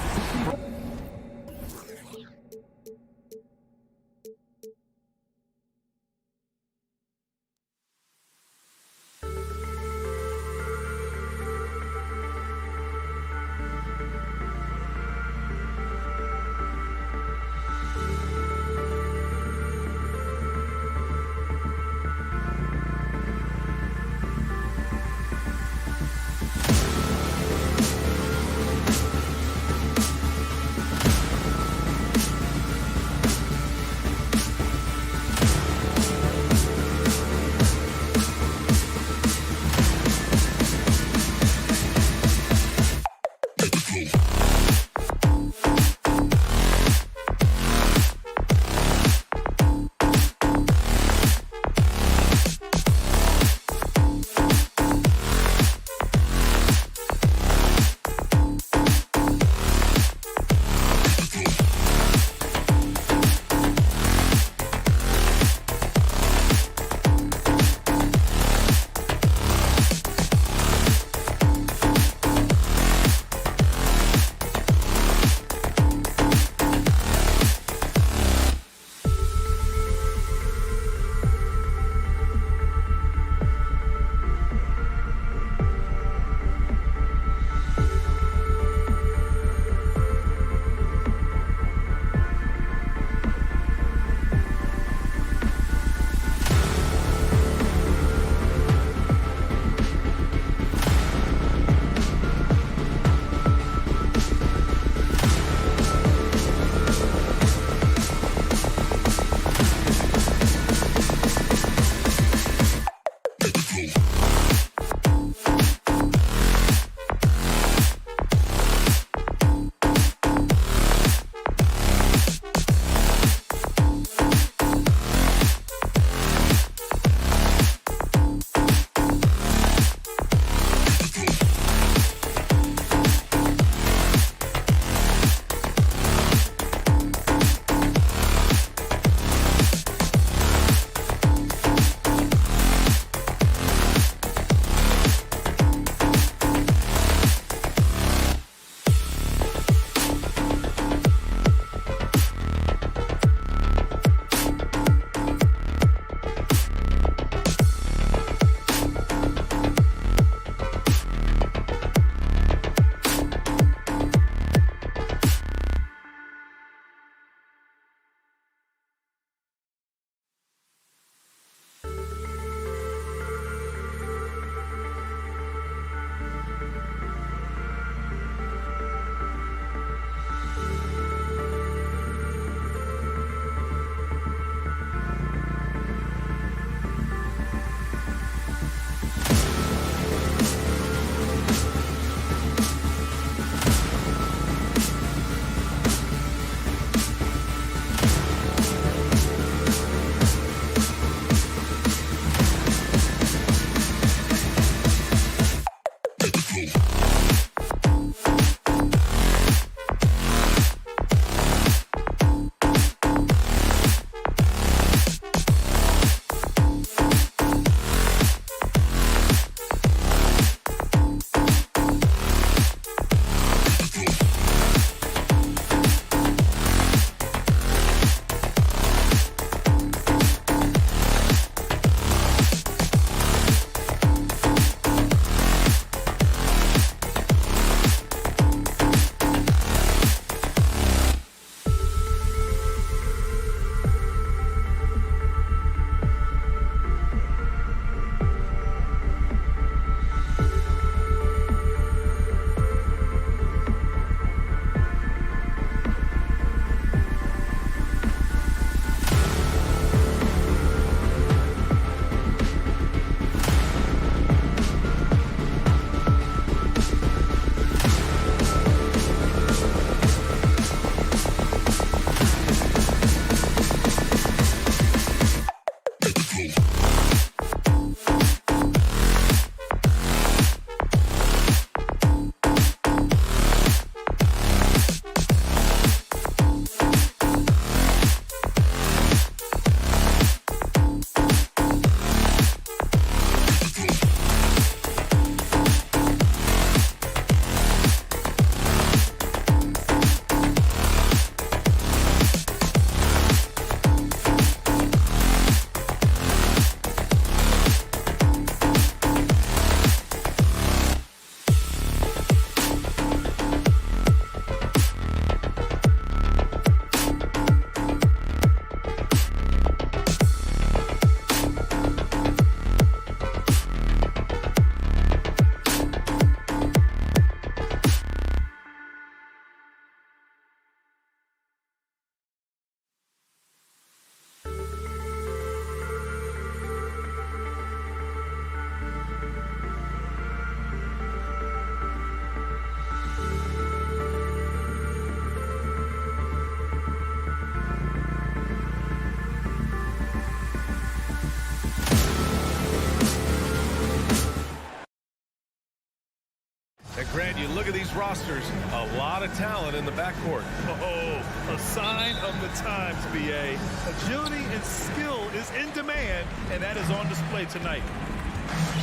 rosters a lot of talent in the backcourt. Oh, a sign of the times, B.A. Agility and skill is in demand, and that is on display tonight.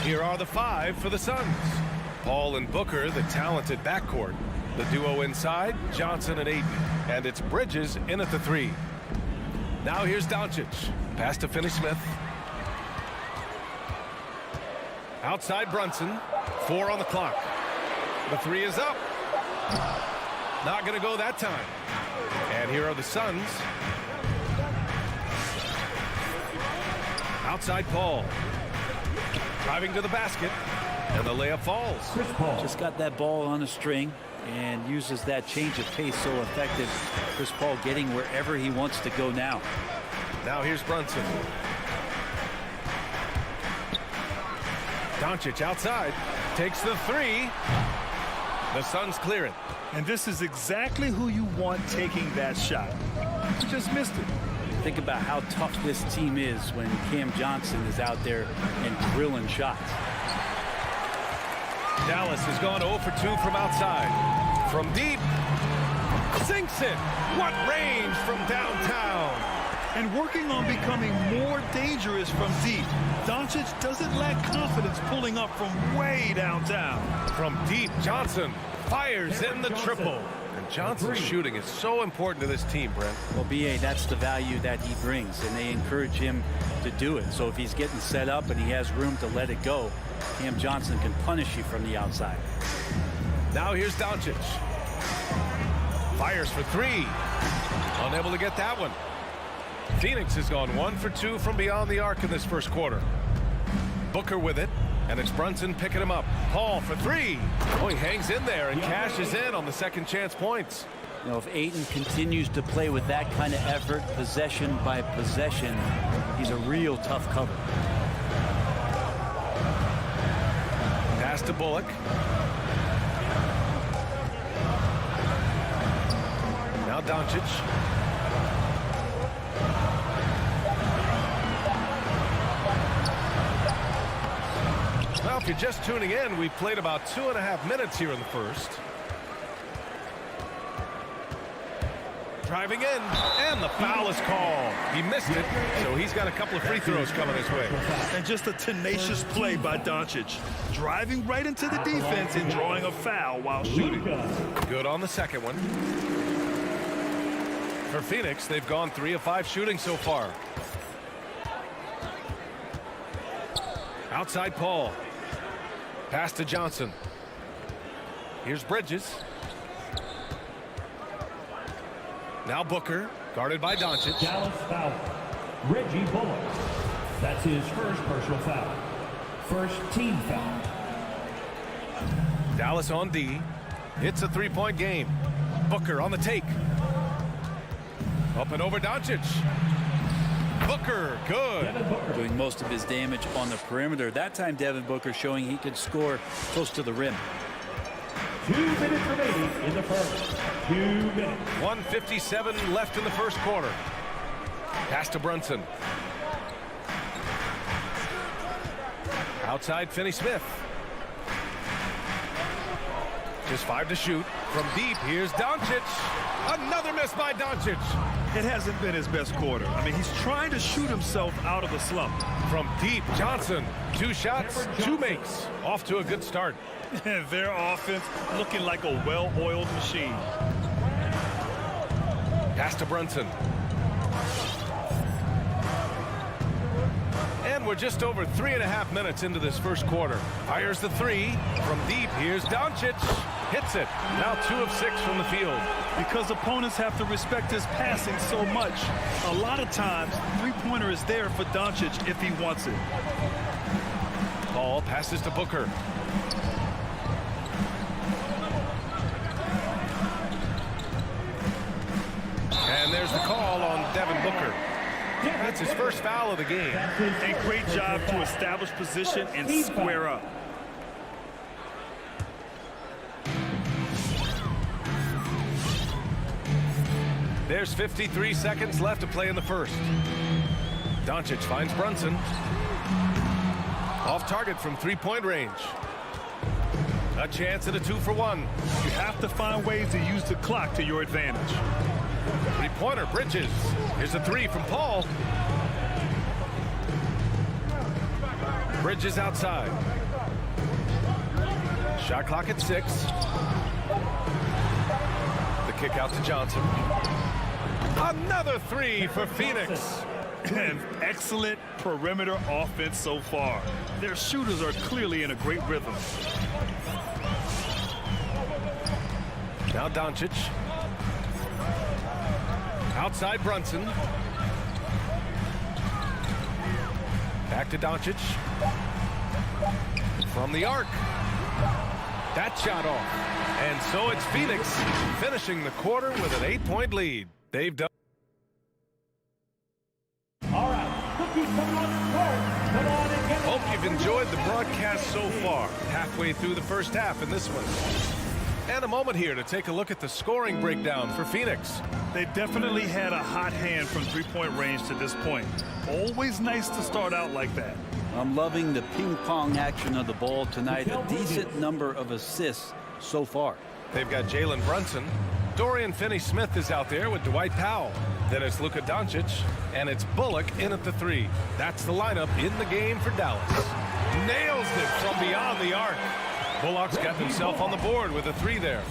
Here are the 5 for the Suns. Paul and Booker, the talented backcourt. The duo inside, Johnson and Ayton. And it's Bridges in at the 3. Now here's Doncic. Pass to Finney-Smith. Outside Brunson. 4 on the clock. The 3 is up. Not going to go that time. And here are the Suns. Outside Paul. Driving to the basket. And the layup falls. Chris Paul just got that ball on a string and uses that change of pace so effective. Chris Paul getting wherever he wants to go now. Now here's Brunson. Doncic outside. Takes the 3. The Suns clear it. And this is exactly who you want taking that shot. He just missed it. Think about how tough this team is when Cam Johnson is out there and drilling shots. Dallas has gone 0 for 2 from outside. From deep. Sinks it. What range from downtown. And working on becoming more dangerous from deep. Doncic doesn't lack confidence pulling up from way downtown. From deep, Johnson fires in the triple. And Johnson's shooting is so important to this team, Brent. Well, B.A., that's the value that he brings, and they encourage him to do it. So if he's getting set up and he has room to let it go, Cam Johnson can punish you from the outside. Now here's Doncic. Fires for 3. Unable to get that one. Phoenix has gone 1 for 2 from beyond the arc in this first quarter. Booker with it, and it's Brunson picking him up. Paul for 3. Oh, he hangs in there and cashes in on the second chance points. You know, if Ayton continues to play with that kind of effort, possession by possession, he's a real tough cover. Pass to Bullock. Now Doncic. Well, if you're just tuning in, we've played about 2.5 minutes here in the first. Driving in, and the foul is called. He missed it, so he's got a couple of free throws coming his way. And just a tenacious play by Doncic. Driving right into the defense and drawing a foul while shooting. Good on the second one. For Phoenix, they've gone 3 of 5 shooting so far. Outside Paul. Pass to Johnson. Here's Bridges. Now Booker, guarded by Doncic. Dallas foul. Reggie Bullock. That's his first personal foul. First team foul. Dallas on D. It's a 3-point game. Booker on the take. Up and over Doncic. Booker, good. Doing most of his damage on the perimeter. That time Devin Booker showing he could score close to the rim. 2 minutes remaining in the first. 2 minutes. 1:57 left in the first quarter. Pass to Brunson. Outside Finney-Smith. Just 5 to shoot. From deep, here's Doncic. Another miss by Doncic. It hasn't been his best quarter. I mean, he's trying to shoot himself out of a slump. From deep, Johnson. 2 shots, 2 makes. Off to a good start. Their offense looking like a well-oiled machine. Pass to Brunson. And we're just over 3.5 minutes into this first quarter. Fires the 3. From deep, here's Doncic. Hits it. Now 2 of 6 from the field. Because opponents have to respect his passing so much, a lot of times, three-pointer is there for Doncic if he wants it. Paul passes to Booker. And there's the call on Devin Booker. That's his first foul of the game. A great job to establish position and square up. There's 53 seconds left to play in the first. Doncic finds Brunson. Off target from 3-point range. A chance at a 2-for-1. You have to find ways to use the clock to your advantage. Three-pointer, Bridges. Here's a three from Paul. Bridges outside. Shot clock at 6. The kick out to Johnson. Another three for Phoenix. An excellent perimeter offense so far. Their shooters are clearly in a great rhythm. Now Doncic. Outside Brunson. Back to Doncic. From the arc. That shot off. And so it's Phoenix finishing the quarter with an 8-point lead. They've done. All right, look who's coming on the court. Come on and get Hope you've enjoyed the broadcast so far. Halfway through the first half in this one. And a moment here to take a look at the scoring breakdown for Phoenix. They definitely had a hot hand from three-point range to this point. Always nice to start out like that. I'm loving the ping-pong action of the ball tonight. A decent number of assists so far. They've got Jalen Brunson. Dorian Finney-Smith is out there with Dwight Powell. Then it's Luka Doncic, and it's Bullock in at the 3. That's the lineup in the game for Dallas. Nails it from beyond the arc. Bullock's got himself on the board with a 3 there.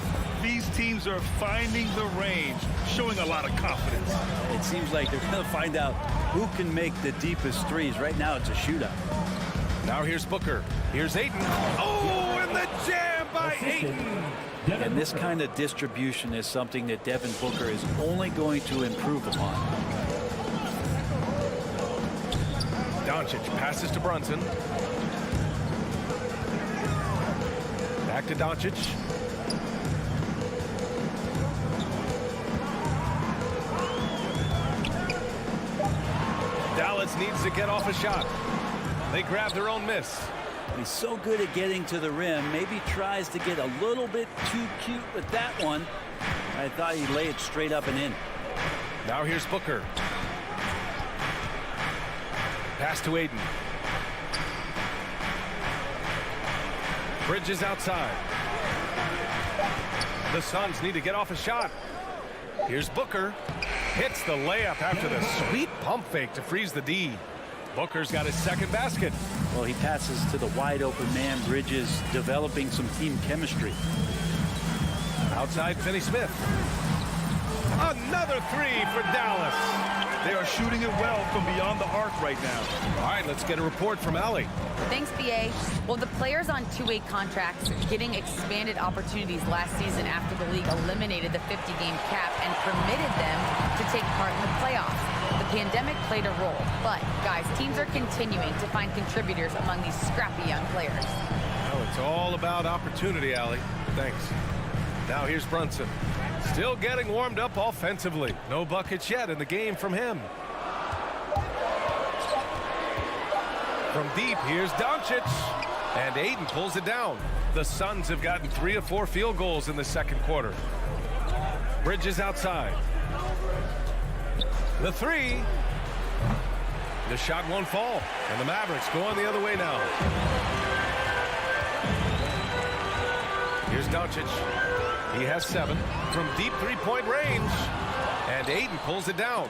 These teams are finding the range, showing a lot of confidence. It seems like they're going to find out who can make the deepest threes. Right now, it's a shootout. Now here's Booker. Here's Ayton. Oh, and the jam by Ayton. And this kind of distribution is something that Devin Booker is only going to improve upon. Doncic passes to Brunson. Back to Doncic. Dallas needs to get off a shot. They grab their own miss. He's so good at getting to the rim. Maybe tries to get a little bit too cute with that one. I thought he'd lay it straight up and in. Now here's Booker. Pass to Ayton. Bridges outside. The Suns need to get off a shot. Here's Booker. Hits the layup after the sweet pump fake to freeze the D. Booker's got his second basket. Well, he passes to the wide open man. Bridges developing some team chemistry. Outside Finney-Smith. Another 3 for Dallas. They are shooting it well from beyond the arc right now. All right, let's get a report from Allie. Thanks, BA. Well, the players on two-way contracts getting expanded opportunities last season after the league eliminated the 50-game cap and permitted them to take part in the playoffs. The pandemic played a role, but, guys, teams are continuing to find contributors among these scrappy young players. Well, it's all about opportunity, Allie. Thanks. Now here's Brunson. Still getting warmed up offensively. No buckets yet in the game from him. From deep, here's Doncic. And Ayton pulls it down. The Suns have gotten 3 of 4 field goals in the second quarter. Bridges outside. The 3. The shot won't fall. And the Mavericks going the other way now. Here's Doncic. He has 7 from deep three-point range. And Ayton pulls it down.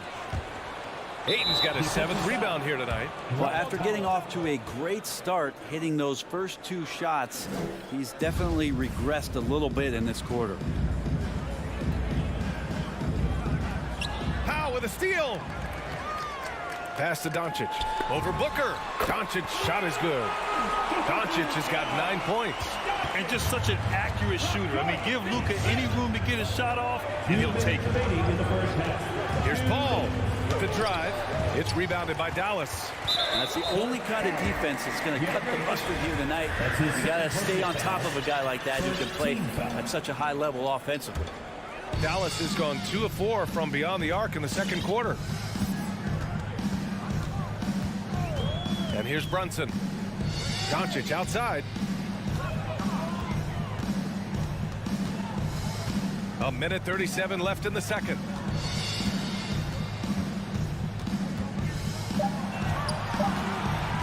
Ayton's got his 7th rebound here tonight. Well, after getting off to a great start, hitting those first 2 shots, he's definitely regressed a little bit in this quarter. Powell with a steal. Pass to Doncic. Over Booker. Doncic's shot is good. Doncic has got 9 points. And just such an accurate shooter. I mean, give Luka any room to get his shot off, and he'll take it. Here's Paul with the drive. It's rebounded by Dallas. That's the only kind of defense that's going to cut the mustard here tonight. You got to stay on top of a guy like that who can play at such a high level offensively. Dallas has gone 2 of 4 from beyond the arc in the second quarter. And here's Brunson. Doncic outside. A minute 37 left in the second.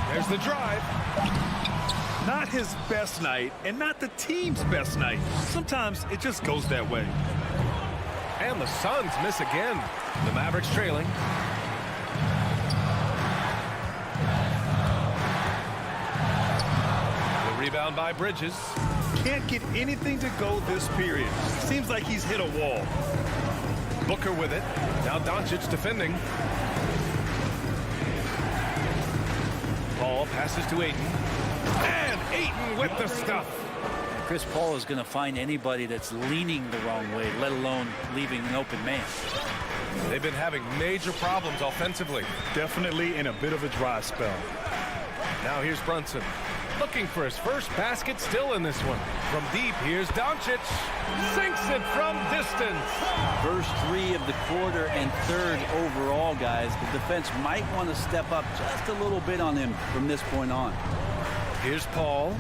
There's the drive. Not his best night and not the team's best night. Sometimes it just goes that way. And the Suns miss again. The Mavericks trailing. The rebound by Bridges. Can't get anything to go this period. Seems like he's hit a wall. Booker with it. Now Doncic defending. Paul passes to Ayton. And Ayton with the stuff. Chris Paul is going to find anybody that's leaning the wrong way, let alone leaving an open man. They've been having major problems offensively. Definitely in a bit of a dry spell. Now here's Brunson. Looking for his first basket, still in this one. From deep, here's Doncic. Sinks it from distance. First three of the quarter and third overall, guys. The defense might want to step up just a little bit on him from this point on. Here's Paul.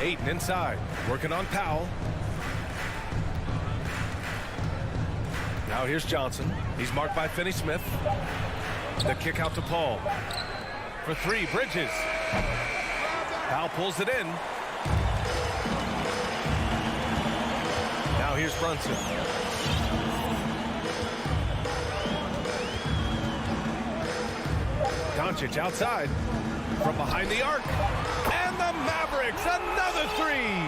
Ayton inside, working on Powell. Now here's Johnson. He's marked by Finney-Smith. The kick out to Paul. For three, Bridges. Powell pulls it in. Now here's Brunson. Doncic outside from behind the arc. And the Mavericks, another three.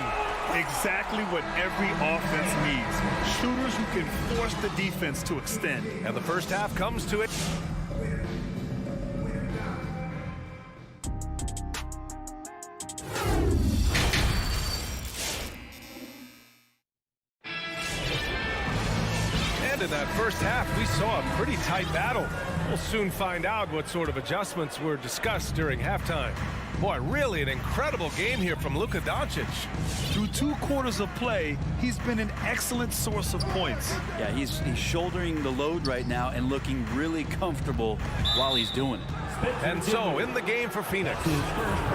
Exactly what every offense needs. Shooters who can force the defense to extend. And the first half comes to it. And in that first half, we saw a pretty tight battle. We'll soon find out what sort of adjustments were discussed during halftime. Boy, really an incredible game here from Luka Doncic. Through 2 quarters of play, he's been an excellent source of points. Yeah, he's shouldering the load right now and looking really comfortable while he's doing it. And so, in the game for Phoenix,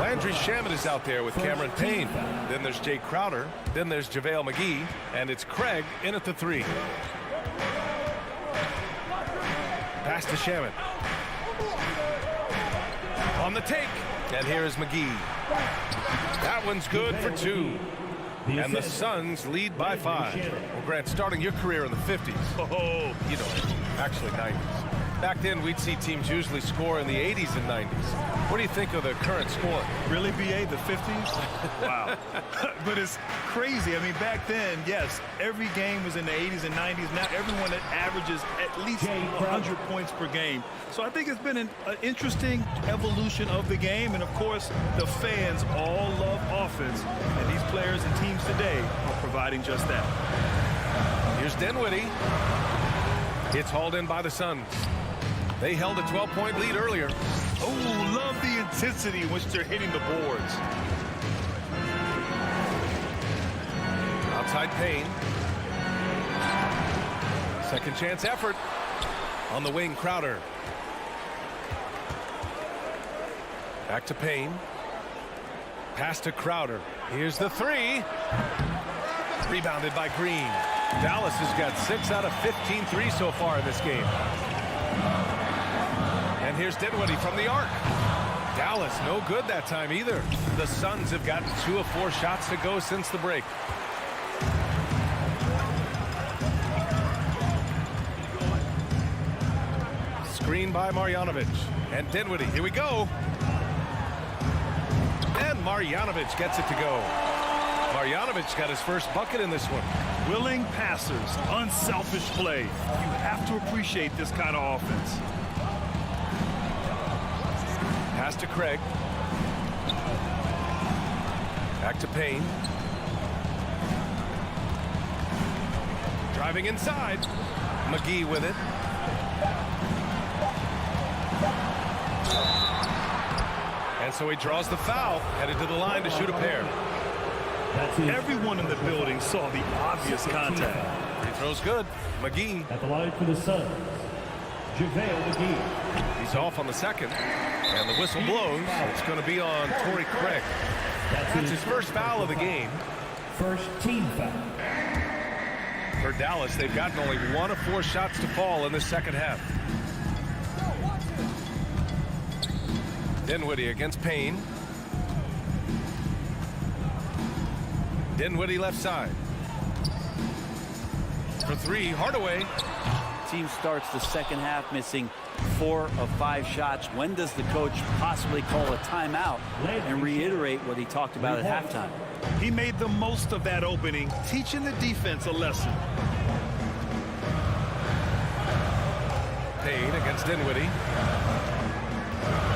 Landry Shamet is out there with Cameron Payne. Then there's Jay Crowder. Then there's JaVale McGee. And it's Craig in at the 3. Pass to Shamet. On the take. And here is McGee. That one's good for 2. And the Suns lead by 5. Well, Grant, starting your career in the 50s. Oh, You know, actually 90s. Back then, we'd see teams usually score in the 80s and 90s. What do you think of the current score? really, BA, the 50s? Wow. But it's crazy. I mean, back then, yes, every game was in the 80s and 90s. Now everyone that averages at least 100 points per game. So I think it's been an interesting evolution of the game. And, of course, the fans all love offense. And these players and teams today are providing just that. Here's Dinwiddie. It's hauled in by the Suns. They held a 12-point lead earlier. Oh, love the intensity in which they're hitting the boards. Outside Payne. Second chance effort. On the wing, Crowder. Back to Payne. Pass to Crowder. Here's the 3. Rebounded by Green. Dallas has got 6 out of 15 threes so far in this game. And here's Dinwiddie from the arc. Dallas no good that time either. The Suns have gotten 2 of 4 shots to go since the break. Screen by Marjanovic. And Dinwiddie, here we go. And Marjanovic gets it to go. Marjanovic got his first bucket in this one. Willing passers, unselfish play. You have to appreciate this kind of offense. Pass to Craig. Back to Payne. Driving inside. McGee with it. And so he draws the foul, headed to the line to shoot a pair. Everyone in the building saw the obvious contact. Free throw's good. McGee. At the line for the Suns, JaVale McGee. He's off on the second. And the whistle blows. It's going to be on Torrey Craig. That's his first foul of the game. First team foul. For Dallas, they've gotten only 1 of 4 shots to fall in the second half. Dinwiddie against Payne. Dinwiddie left side. For three, Hardaway. Team starts the second half missing 4 of 5 shots. When does the coach possibly call a timeout and reiterate what he talked about at halftime? He made the most of that opening, teaching the defense a lesson. Payne against Dinwiddie.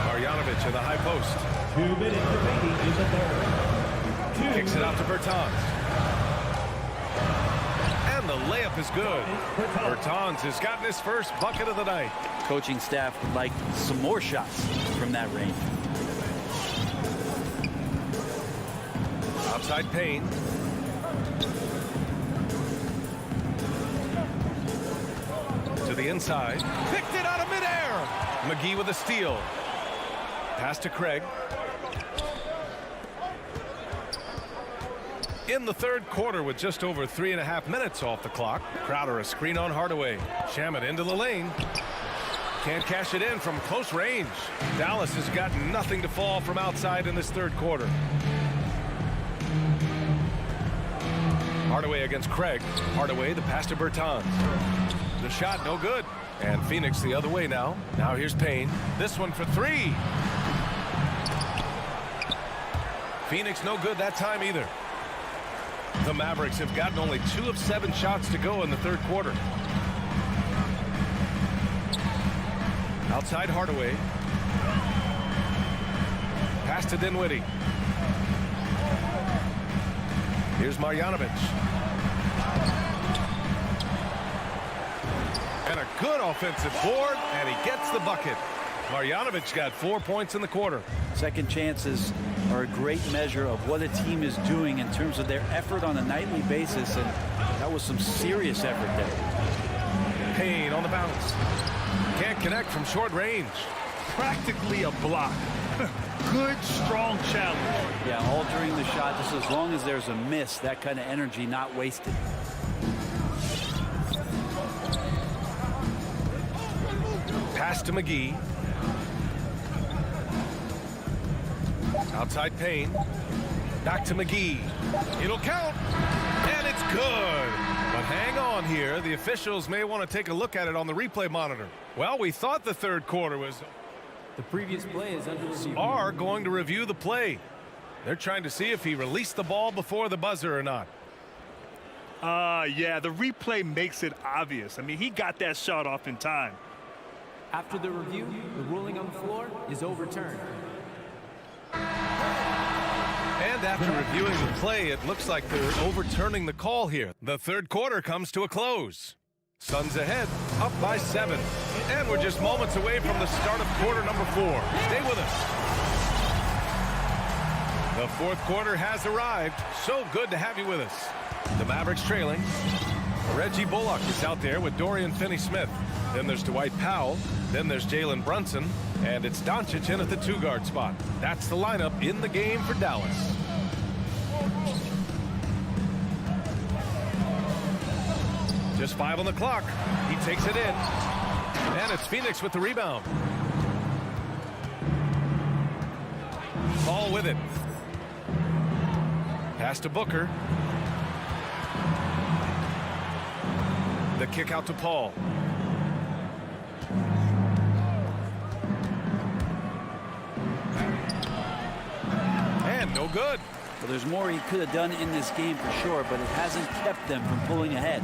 Marjanovic in the high post. 2 minutes remaining in the third. Kicks it out to Bertans. And the layup is good. Bertans has gotten his first bucket of the night. Coaching staff would like some more shots from that range. Outside Payne. To the inside. Picked it out of midair. McGee with a steal. Pass to Craig. In the third quarter with just over 3.5 minutes off the clock. Crowder a screen on Hardaway. Shamet into the lane. Can't cash it in from close range. Dallas has got nothing to fall from outside in this third quarter. Hardaway against Craig. Hardaway, the pass to Bertans. The shot no good. And Phoenix the other way now. Now here's Payne. This one for 3. Phoenix no good that time either. The Mavericks have gotten only 2 of 7 shots to go in the third quarter. Outside Hardaway. Pass to Dinwiddie. Here's Marjanovic. And a good offensive board, and he gets the bucket. Marjanovic got 4 points in the quarter. Second chances are a great measure of what a team is doing in terms of their effort on a nightly basis, and that was some serious effort there. Payne on the bounce. Can't connect from short range. Practically a block. Good, strong challenge. Yeah, all during the shot, just as long as there's a miss, that kind of energy not wasted. Pass to McGee. Outside Payne. Back to McGee. It'll count. And it's good. But hang on here. The officials may want to take a look at it on the replay monitor. Well, we thought the third quarter was... The previous play is under review. Are going to review the play. They're trying to see if he released the ball before the buzzer or not. Yeah, the replay makes it obvious. I mean, he got that shot off in time. After the review, the ruling on the floor is overturned. And after reviewing the play, it looks like they're overturning the call here. The third quarter comes to a close. Suns ahead, up by 7. And we're just moments away from the start of quarter number 4. Stay with us. The fourth quarter has arrived. So good to have you with us. The Mavericks trailing. Reggie Bullock is out there with Dorian Finney-Smith. Then there's Dwight Powell. Then there's Jalen Brunson. And it's Doncic in at the 2-guard spot. That's the lineup in the game for Dallas. Just 5 on the clock. He takes it in. And it's Phoenix with the rebound. Paul with it. Pass to Booker. The kick out to Paul. And no good. Well, there's more he could have done in this game for sure, but it hasn't kept them from pulling ahead.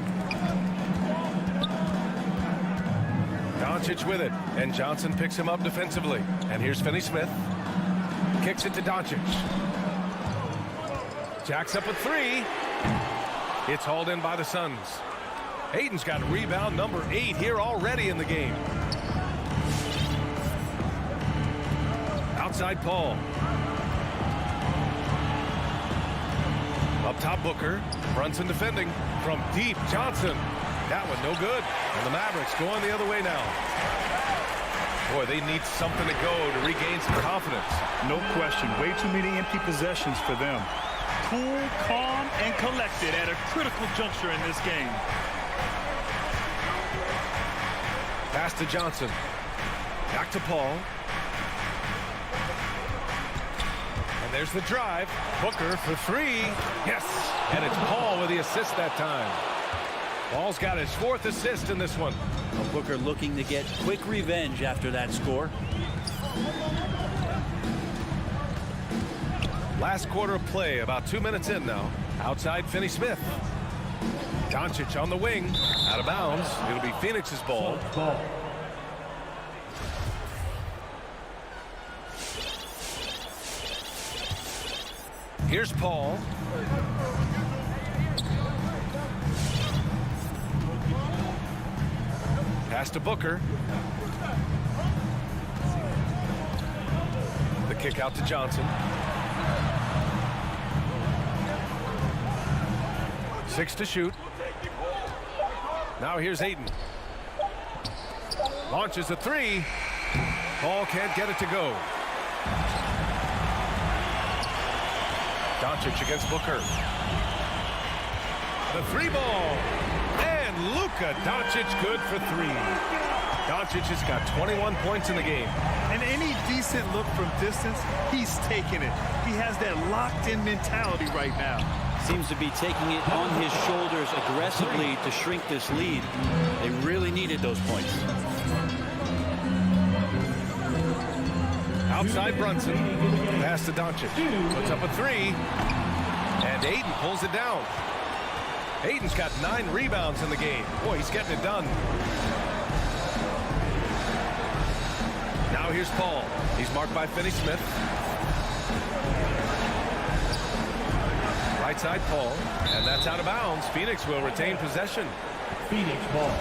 Doncic with it, and Johnson picks him up defensively. And here's Finney-Smith. Kicks it to Doncic. Jacks up a 3. It's hauled in by the Suns. Ayton's got rebound number 8 here already in the game. Outside Paul. Up top Booker. Brunson defending. From deep, Johnson. That one no good. And the Mavericks going the other way now. Boy, they need something to go to regain some confidence. No question. Way too many empty possessions for them. Cool, calm, and collected at a critical juncture in this game. Pass to Johnson. Back to Paul. And there's the drive. Booker for three. Yes. And it's Paul with the assist that time. Paul's got his 4th assist in this one. Well, Booker looking to get quick revenge after that score. Last quarter of play, about 2 minutes in now. Outside Finney-Smith. Doncic on the wing. Out of bounds. It'll be Phoenix's ball. Here's Paul. Pass to Booker. The kick out to Johnson. 6 to shoot. Now here's Ayton. Launches a 3. Paul can't get it to go. Doncic against Booker. The 3 ball. And Luka Doncic good for 3. Doncic has got 21 points in the game. And any decent look from distance, he's taking it. He has that locked-in mentality right now. Seems to be taking it on his shoulders aggressively to shrink this lead. They really needed those points. Outside Brunson. Pass to Doncic. Puts up a 3. And Ayton pulls it down. Ayton's got 9 rebounds in the game. Boy, he's getting it done. Now here's Paul. He's marked by Finney-Smith. Right side Paul. And that's out of bounds. Phoenix will retain possession. Phoenix ball.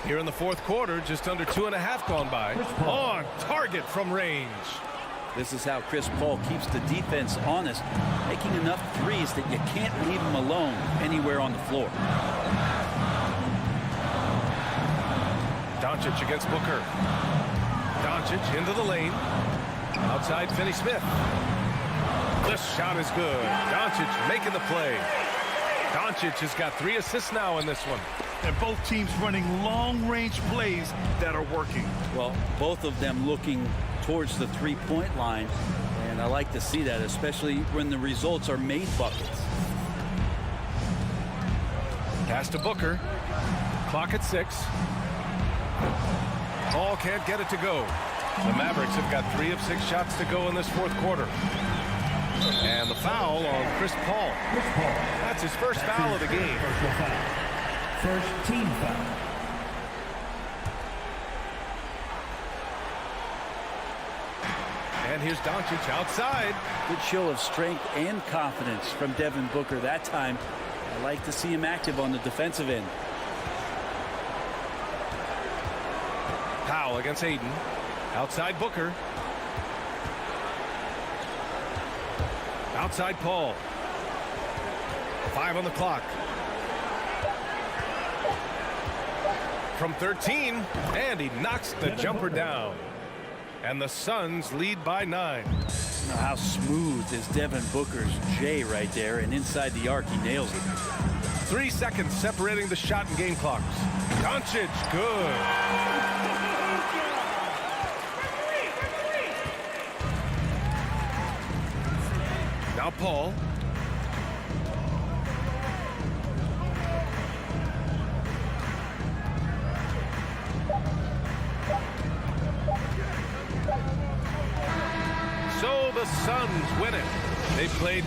Here in the 4th quarter, just under 2.5 gone by. On target from range. This is how Chris Paul keeps the defense honest, making enough threes that you can't leave him alone anywhere on the floor. Doncic against Booker. Doncic into the lane. Outside Finney-Smith. This shot is good. Doncic making the play. Doncic has got 3 assists now in this one. And both teams running long-range plays that are working. Well, both of them looking towards the three-point line, and I like to see that, especially when the results are made buckets. Pass to Booker. Clock at 6. Paul can't get it to go. The Mavericks have got 3 of 6 shots to go in this 4th quarter. And the foul on Chris Paul. That's his first foul of the game. First team foul. And here's Doncic outside. Good show of strength and confidence from Devin Booker that time. I like to see him active on the defensive end. Powell against Ayton. Outside Booker. Outside Paul. 5 on the clock. From 13, and he knocks the jumper down. And the Suns lead by 9. Now how smooth is Devin Booker's J right there, and inside the arc he nails it. 3 seconds separating the shot and game clocks. Doncic, good. Now Paul. So the Suns win it. They played